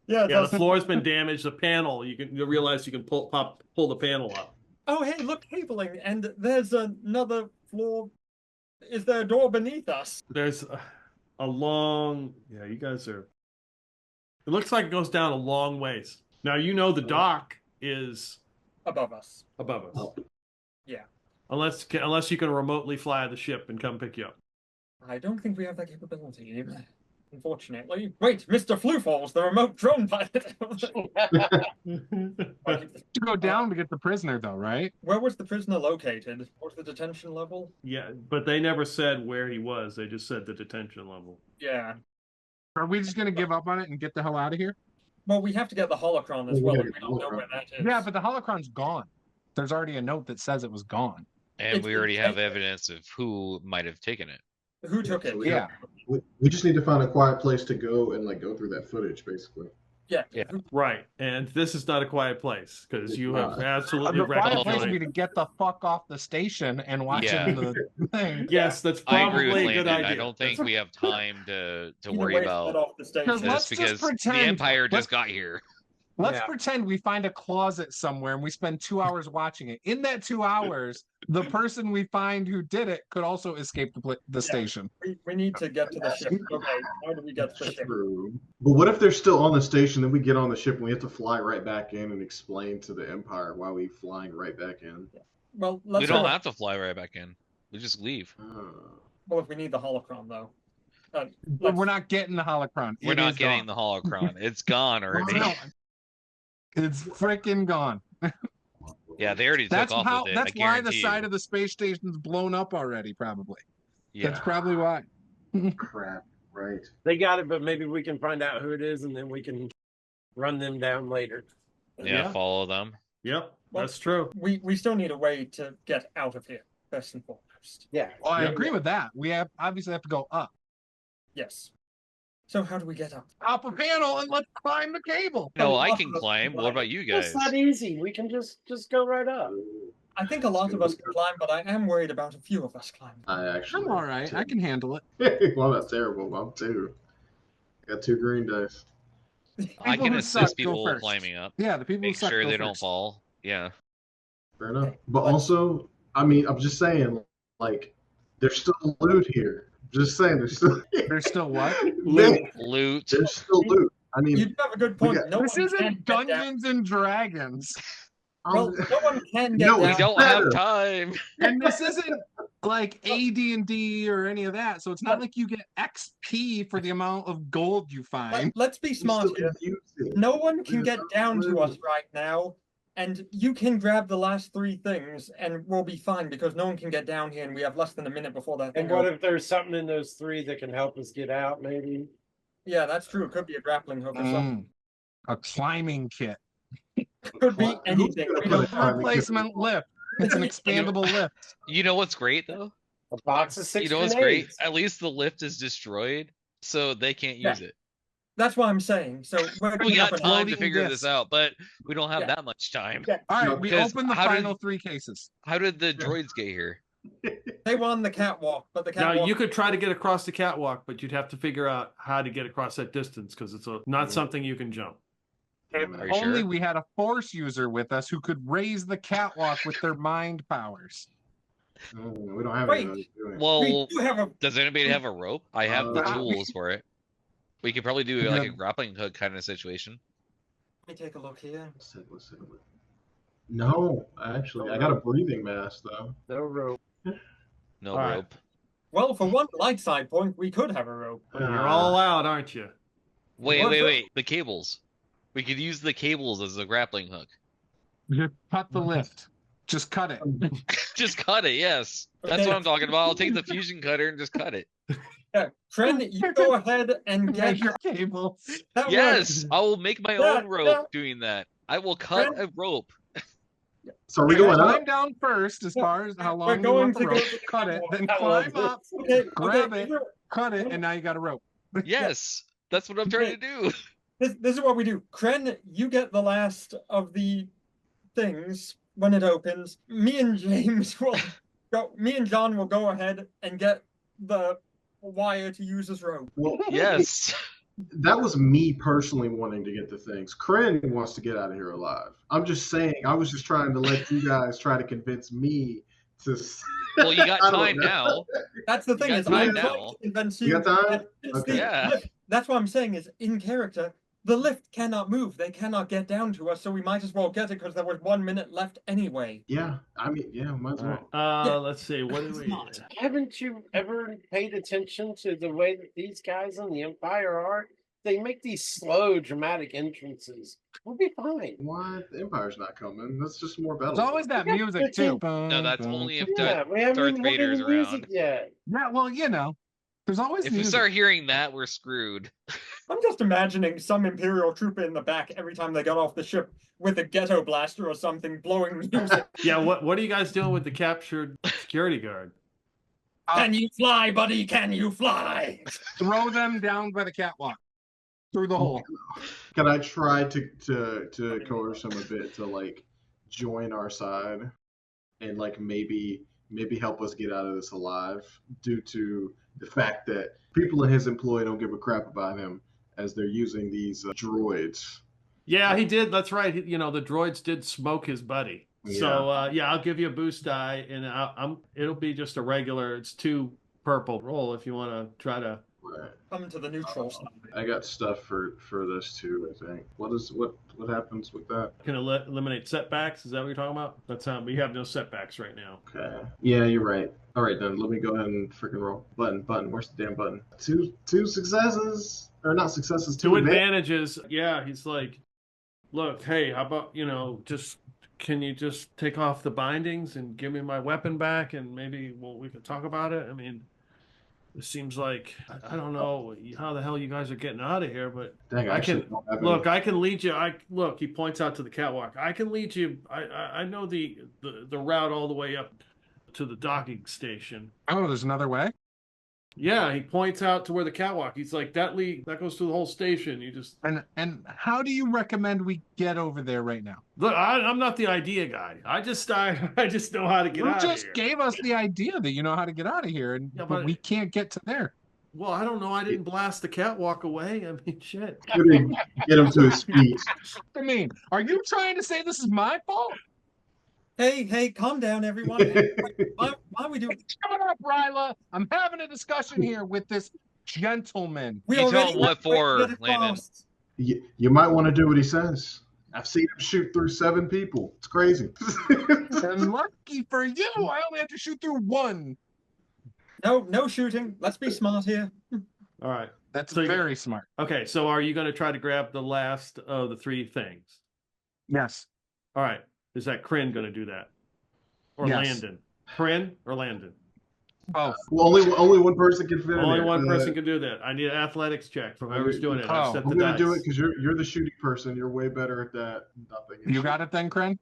Speaker 7: yeah, it
Speaker 1: Yeah, the
Speaker 7: does.
Speaker 1: floor's been damaged. The panel, you'll realize you can pull the panel up.
Speaker 7: Oh, hey, look, cabling, and there's another floor. Is there a door beneath us?
Speaker 1: There's a long. Yeah, you guys are. It looks like it goes down a long ways. Now you know the dock is
Speaker 7: Above us.
Speaker 1: above us.
Speaker 6: Oh.
Speaker 7: Yeah.
Speaker 1: Unless you can remotely fly the ship and come pick you up.
Speaker 7: I don't think we have that capability, unfortunately. Wait, Mr. Floofalls, the remote drone pilot.
Speaker 5: To go down to get the prisoner, though, right?
Speaker 7: Where was the prisoner located? What's the detention level?
Speaker 1: Yeah, but they never said where he was. They just said the detention level.
Speaker 7: Yeah.
Speaker 5: Are we just gonna give up on it and get the hell out of here?
Speaker 7: Well, we have to get the holocron as
Speaker 6: Well,
Speaker 7: well,
Speaker 6: we
Speaker 7: and
Speaker 6: gotta
Speaker 7: we
Speaker 6: get
Speaker 7: don't know
Speaker 6: the
Speaker 7: where that is.
Speaker 5: Yeah, but the holocron's gone. There's already a note that says it was gone.
Speaker 4: And
Speaker 7: It's
Speaker 4: we already have evidence of who might have taken it.
Speaker 7: Who took it?
Speaker 5: Yeah.
Speaker 6: We just need to find a quiet place to go and like go through that footage, basically.
Speaker 7: Yeah.
Speaker 4: Yeah.
Speaker 1: Right, and this is not a quiet place because you have
Speaker 6: It's
Speaker 1: absolutely
Speaker 5: The quiet
Speaker 1: wrecked
Speaker 5: place
Speaker 1: the
Speaker 5: would be
Speaker 1: joint.
Speaker 5: to get the fuck off the station and watch
Speaker 4: Yeah.
Speaker 5: it in the thing.
Speaker 1: Yes, that's
Speaker 4: I
Speaker 1: probably
Speaker 4: agree with
Speaker 1: a good
Speaker 4: Landon.
Speaker 1: idea.
Speaker 4: I don't think we have time to
Speaker 7: Either
Speaker 4: worry
Speaker 7: way,
Speaker 4: about
Speaker 7: get off the station.
Speaker 5: Because let's
Speaker 4: this
Speaker 5: just
Speaker 4: because the
Speaker 5: pretend-
Speaker 4: Empire
Speaker 5: let's-
Speaker 4: just got here.
Speaker 5: Let's
Speaker 3: Yeah.
Speaker 5: pretend we find a closet somewhere and we spend 2 hours watching it. In that 2 hours, the person we find who did it could also escape the station.
Speaker 7: We need to get to the ship. Okay, how do we get to the ship?
Speaker 6: True. But what if they're still on the station? Then we get on the ship and we have to fly right back in and explain to the Empire why we flying right back in.
Speaker 7: Well, let's
Speaker 4: We don't
Speaker 7: go.
Speaker 4: have to fly right back in. We just leave.
Speaker 6: Oh.
Speaker 7: Well, if we need the holocron, though.
Speaker 5: But
Speaker 7: Let's-
Speaker 5: we're not getting the holocron.
Speaker 4: We're
Speaker 5: It
Speaker 4: not
Speaker 5: is
Speaker 4: getting
Speaker 5: gone.
Speaker 4: the holocron. It's gone already.
Speaker 5: No, it's freaking gone.
Speaker 4: Yeah, they already
Speaker 5: That's
Speaker 4: took off
Speaker 5: how.
Speaker 4: with it.
Speaker 5: That's
Speaker 4: I
Speaker 5: why the
Speaker 4: guarantee
Speaker 5: side
Speaker 4: you.
Speaker 5: of the space station's blown up already. Probably.
Speaker 4: Yeah.
Speaker 5: That's probably why.
Speaker 6: Crap. Right.
Speaker 3: They got it, but maybe we can find out who it is, and then we can run them down later.
Speaker 4: Yeah, follow them.
Speaker 1: Yep,
Speaker 7: Well,
Speaker 1: that's true.
Speaker 7: We still need a way to get out of here, first and foremost.
Speaker 3: Yeah.
Speaker 5: Well, I
Speaker 1: Yep.
Speaker 5: agree with that. We obviously have to go up
Speaker 7: Yes. So how do we get up?
Speaker 5: a panel and let's climb the cable.
Speaker 4: No,
Speaker 7: a
Speaker 4: I
Speaker 7: lot
Speaker 4: can
Speaker 7: of us
Speaker 4: climb.
Speaker 7: can
Speaker 4: What
Speaker 7: climb.
Speaker 4: about you
Speaker 3: It's
Speaker 4: guys?
Speaker 3: not easy. We can just go right up.
Speaker 7: I think a lot of us can climb, but I am worried about a few of us climbing.
Speaker 6: I actually.
Speaker 5: I'm all right. I can handle it.
Speaker 6: Well, that's terrible. I'm two. Got 2 green dice.
Speaker 4: I
Speaker 5: People
Speaker 4: can
Speaker 5: who suck,
Speaker 4: assist
Speaker 5: go
Speaker 4: people
Speaker 5: first.
Speaker 4: climbing up.
Speaker 5: Yeah, the people
Speaker 4: Make
Speaker 5: who suck
Speaker 4: sure
Speaker 5: go
Speaker 4: they don't
Speaker 5: first.
Speaker 4: fall. Yeah.
Speaker 6: Fair enough. But also, I mean, I'm just saying, like, there's still loot here. Just saying, there's still.
Speaker 5: There's still what?
Speaker 6: Loot.
Speaker 4: Loot.
Speaker 6: There's still loot. I mean,
Speaker 7: You do have a good point.
Speaker 6: got-
Speaker 7: No
Speaker 5: This
Speaker 7: one
Speaker 5: isn't
Speaker 7: can get down.
Speaker 5: Dungeons and Dragons,
Speaker 7: Well, no one can get
Speaker 6: No,
Speaker 7: down.
Speaker 4: We don't
Speaker 6: better.
Speaker 4: have time.
Speaker 5: and this isn't like AD&D or any of that. So it's not like you get XP for the amount of gold you find.
Speaker 7: Let's be
Speaker 6: it's
Speaker 7: smart
Speaker 6: still
Speaker 7: here.
Speaker 6: confusing.
Speaker 7: No one can
Speaker 6: There's
Speaker 7: get
Speaker 6: no
Speaker 7: down to
Speaker 6: clue.
Speaker 7: us right now, and you can grab the last 3 things, and we'll be fine because no one can get down here, and we have less than a minute before that thing
Speaker 3: And what
Speaker 7: goes.
Speaker 3: if there's something in those 3 that can help us get out? Maybe.
Speaker 7: Yeah, that's true. It could be a grappling hook or something.
Speaker 5: A climbing kit.
Speaker 7: Could be
Speaker 6: Who's
Speaker 7: anything.
Speaker 6: gonna
Speaker 7: We
Speaker 6: put
Speaker 7: don't
Speaker 6: a climbing kit-
Speaker 5: Replacement lift. It's an expandable lift.
Speaker 4: You know what's great though?
Speaker 3: A box of 6
Speaker 4: You know what's great?
Speaker 3: grenades.
Speaker 4: At least the lift is destroyed, so they can't
Speaker 7: Yeah.
Speaker 4: use it.
Speaker 7: That's what I'm saying. So we're
Speaker 4: We got
Speaker 7: up
Speaker 4: time to
Speaker 5: floating
Speaker 4: figure this
Speaker 5: disc.
Speaker 4: out, but we don't have
Speaker 7: Yeah.
Speaker 4: that much time.
Speaker 7: Yeah.
Speaker 5: All
Speaker 6: No,
Speaker 5: right, we
Speaker 4: because
Speaker 5: open the
Speaker 4: how did-
Speaker 5: final 3 cases.
Speaker 4: How did the droids get here?
Speaker 7: They were on the catwalk, but the
Speaker 1: Now
Speaker 7: catwalk.
Speaker 1: you could try to get across the catwalk, but you'd have to figure out how to get across that distance because it's not something you can jump.
Speaker 5: If
Speaker 4: Are you
Speaker 5: only
Speaker 4: sure?
Speaker 5: we had a force user with us who could raise the catwalk with their mind powers.
Speaker 6: We don't have
Speaker 7: Wait.
Speaker 6: any of those doing it.
Speaker 7: We
Speaker 4: Well,
Speaker 7: do have a.
Speaker 4: does anybody have a rope? I have the
Speaker 6: Uh,
Speaker 4: tools for it. We could probably do like a
Speaker 5: Yeah.
Speaker 4: grappling hook kind of situation.
Speaker 7: Let me take a look here.
Speaker 6: Let's see. No, actually, I got a breathing mask though.
Speaker 3: No rope.
Speaker 4: No
Speaker 1: All right.
Speaker 4: rope.
Speaker 7: Well, for one light side point, we could have a rope.
Speaker 1: You're all out, aren't you?
Speaker 4: Wait,
Speaker 7: What's
Speaker 4: wait,
Speaker 7: that?
Speaker 4: wait. The cables. We could use the cables as a grappling hook.
Speaker 5: Just cut the lift. Just cut it.
Speaker 4: Just cut it, yes. That's
Speaker 7: Okay.
Speaker 4: what I'm talking about. I'll take the fusion cutter and just cut it.
Speaker 7: Yeah, Trent, you go ahead and get
Speaker 5: Get your cables.
Speaker 7: that
Speaker 4: Yes,
Speaker 7: works.
Speaker 4: I will make my
Speaker 7: Yeah,
Speaker 4: own rope
Speaker 7: yeah.
Speaker 4: doing that. I will cut a rope.
Speaker 6: So are we
Speaker 5: You
Speaker 6: going
Speaker 5: climb
Speaker 6: up?
Speaker 5: down first as far as how
Speaker 7: We're
Speaker 5: long you
Speaker 7: going
Speaker 5: want the
Speaker 7: to go
Speaker 5: rope.
Speaker 7: to the
Speaker 5: Cut it,
Speaker 7: catwalk.
Speaker 5: then
Speaker 3: I love
Speaker 5: climb up,
Speaker 7: Okay,
Speaker 5: grab
Speaker 7: okay,
Speaker 5: it, cut it, and now you got a rope.
Speaker 4: Yes, that's what I'm trying to do.
Speaker 7: This is what we do. Kren, you get the last of the things when it opens. Me and James will go. Me and John will go ahead and get the wire to use as rope.
Speaker 6: Well,
Speaker 4: Yes.
Speaker 6: that was me personally wanting to get the things. Kren wants to get out of here alive. I'm just saying. I was just trying to let you guys try to convince me to.
Speaker 4: Well, you got
Speaker 6: I don't
Speaker 4: time
Speaker 6: know.
Speaker 4: now.
Speaker 7: That's the thing.
Speaker 4: got
Speaker 7: Is
Speaker 4: time
Speaker 7: I'm
Speaker 4: now.
Speaker 7: trying to convince
Speaker 6: You
Speaker 7: you.
Speaker 6: got time?
Speaker 7: that it's
Speaker 6: Okay.
Speaker 7: the
Speaker 4: Yeah.
Speaker 7: lift. That's what I'm saying. Is in character. The lift cannot move. They cannot get down to us, so we might as well get it because there was 1 minute left anyway.
Speaker 6: Yeah, I mean, yeah, might as well.
Speaker 7: Yeah.
Speaker 1: Let's see. What do
Speaker 7: It's
Speaker 1: we?
Speaker 7: not.
Speaker 3: Haven't you ever paid attention to the way that these guys in the Empire are? They make these slow, dramatic entrances. We'll be fine.
Speaker 6: What? The Empire's not coming. That's just more battle.
Speaker 5: There's always that music too.
Speaker 4: No, that's only if
Speaker 3: Yeah, we haven't
Speaker 4: Darth
Speaker 3: even had
Speaker 4: Vader's
Speaker 3: any music
Speaker 4: around.
Speaker 3: yet.
Speaker 5: Yeah, well, you know, there's always
Speaker 4: If we
Speaker 5: music.
Speaker 4: start hearing that, we're screwed.
Speaker 7: I'm just imagining some Imperial trooper in the back every time they got off the ship with a ghetto blaster or something blowing music.
Speaker 1: Yeah. What are you guys doing with the captured security guard?
Speaker 7: Can you fly, buddy? Can you fly?
Speaker 5: Throw them down by the catwalk through the hole.
Speaker 6: Can I try to coerce him a bit to like join our side and like maybe help us get out of this alive due to the fact that people in his employ don't give a crap about him as they're using these droids.
Speaker 1: Yeah, he did. That's right. The droids did smoke his buddy. So yeah, I'll give you a boost die, and it'll be just a regular. It's 2 purple roll if you want to try to
Speaker 6: Right.
Speaker 7: Come to the neutral side.
Speaker 6: I got stuff for this too. I think. What happens with that?
Speaker 1: Can eliminate setbacks. Is that what you're talking about? That's we have no setbacks right now.
Speaker 6: Okay. Yeah, you're right. All right, then let me go ahead and freaking roll. Button. Where's the damn button? Two successes, or not successes?
Speaker 1: Two advantages. Yeah, he's like, look, hey, how about can you just take off the bindings and give me my weapon back, and maybe we can talk about it. I mean, it seems like I don't know how the hell you guys are getting out of here, but
Speaker 6: Dang,
Speaker 1: I can
Speaker 6: look.
Speaker 1: I can lead you. He points out to the catwalk. I can lead you. I know the route all the way up to the docking station.
Speaker 5: Oh, there's another way?
Speaker 1: Yeah, he points out to where the catwalk. He's like, that goes through the whole station. You just
Speaker 5: And how do you recommend we get over there right now?
Speaker 1: look. I'm not the idea guy. I just know how to get out of here.
Speaker 5: You just gave us the idea that you know how to get out of here, and
Speaker 1: Yeah,
Speaker 5: but
Speaker 1: but-
Speaker 5: we can't get to there.
Speaker 1: Well, I don't know. I didn't blast the catwalk away. I mean, shit.
Speaker 6: Get him to his feet.
Speaker 5: I mean, are you trying to say this is my fault?
Speaker 7: Hey, calm down, everyone. Why are we doing?
Speaker 5: Shut up, Ryla. I'm having a discussion here with this gentleman.
Speaker 7: We
Speaker 4: You tell
Speaker 7: already
Speaker 4: him what
Speaker 7: have
Speaker 4: for,
Speaker 7: waited
Speaker 4: Landon.
Speaker 7: fast.
Speaker 6: You might want to do what he says. I've seen him shoot through 7 people. It's crazy.
Speaker 5: And lucky for you, I only have to shoot through one.
Speaker 7: No shooting. Let's be smart here.
Speaker 1: All right.
Speaker 5: That's
Speaker 1: So you-
Speaker 5: very smart.
Speaker 1: Okay. So, are you going to try to grab the last of the 3 things?
Speaker 5: Yes.
Speaker 1: All right. Is that Kryn going to do that, or
Speaker 5: Yes.
Speaker 1: Landon? Kryn or Landon?
Speaker 5: Oh,
Speaker 6: Well, only one person can fit in
Speaker 1: Only
Speaker 6: there.
Speaker 1: one person can do that. I need an athletics check from whoever's doing it. I
Speaker 5: Oh,
Speaker 1: set
Speaker 6: I'm
Speaker 1: the
Speaker 6: gonna
Speaker 1: dice.
Speaker 6: do it because you're the shooting person. You're way better at that. Nothing.
Speaker 5: you got it then, Kren?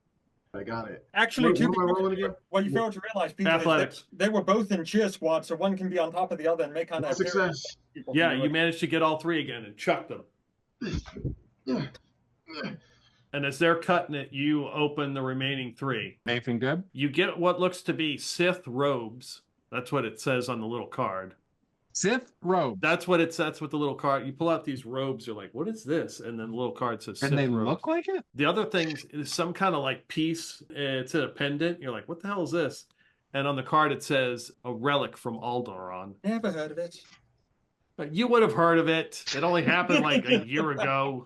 Speaker 6: I got it.
Speaker 7: Actually,
Speaker 6: What
Speaker 7: two
Speaker 6: am I
Speaker 7: people.
Speaker 6: rolling again?
Speaker 7: What you failed to realize, Peter, is
Speaker 1: Athletics.
Speaker 7: they were both in cheer squad, so one can be on top of the other and make kind of
Speaker 6: Success.
Speaker 1: Yeah, you managed to get all 3 again and chuck them. And as they're cutting it, you open the remaining 3.
Speaker 5: Anything good?
Speaker 1: You get what looks to be Sith robes. That's what it says on the little card.
Speaker 5: Sith robe.
Speaker 1: That's what the little card. You pull out these robes. You're like, what is this? And then the little card says Sith
Speaker 5: And they
Speaker 1: robes.
Speaker 5: look like it?
Speaker 1: The other thing is some kind of like piece. It's a pendant. You're like, what the hell is this? And on the card it says a relic from Alderaan.
Speaker 7: Never heard of it.
Speaker 1: But you would have heard of it. It only happened like a year ago.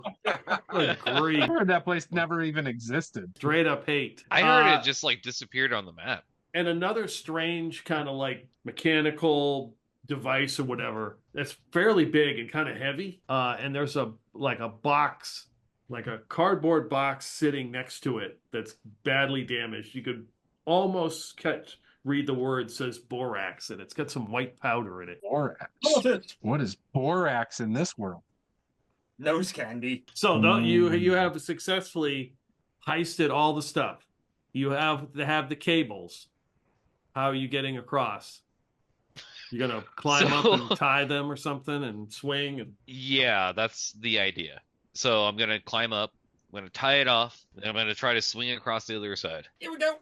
Speaker 1: Good grief.
Speaker 5: I heard that place never even existed.
Speaker 1: Straight up hate.
Speaker 4: I heard it just like disappeared on the map.
Speaker 1: And another strange kind of like mechanical device or whatever that's fairly big and kind of heavy. And there's a box, like a cardboard box sitting next to it that's badly damaged. You could almost read the word says borax, and it's got some white powder in it.
Speaker 5: Borax.
Speaker 7: Hold it.
Speaker 5: What is borax in this world?
Speaker 7: Nose candy.
Speaker 1: So you have successfully heisted all the stuff. You have to have the cables. How are you getting across? You're gonna climb up and tie them or something and swing and
Speaker 4: Yeah, that's the idea. So I'm gonna climb up, I'm gonna tie it off, and I'm gonna try to swing across the other side.
Speaker 7: Here we go.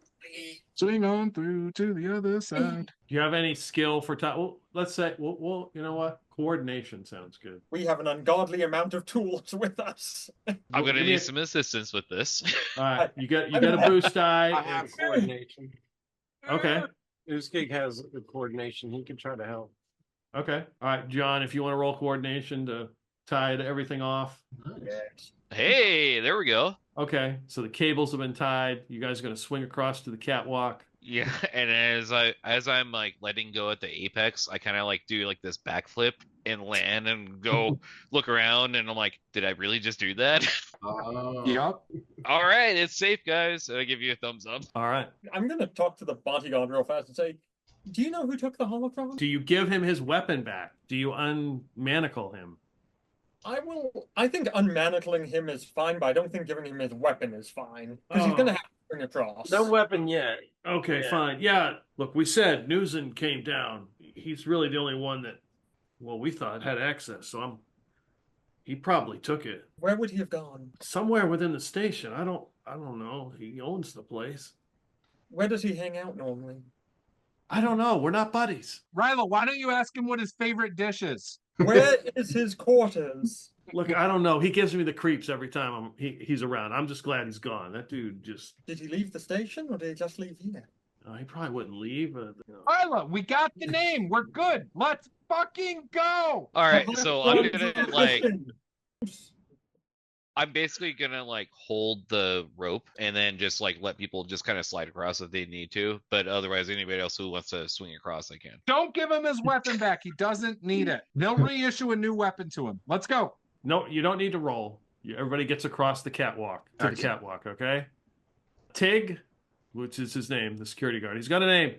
Speaker 5: Swing on through to the other side.
Speaker 1: do you have any skill for tie? Well, let's say well, you know what? Coordination sounds good.
Speaker 7: We have an ungodly amount of tools with us.
Speaker 4: I'm
Speaker 1: Give
Speaker 4: gonna
Speaker 1: me
Speaker 4: need
Speaker 1: a-
Speaker 4: some assistance with this.
Speaker 1: All right, you got a boost die.
Speaker 3: I have coordination.
Speaker 1: Okay.
Speaker 3: Newsgig has the coordination. He can try to help.
Speaker 1: Okay. All right, John, if you want to roll coordination to tie everything off.
Speaker 7: Yes.
Speaker 4: Hey, there we go.
Speaker 1: Okay, so the cables have been tied. You guys are going to swing across to the catwalk.
Speaker 4: Yeah, and as I'm like letting go at the apex, I kind of like do like this backflip and land and go look around, and I'm like, did I really just do that?
Speaker 6: Oh.
Speaker 5: Yup.
Speaker 4: All right, it's safe, guys. And I give you a thumbs up.
Speaker 1: All right.
Speaker 7: I'm going to talk to the bodyguard real fast and say, do you know who took the holocron?
Speaker 1: Do you give him his weapon back? Do you unmanacle him?
Speaker 7: I think unmanacling him is fine, but I don't think giving him his weapon is fine. Because he's going to have to bring across.
Speaker 3: No weapon yet.
Speaker 1: Okay,
Speaker 3: Yeah.
Speaker 1: fine. Yeah, look, we said Nuzun came down. He's really the only one that, well, we thought had access, so he probably took it.
Speaker 7: Where would he have gone?
Speaker 1: Somewhere within the station. I don't know. He owns the place.
Speaker 7: Where does he hang out normally?
Speaker 1: I don't know. We're not buddies.
Speaker 5: Ryla, why don't you ask him what his favorite dish is?
Speaker 7: Where is his quarters?
Speaker 1: Look, I don't know. He gives me the creeps every time he's around. I'm just glad he's gone. That dude just,
Speaker 7: Did he leave the station or did he just leave here?
Speaker 1: he probably wouldn't leave.
Speaker 5: Ryla, we got the name. We're good. Let's fucking go.
Speaker 4: All right, so I'm gonna like,
Speaker 7: Listen.
Speaker 4: I'm basically gonna like hold the rope and then just like let people just kind of slide across if they need to. But otherwise, anybody else who wants to swing across, they can.
Speaker 5: Don't give him his weapon back. He doesn't need it. They'll reissue a new weapon to him. Let's go.
Speaker 1: No, you don't need to roll. Everybody gets across the catwalk to the
Speaker 5: Excellent.
Speaker 1: catwalk, okay? Tig, which is his name, the security guard. He's got a name.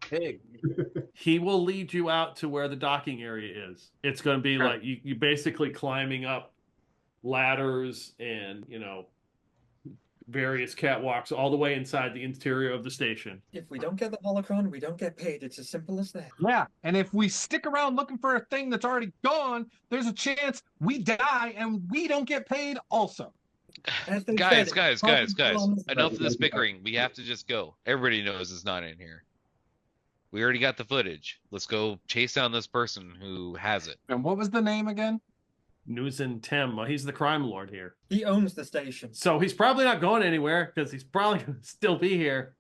Speaker 3: Pig.
Speaker 1: He will lead you out to where the docking area is. It's going to be
Speaker 5: Okay.
Speaker 1: like you basically climbing up ladders and, various catwalks all the way inside the interior of the station.
Speaker 7: If we don't get the holocron, we don't get paid. It's as simple as that.
Speaker 5: Yeah, and if we stick around looking for a thing that's already gone, there's a chance we die and we don't get paid also.
Speaker 7: As they
Speaker 4: Guys,
Speaker 7: said,
Speaker 4: guys,
Speaker 7: problems
Speaker 4: guys, guys!
Speaker 7: belong to-
Speaker 4: Enough of this bickering. We have to just go. Everybody knows it's not in here. We already got the footage. Let's go chase down this person who has it.
Speaker 5: And what was the name again?
Speaker 1: Nuzun Tem, well, he's the crime lord here.
Speaker 7: He owns the station.
Speaker 1: So he's probably not going anywhere because he's probably going to still be here.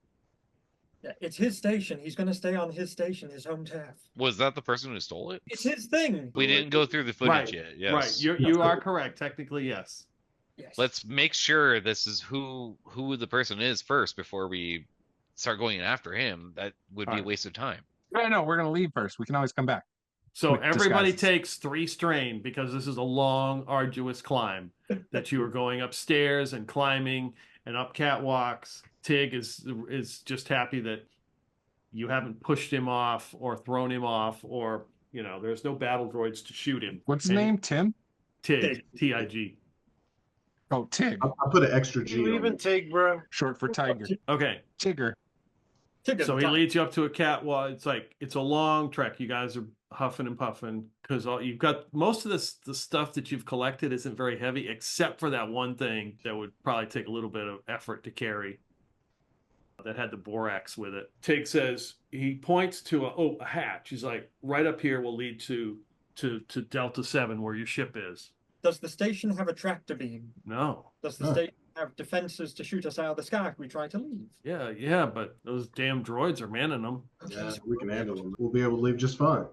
Speaker 7: Yeah, it's his station. He's going to stay on his station, his home turf.
Speaker 4: Was that the person who stole it?
Speaker 7: It's his thing.
Speaker 4: We didn't go through the footage
Speaker 1: Right,
Speaker 4: yet. Yes.
Speaker 1: Right, you are correct. Technically, yes.
Speaker 7: Yes.
Speaker 4: Let's make sure this is who the person is first before we start going after him. That would be a
Speaker 1: Alright.
Speaker 4: waste of time.
Speaker 5: No, we're gonna leave first. We can always come back.
Speaker 1: So
Speaker 5: With
Speaker 1: everybody
Speaker 5: disguises.
Speaker 1: takes 3 strain because this is a long, arduous climb that you are going upstairs and climbing and up catwalks. Tig is just happy that you haven't pushed him off or thrown him off or, there's no battle droids to shoot him.
Speaker 5: What's his
Speaker 1: And
Speaker 5: name? Tim?
Speaker 1: Tig, T-I-G.
Speaker 5: Oh, Tig.
Speaker 6: I'll put an extra G
Speaker 3: You
Speaker 6: on
Speaker 3: leaving
Speaker 6: it.
Speaker 3: Tig, bro?
Speaker 5: Short for tiger.
Speaker 1: Okay,
Speaker 5: Tigger.
Speaker 7: Ticket
Speaker 1: so he
Speaker 7: time.
Speaker 1: leads you up to a catwalk. It's a long trek. You guys are huffing and puffing because you've got most of the stuff that you've collected isn't very heavy, except for that one thing that would probably take a little bit of effort to carry. That had the borax with it. Tig says he points to a hatch. He's like, right up here will lead to Delta 7 where your ship is.
Speaker 7: Does the station have a tractor beam?
Speaker 1: No.
Speaker 7: Does the
Speaker 6: Huh.
Speaker 7: station have defenses to shoot us out of the sky if we try to leave?
Speaker 1: Yeah, but those damn droids are manning them.
Speaker 7: Okay,
Speaker 6: Yeah,
Speaker 7: so
Speaker 6: we can handle them. We'll be able to leave just fine.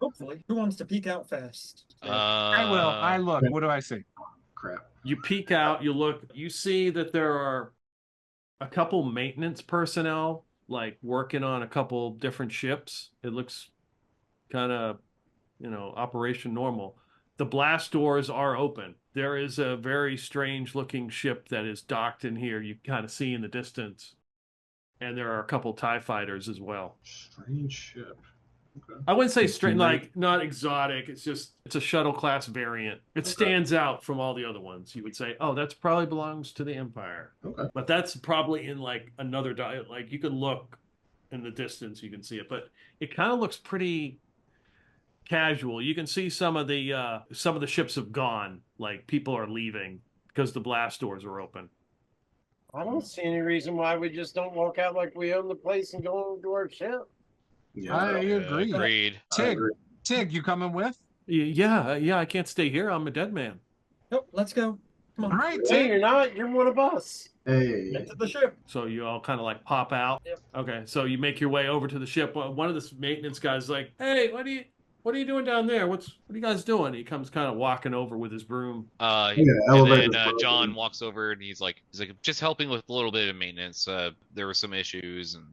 Speaker 7: hopefully. Who wants to peek out first?
Speaker 5: I will. I look. What do I see?
Speaker 6: Crap.
Speaker 1: You peek out, you look, you see that there are a couple maintenance personnel like working on a couple different ships. It looks kind of, operation normal. The blast doors are open. There is a very strange looking ship that is docked in here. You kind of see in the distance. And there are a couple TIE fighters as well.
Speaker 6: Strange ship. Okay.
Speaker 1: I wouldn't say
Speaker 6: It's
Speaker 1: straight,
Speaker 6: nice.
Speaker 1: like not exotic. It's a shuttle class variant. It stands out from all the other ones. You would say, oh, that's probably belongs to the Empire.
Speaker 6: Okay.
Speaker 1: But that's probably in like another like you can look in the distance, you can see it. But it kind of looks pretty casual. You can see some of the ships have gone. Like people are leaving because the blast doors are open.
Speaker 3: I don't see any reason why we just don't walk out like we own the place and go to our ship.
Speaker 6: Yeah.
Speaker 5: I agree.
Speaker 4: Agreed.
Speaker 6: I
Speaker 5: Tig,
Speaker 6: agree.
Speaker 5: Tig, you coming with?
Speaker 1: Yeah, I can't stay here. I'm a dead man.
Speaker 7: Nope, let's go. Come
Speaker 5: All
Speaker 7: on.
Speaker 5: right,
Speaker 3: No,
Speaker 5: Tig.
Speaker 3: you're not. You're one of us.
Speaker 6: Hey.
Speaker 7: Into the ship.
Speaker 1: So you all kind of like pop out.
Speaker 7: Yep.
Speaker 1: Okay, so you make your way over to the ship. One of the maintenance guys is like, "Hey, what are you doing down there? What are you guys doing?" He comes kind of walking over with his broom.
Speaker 6: Yeah,
Speaker 4: And
Speaker 6: elevator's
Speaker 4: then
Speaker 6: broken.
Speaker 4: John walks over and he's like just helping with a little bit of maintenance. There were some issues and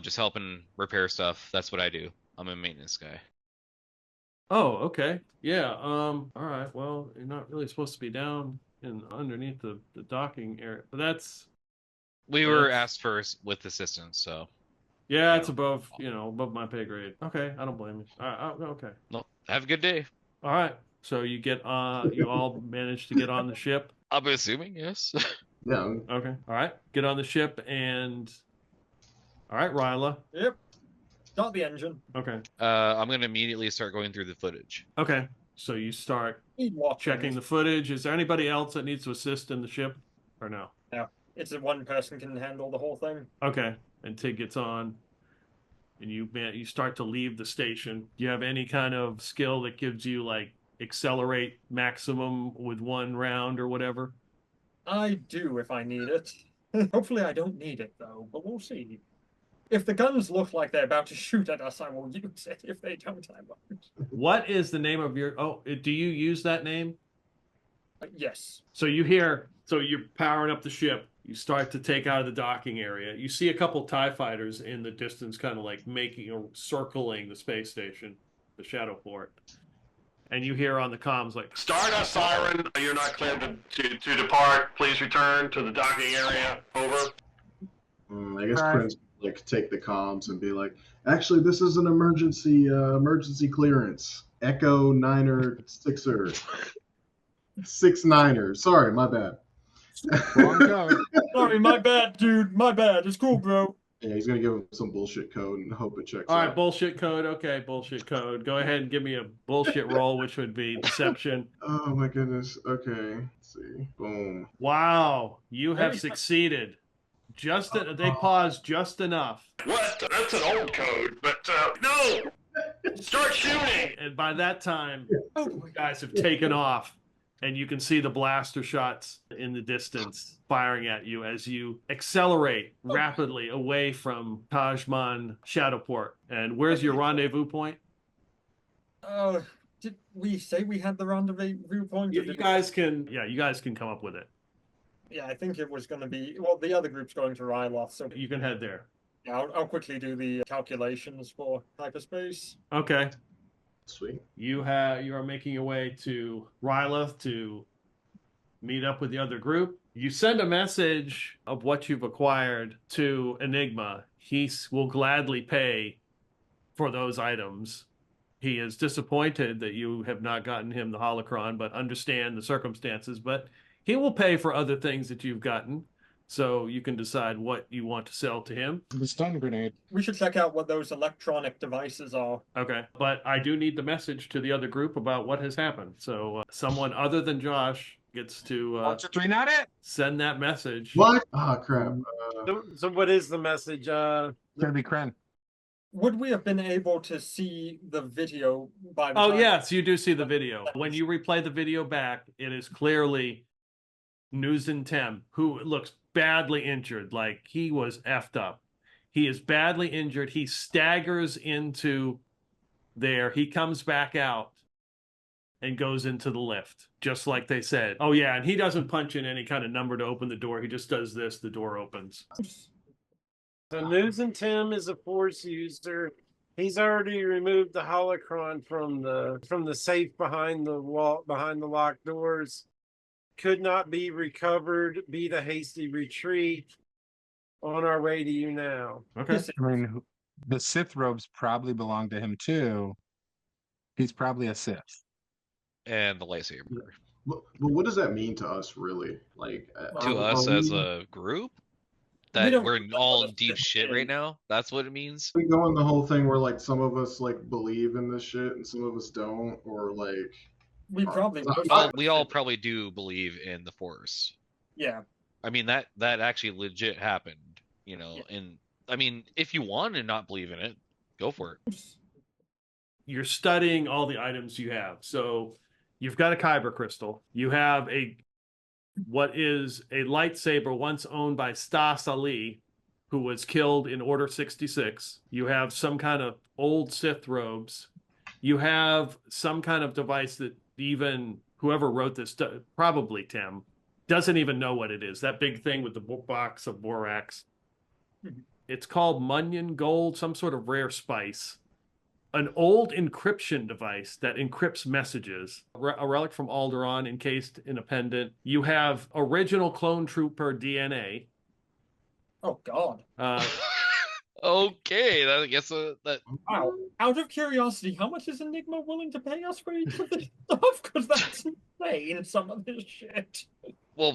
Speaker 4: just helping repair stuff. That's what I do. I'm a maintenance guy.
Speaker 1: Oh, okay. Yeah. All right. Well, you're not really supposed to be down and underneath the docking area, but that's
Speaker 4: We
Speaker 1: Well,
Speaker 4: were
Speaker 1: that's-
Speaker 4: asked first with assistance, so
Speaker 1: yeah, it's
Speaker 4: Yeah.
Speaker 1: above my pay grade. Okay, I don't blame you. Okay.
Speaker 4: no, have a good day.
Speaker 1: All right. So you all manage to get on the ship.
Speaker 4: I'm assuming, yes.
Speaker 6: Yeah.
Speaker 1: Okay. All right. Get on the ship and. All right, Ryla.
Speaker 7: Yep. Start the engine.
Speaker 1: Okay.
Speaker 4: I'm gonna immediately start going through the footage.
Speaker 1: Okay. So you start
Speaker 7: Need watching.
Speaker 1: checking the footage. Is there anybody else that needs to assist in the ship or no?
Speaker 7: It's a one person can handle the whole thing.
Speaker 1: Okay. And Tig gets on and you start to leave the station. Do you have any kind of skill that gives you like accelerate maximum with 1 round or whatever?
Speaker 7: I do if I need it. Hopefully I don't need it though, but we'll see. If the guns look like they're about to shoot at us, I will use it. If they don't, I won't.
Speaker 1: What is the name of your? Oh, do you use that name?
Speaker 7: Yes.
Speaker 1: So you hear, so you're powering up the ship. You start to take out of the docking area. You see a couple TIE fighters in the distance, kind of like circling the space station, the shadowport. And you hear on the comms like,
Speaker 8: Stardust Siren, you're not cleared to depart. Please return to the docking area. Over.
Speaker 6: I guess Prince like take the comms and be like, actually, this is an emergency clearance. Echo 9er 6er. 6-9er. Sorry, my bad.
Speaker 5: Wrong code.
Speaker 7: Sorry, my bad, dude. My bad. It's cool, bro.
Speaker 6: Yeah, he's gonna give him some bullshit code and hope it checks
Speaker 1: all right,
Speaker 6: out.
Speaker 1: bullshit code. Okay, bullshit code. Go ahead and give me a bullshit roll, which would be deception.
Speaker 6: Oh my goodness. Okay. Let's see. Boom.
Speaker 1: Wow, you have succeeded. They paused just enough.
Speaker 8: What? That's an old code, but no! Start shooting!
Speaker 1: And by that time,
Speaker 7: Oh,
Speaker 1: you guys have taken off, and you can see the blaster shots in the distance firing at you as you accelerate rapidly away from Taja'man Shadowport. And where's your rendezvous point?
Speaker 7: Did we say we had the rendezvous point?
Speaker 1: You guys can come up with it.
Speaker 7: Yeah, I think it was going to be. Well, the other group's going to Ryloth, so
Speaker 1: You can head there.
Speaker 7: yeah, I'll quickly do the calculations for hyperspace.
Speaker 1: Okay.
Speaker 6: Sweet.
Speaker 1: You are making your way to Ryloth to meet up with the other group. You send a message of what you've acquired to Enigma. He will gladly pay for those items. He is disappointed that you have not gotten him the Holocron, but understand the circumstances. But he will pay for other things that you've gotten, so you can decide what you want to sell to him.
Speaker 5: The stun grenade.
Speaker 7: We should check out what those electronic devices are.
Speaker 1: Okay, but I do need the message to the other group about what has happened. So someone other than Josh gets to
Speaker 5: 1, 2, 3, not it.
Speaker 1: send that message.
Speaker 6: What? Ah, crap.
Speaker 3: So what is the message?
Speaker 5: It's gonna be Kren.
Speaker 7: Would we have been able to see the video by the
Speaker 1: Oh,
Speaker 7: time?
Speaker 1: yes, you do see the video. When you replay the video back, it is clearly Nuzun Tem, who looks badly injured, like he was effed up. He is badly injured. He staggers into there. He comes back out and goes into the lift, just like they said. Oh, yeah, and he doesn't punch in any kind of number to open the door. He just does this. The door opens.
Speaker 3: So Nuzun Tem is a Force user. He's already removed the holocron from the safe behind the wall, behind the locked doors. Could not be recovered. Beat a hasty retreat. On our way to you now.
Speaker 1: Okay.
Speaker 5: I mean, the Sith robes probably belong to him too. He's probably a Sith.
Speaker 4: And the lightsaber.
Speaker 6: But what does that mean to us, really? Like
Speaker 4: To us as a group? That
Speaker 7: don't-
Speaker 4: we're all in deep shit right now? That's what it means?
Speaker 6: we go on the whole thing where like some of us like believe in this shit and some of us don't, or like
Speaker 7: We probably
Speaker 4: We all probably do believe in the Force.
Speaker 7: yeah.
Speaker 4: I mean, that actually legit happened, you know, and I mean, if you want to not believe in it, go for it.
Speaker 1: You're studying all the items you have. So you've got a kyber crystal. You have what is a lightsaber once owned by Stas Ali, who was killed in Order 66. You have some kind of old Sith robes. You have some kind of device that even whoever wrote this, probably Tim, doesn't even know what it is. That big thing with the box of borax. It's called Munyon Gold, some sort of rare spice. An old encryption device that encrypts messages. A relic from Alderaan encased in a pendant. You have original clone trooper DNA.
Speaker 7: Oh God.
Speaker 4: Okay, I guess that.
Speaker 7: Wow. Out of curiosity, how much is Enigma willing to pay us for each of this stuff? Because that's insane. Some of this shit.
Speaker 4: Well,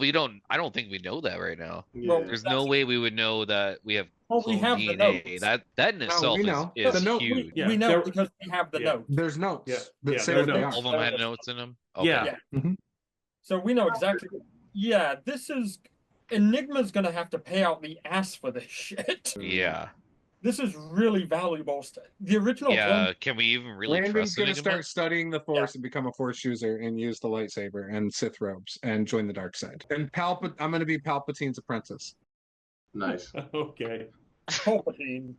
Speaker 4: I don't think we know that right now.
Speaker 6: yeah.
Speaker 4: There's no way we would know that we have
Speaker 7: Well, we
Speaker 4: clone
Speaker 7: have the
Speaker 4: DNA.
Speaker 7: notes.
Speaker 4: That in itself
Speaker 5: we know.
Speaker 4: is
Speaker 5: The note-
Speaker 4: huge.
Speaker 1: Yeah,
Speaker 7: we know
Speaker 1: there-
Speaker 7: because we have the
Speaker 1: yeah.
Speaker 7: note.
Speaker 5: There's notes
Speaker 1: Yeah.
Speaker 5: that
Speaker 1: Yeah,
Speaker 5: say
Speaker 1: there's
Speaker 5: what they
Speaker 1: notes.
Speaker 5: are.
Speaker 4: All of them had notes in them. Okay.
Speaker 1: Yeah.
Speaker 7: So we know exactly. Yeah, this is Enigma's gonna have to pay out the ass for this shit.
Speaker 4: Yeah.
Speaker 7: This is really valuable stuff. The original.
Speaker 4: Yeah. Can we even really
Speaker 5: Landon's
Speaker 4: trust
Speaker 5: gonna
Speaker 4: Enigma?
Speaker 5: start studying the Force and become a Force user and use the lightsaber and Sith robes and join the dark side. And I'm gonna be Palpatine's apprentice.
Speaker 6: Nice.
Speaker 1: Okay.
Speaker 7: Palpatine.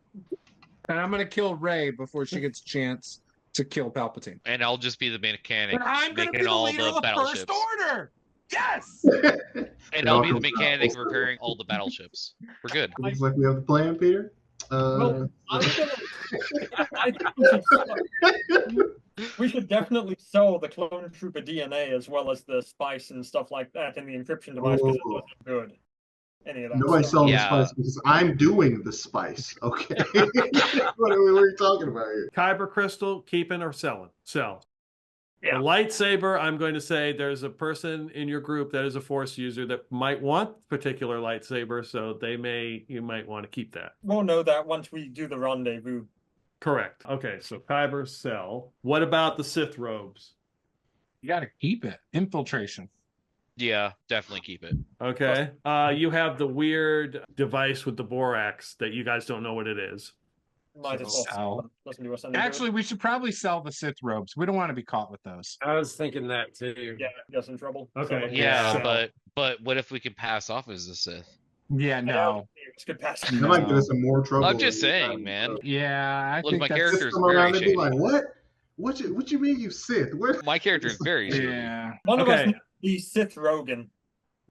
Speaker 5: And I'm gonna kill Rey before she gets a chance to kill Palpatine.
Speaker 4: And I'll just be the mechanic
Speaker 5: And I'm gonna be
Speaker 4: making
Speaker 5: the
Speaker 4: all
Speaker 5: leader
Speaker 4: the
Speaker 5: of the
Speaker 4: battleships.
Speaker 5: First Order. Yes.
Speaker 4: And I'll be the mechanic repairing all the battleships. We're good.
Speaker 6: Looks like we have the plan, Peter.
Speaker 7: Well, I'm gonna. I think we should definitely sell the clone trooper DNA as well as the spice and stuff like that in the encryption device because it wasn't good. Any of that.
Speaker 6: Nobody
Speaker 7: stuff.
Speaker 6: selling
Speaker 4: Yeah.
Speaker 6: the spice because I'm doing the spice. Okay. what are you talking about here?
Speaker 1: Kyber crystal, keeping or selling? Sell.
Speaker 7: Yeah.
Speaker 1: The lightsaber, I'm going to say there's a person in your group that is a Force user that might want particular lightsaber, so you might want to keep that.
Speaker 7: We'll know that once we do the rendezvous.
Speaker 1: Correct. Okay, so Kyber, sell. What about the Sith robes?
Speaker 5: You gotta keep it. Infiltration.
Speaker 4: Yeah, definitely keep it.
Speaker 1: Okay. You have the weird device with the borax that you guys don't know what it is.
Speaker 7: Might as well
Speaker 5: Sell.
Speaker 7: listen to us.
Speaker 5: Actually, we should probably sell the Sith robes. We don't want to be caught with those.
Speaker 3: I was thinking that too.
Speaker 7: yeah, get us in trouble.
Speaker 1: Okay.
Speaker 4: Yeah,
Speaker 1: So-
Speaker 4: but what if we could pass off as a Sith?
Speaker 5: Yeah, no.
Speaker 7: It's good pass.
Speaker 6: That might get us in more trouble.
Speaker 4: I'm just
Speaker 6: than-
Speaker 4: saying, man.
Speaker 5: Yeah, I
Speaker 4: Look,
Speaker 5: think
Speaker 4: my
Speaker 5: that's...
Speaker 4: character-
Speaker 6: Just
Speaker 4: Character's
Speaker 6: come around
Speaker 4: very
Speaker 6: and be like, what? What you mean you Sith? Where?
Speaker 4: My character is very shady.
Speaker 5: Yeah.
Speaker 7: One of us
Speaker 1: Okay.
Speaker 7: needs to be Sith Rogan.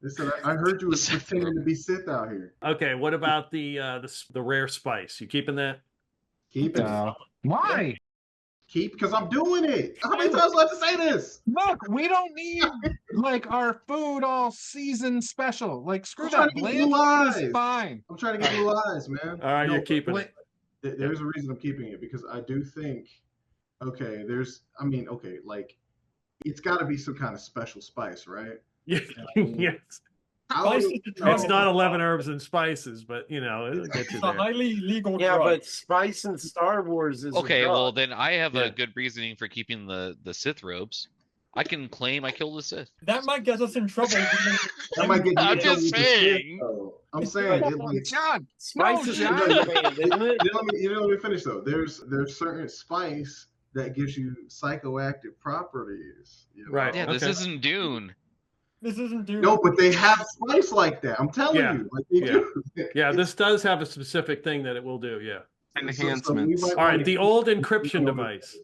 Speaker 6: Listen, I heard you was
Speaker 4: Sith
Speaker 6: pretending to be Sith out here.
Speaker 1: Okay, what about the rare spice? You keeping that?
Speaker 6: Keep it.
Speaker 5: Why?
Speaker 6: Keep, because I'm doing it. How many times do I have to say this?
Speaker 5: Look, we don't need like our food all season special. Like screw
Speaker 6: I'm trying
Speaker 5: that.
Speaker 6: to get
Speaker 5: Bland
Speaker 6: blue
Speaker 5: food is
Speaker 6: eyes.
Speaker 5: fine.
Speaker 6: I'm trying to get blue eyes, man.
Speaker 1: All right,
Speaker 5: No,
Speaker 1: you're keeping
Speaker 5: bland-
Speaker 1: it.
Speaker 6: There's a reason I'm keeping it because I do think, okay, like it's got to be some kind of special spice, right?
Speaker 1: Yes.
Speaker 7: Spice is the drug.
Speaker 1: It's not 11 herbs and spices, but it'll get you
Speaker 7: It's a
Speaker 1: there.
Speaker 7: highly legal
Speaker 3: Yeah,
Speaker 7: drug.
Speaker 3: but spice in Star Wars is a
Speaker 4: Okay,
Speaker 3: drug.
Speaker 4: well then I have
Speaker 1: Yeah.
Speaker 4: a good reasoning for keeping the Sith robes. I can claim I killed the Sith.
Speaker 7: That might get us in trouble.
Speaker 6: That might get you
Speaker 4: I'm
Speaker 6: in trouble
Speaker 4: just
Speaker 6: with the Sith,
Speaker 4: saying.
Speaker 6: though. I'm saying, like,
Speaker 5: John,
Speaker 3: Spice
Speaker 5: no,
Speaker 3: is
Speaker 5: John.
Speaker 3: contraband, isn't it?
Speaker 6: let me finish though. There's certain spice that gives you psychoactive properties. You know?
Speaker 1: Right.
Speaker 4: Yeah, this
Speaker 1: Okay.
Speaker 4: isn't Dune.
Speaker 7: This isn't Dune.
Speaker 6: No, but they have spice like that. I'm telling
Speaker 1: Yeah.
Speaker 6: you, like they
Speaker 1: Yeah.
Speaker 6: do.
Speaker 1: Yeah, this does have a specific thing that it will do. Yeah.
Speaker 5: Enhancements.
Speaker 1: All right, the old encryption device.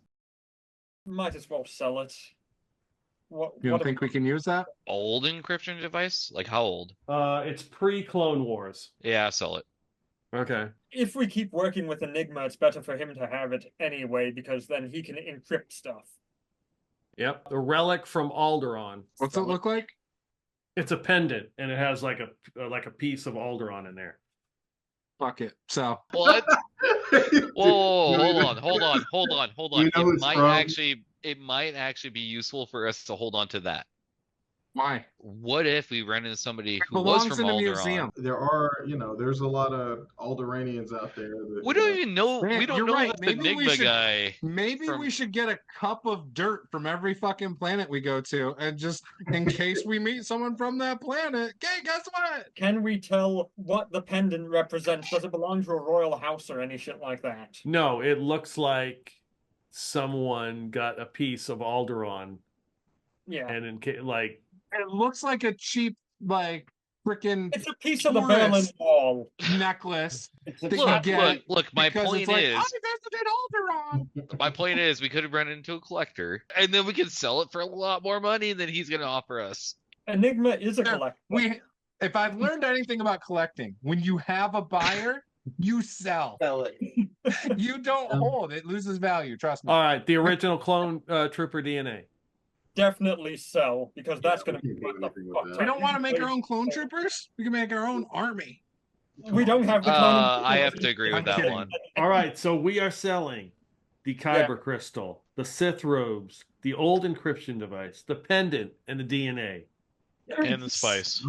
Speaker 7: Might as well sell it. What?
Speaker 5: You don't think we can use that?
Speaker 4: Old encryption device? Like how old?
Speaker 1: It's pre-Clone Wars.
Speaker 4: Yeah, sell it.
Speaker 1: Okay.
Speaker 7: If we keep working with Enigma, it's better for him to have it anyway because then he can encrypt stuff.
Speaker 1: Yep. The relic from Alderaan.
Speaker 5: What's it look like?
Speaker 1: It's a pendant, and it has like a piece of Alderaan in there.
Speaker 5: Fuck it. So
Speaker 4: What?
Speaker 6: Dude,
Speaker 4: Whoa,
Speaker 6: no,
Speaker 4: hold on.
Speaker 6: You know who it's from?
Speaker 4: It might actually be useful for us to hold on to that.
Speaker 5: why?
Speaker 4: What if we run into somebody
Speaker 5: It
Speaker 4: who was
Speaker 5: belongs
Speaker 4: from
Speaker 5: in a
Speaker 4: Alderaan?
Speaker 5: museum.
Speaker 6: There are, there's a lot of Alderanians out there. That,
Speaker 4: We don't even know.
Speaker 5: Man,
Speaker 4: We don't
Speaker 5: you're
Speaker 4: know
Speaker 5: right.
Speaker 4: that
Speaker 5: Maybe we
Speaker 4: Enigma
Speaker 5: should-
Speaker 4: guy.
Speaker 5: Maybe
Speaker 4: From-
Speaker 5: we should get a cup of dirt from every fucking planet we go to, and just in case we meet someone from that planet. Okay, guess what?
Speaker 7: Can we tell what the pendant represents? Does it belong to a royal house or any shit like that?
Speaker 1: No, it looks like someone got a piece of Alderaan,
Speaker 7: Yeah.
Speaker 1: and
Speaker 5: It looks like a cheap, like freaking
Speaker 7: It's a piece of the
Speaker 5: Tourist.
Speaker 7: Berlin Wall.
Speaker 5: necklace.
Speaker 3: It's a
Speaker 5: That you
Speaker 4: Look,
Speaker 5: get
Speaker 4: look. My
Speaker 5: because
Speaker 4: point
Speaker 5: it's like,
Speaker 4: is,
Speaker 5: I visited Alderaan.
Speaker 4: my point is, we could have run into a collector, and then we could sell it for a lot more money than he's going to offer us.
Speaker 7: Enigma is a
Speaker 5: Yeah,
Speaker 7: collector.
Speaker 5: If I've learned anything about collecting, when you have a buyer, you sell.
Speaker 3: Sell it.
Speaker 5: You don't hold; it loses value. Trust me.
Speaker 1: all right, the original clone trooper DNA.
Speaker 7: Definitely sell because that's going to
Speaker 6: we
Speaker 7: be
Speaker 6: can't
Speaker 7: what
Speaker 6: do
Speaker 7: the
Speaker 6: anything
Speaker 7: fuck.
Speaker 6: with that.
Speaker 5: We don't want to make our own clone troopers. We can make our own army.
Speaker 7: We don't have the clone.
Speaker 4: I have to agree with
Speaker 5: I'm
Speaker 4: that
Speaker 5: kidding.
Speaker 4: one.
Speaker 1: All right, so we are selling the Kyber crystal, the Sith robes, the old encryption device, the pendant, and the DNA.
Speaker 4: And the spice.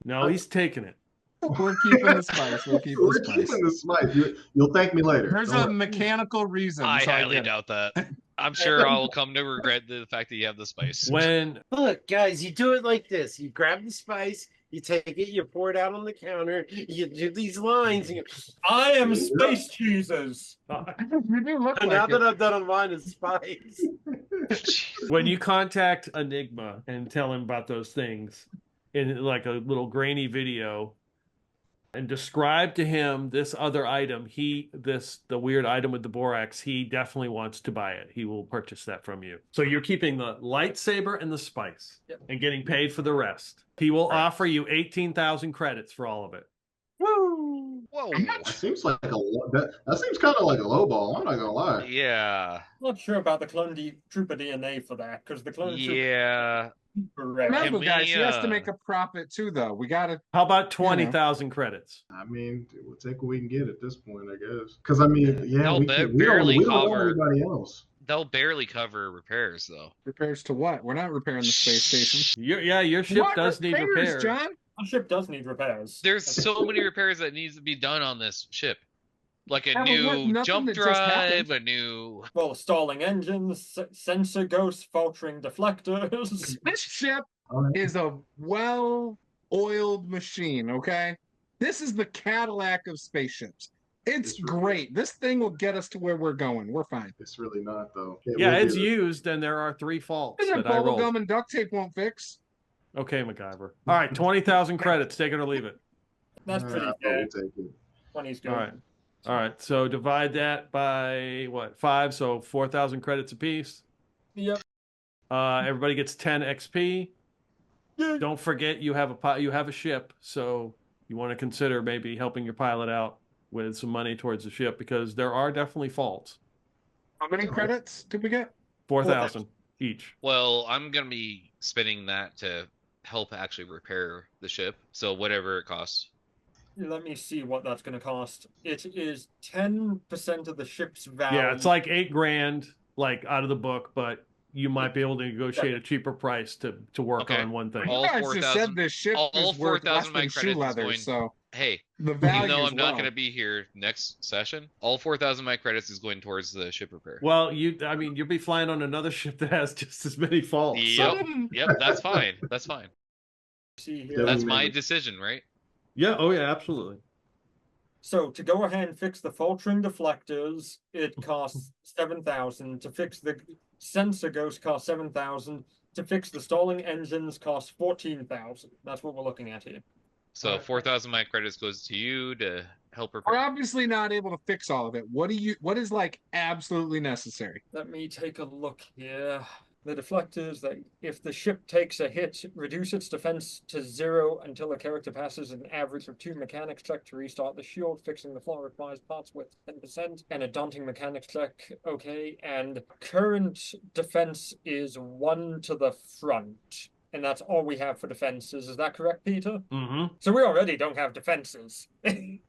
Speaker 1: No, he's taking it.
Speaker 5: We're keeping the spice. We'll keep
Speaker 6: We're
Speaker 5: the spice.
Speaker 6: keeping the spice. You'll thank me later.
Speaker 5: There's
Speaker 6: Don't
Speaker 5: a
Speaker 6: worry.
Speaker 5: mechanical reason.
Speaker 4: I
Speaker 5: so
Speaker 4: highly
Speaker 5: get it.
Speaker 4: doubt that. I'm sure I will come to regret the fact that you have the spice.
Speaker 1: When
Speaker 3: Look, guys, you do it like this. You grab the spice, you take it, you pour it out on the counter, you do these lines. And
Speaker 7: I am space cheeses.
Speaker 5: You do look
Speaker 3: now
Speaker 5: like
Speaker 3: that
Speaker 5: it.
Speaker 3: I've done a line of spice.
Speaker 1: when you contact Enigma and tell him about those things in like a little grainy video, and describe to him this other item. The weird item with the borax, he definitely wants to buy it. He will purchase that from you. So you're keeping the lightsaber and the spice and getting paid for the rest. He will offer you 18,000 credits for all of it.
Speaker 3: Woo!
Speaker 4: Whoa.
Speaker 6: That seems like that seems kind of like a low ball. I'm not gonna lie.
Speaker 4: Yeah.
Speaker 7: Not sure about the clone trooper DNA for that, because the clone trooper.
Speaker 5: Remember,
Speaker 4: we,
Speaker 5: guys, he has to make a profit too, though. We gotta.
Speaker 1: How about 20,000 credits?
Speaker 6: I mean, we'll take what we can get at this point, I guess. Because I mean, yeah,
Speaker 4: They'll
Speaker 6: we
Speaker 4: barely
Speaker 6: don't know
Speaker 4: cover
Speaker 6: anybody else.
Speaker 4: They'll barely cover repairs, though.
Speaker 5: Repairs to what? We're not repairing the space station.
Speaker 1: Your ship does need repairs,
Speaker 5: John.
Speaker 7: Our ship does need repairs.
Speaker 4: There's so many repairs that needs to be done on this ship. Like a new
Speaker 5: nothing
Speaker 4: jump
Speaker 5: that just
Speaker 4: drive,
Speaker 5: happened.
Speaker 4: a new...
Speaker 7: Well, stalling engines, sensor ghosts, faltering deflectors.
Speaker 5: This ship is a well-oiled machine, okay? This is the Cadillac of spaceships. It's great. This thing will get us to where we're going. We're fine.
Speaker 6: It's really not, though.
Speaker 1: Yeah, it's used, and there are 3 faults that I rolled.
Speaker 5: Bubble gum and duct tape won't fix.
Speaker 1: Okay, MacGyver. All right, 20,000 credits. Take it or leave it.
Speaker 7: That's pretty fair. 20's good.
Speaker 1: All right. So divide that by what? 5. So 4,000 credits apiece.
Speaker 7: Yep.
Speaker 1: Everybody gets 10 XP. Don't forget you have a ship, so you want to consider maybe helping your pilot out with some money towards the ship, because there are definitely faults.
Speaker 5: How many credits did we get?
Speaker 1: 4,000 each.
Speaker 4: Well, I'm going to be spending that to help actually repair the ship. So whatever it costs.
Speaker 7: Let me see what that's going to cost. It is 10% of the ship's value.
Speaker 1: Yeah, it's like $8,000, like out of the book, but you might be able to negotiate a cheaper price to work on one thing.
Speaker 5: You guys just said this ship is worth less than shoe leather, so
Speaker 4: hey,
Speaker 5: the value
Speaker 4: even though
Speaker 5: is
Speaker 4: I'm not going to be here next session, all 4,000 of my credits is going towards the ship repair.
Speaker 1: Well, you'll be flying on another ship that has just as many faults.
Speaker 4: Yep, yep, that's fine. That's fine.
Speaker 7: See here.
Speaker 4: That's my decision, right?
Speaker 1: Yeah, oh yeah, absolutely.
Speaker 7: So to go ahead and fix the faltering deflectors, it costs 7,000. To fix the sensor ghost costs 7,000. To fix the stalling engines costs 14,000. That's what we're looking at here.
Speaker 4: So 4,000 of my credits goes to you to help repair.
Speaker 5: we're obviously not able to fix all of it. What is like absolutely necessary?
Speaker 7: Let me take a look here. The deflectors, that if the ship takes a hit, reduce its defense to 0 until the character passes an average of 2 mechanics check to restart the shield. Fixing the flaw requires parts with 10% and a daunting mechanics check. Okay, and current defense is 1 to the front. And that's all we have for defenses. Is that correct, Peter?
Speaker 1: Mm-hmm.
Speaker 7: So we already don't have defenses. That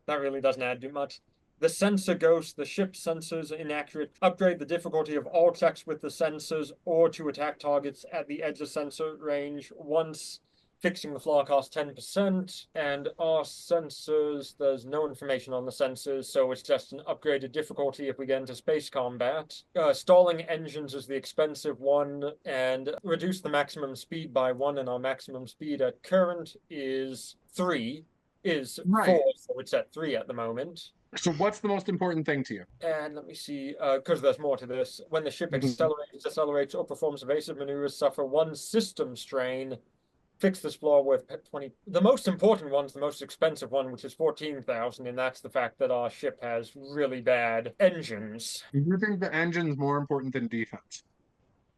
Speaker 7: really doesn't add too much. The sensor ghost, the ship sensors are inaccurate. Upgrade the difficulty of all checks with the sensors or to attack targets at the edge of sensor range once. Fixing the flaw costs 10%. And our sensors, there's no information on the sensors, so it's just an upgraded difficulty if we get into space combat. Stalling engines is the expensive one, and reduce the maximum speed by 1, and our maximum speed at current is 3. Is 4, so it's at 3 at the moment.
Speaker 5: So what's the most important thing to you?
Speaker 7: And let me see, because there's more to this. When the ship accelerates, decelerates, or performs evasive maneuvers, suffer 1 system strain. Fix this flaw with 20. The most important one's the most expensive one, which is 14,000, and that's the fact that our ship has really bad engines.
Speaker 5: Do you think the engine's more important than defense?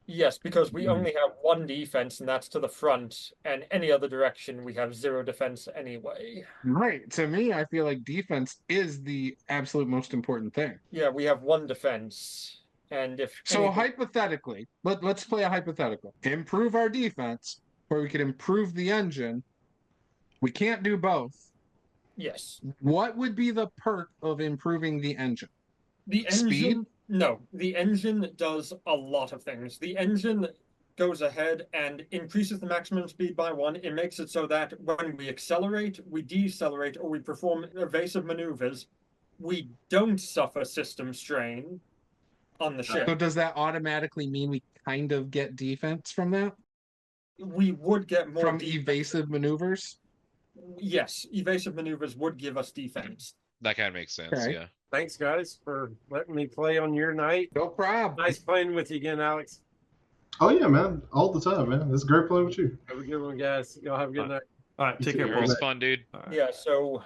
Speaker 7: Yes, because we only have 1 defense, and that's to the front, and any other direction we have 0 defense anyway.
Speaker 5: Right. To me, I feel like defense is the absolute most important thing.
Speaker 7: Yeah, we have 1 defense, and if
Speaker 5: so hypothetically, let's play a hypothetical. Improve our defense, or we could improve the engine. We can't do both.
Speaker 7: Yes.
Speaker 5: What would be the perk of improving the engine?
Speaker 7: The engine.
Speaker 5: Speed?
Speaker 7: No, the engine does a lot of things. The engine goes ahead and increases the maximum speed by 1. It makes it so that when we accelerate, we decelerate, or we perform evasive maneuvers, we don't suffer system strain on the ship.
Speaker 5: So does that automatically mean we kind of get defense from that?
Speaker 7: We would get more
Speaker 5: from evasive maneuvers?
Speaker 7: Yes, evasive maneuvers would give us defense.
Speaker 4: That kind of makes sense, yeah.
Speaker 3: Thanks, guys, for letting me play on your night.
Speaker 5: No problem.
Speaker 3: Nice playing with you again, Alex.
Speaker 6: Oh, yeah, man. All the time, man. It's great playing with you.
Speaker 3: Have a good one, guys. Y'all have a good night.
Speaker 1: All right, take care,
Speaker 4: It
Speaker 1: Paul.
Speaker 4: was fun, dude.
Speaker 1: All right.
Speaker 7: Yeah, so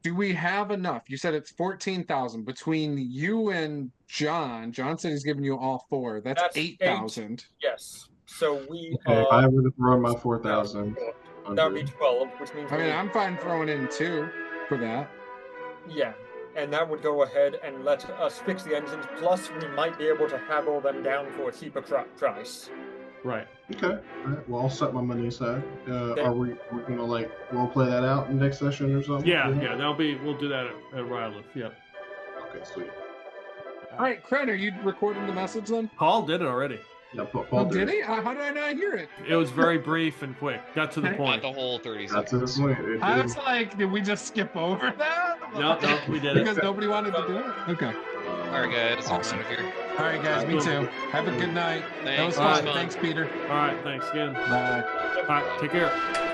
Speaker 5: Do we have enough? You said it's 14,000 between you and John. John said he's giving you all 4. That's 8,000.
Speaker 7: yes. So we
Speaker 6: Okay, I would have thrown my 4,000.
Speaker 7: that would be 12, which means
Speaker 5: I mean, I'm fine throwing in 2 for that.
Speaker 7: yeah. And that would go ahead and let us fix the engines. Plus, we might be able to haggle them down for a cheaper price.
Speaker 1: Right.
Speaker 6: Okay. All right. Well, I'll set my money aside. Are we gonna like role play that out in the next session or something?
Speaker 1: Yeah, yeah. We'll do that at Rylith. Yep.
Speaker 6: Okay, sweet.
Speaker 5: All right, Cren, are you recording the message then?
Speaker 1: Paul did it already.
Speaker 6: Yeah,
Speaker 5: Oh,
Speaker 6: Paul
Speaker 5: did he? How did I not hear it?
Speaker 1: It was very brief and quick. Got to the
Speaker 5: Okay.
Speaker 4: Not
Speaker 1: point.
Speaker 4: the whole 30
Speaker 6: Got to the
Speaker 4: seconds.
Speaker 6: point.
Speaker 5: I was like, did we just skip over that?
Speaker 1: No, we did it.
Speaker 5: Because nobody wanted to do it? Okay.
Speaker 4: All right, guys.
Speaker 5: Awesome.
Speaker 4: I'm out of here.
Speaker 5: All right, guys, me too. Have a good night. That was
Speaker 4: Thanks.
Speaker 5: fun. Thanks, Peter.
Speaker 1: All right. Thanks again.
Speaker 5: Bye.
Speaker 1: All right. Take care.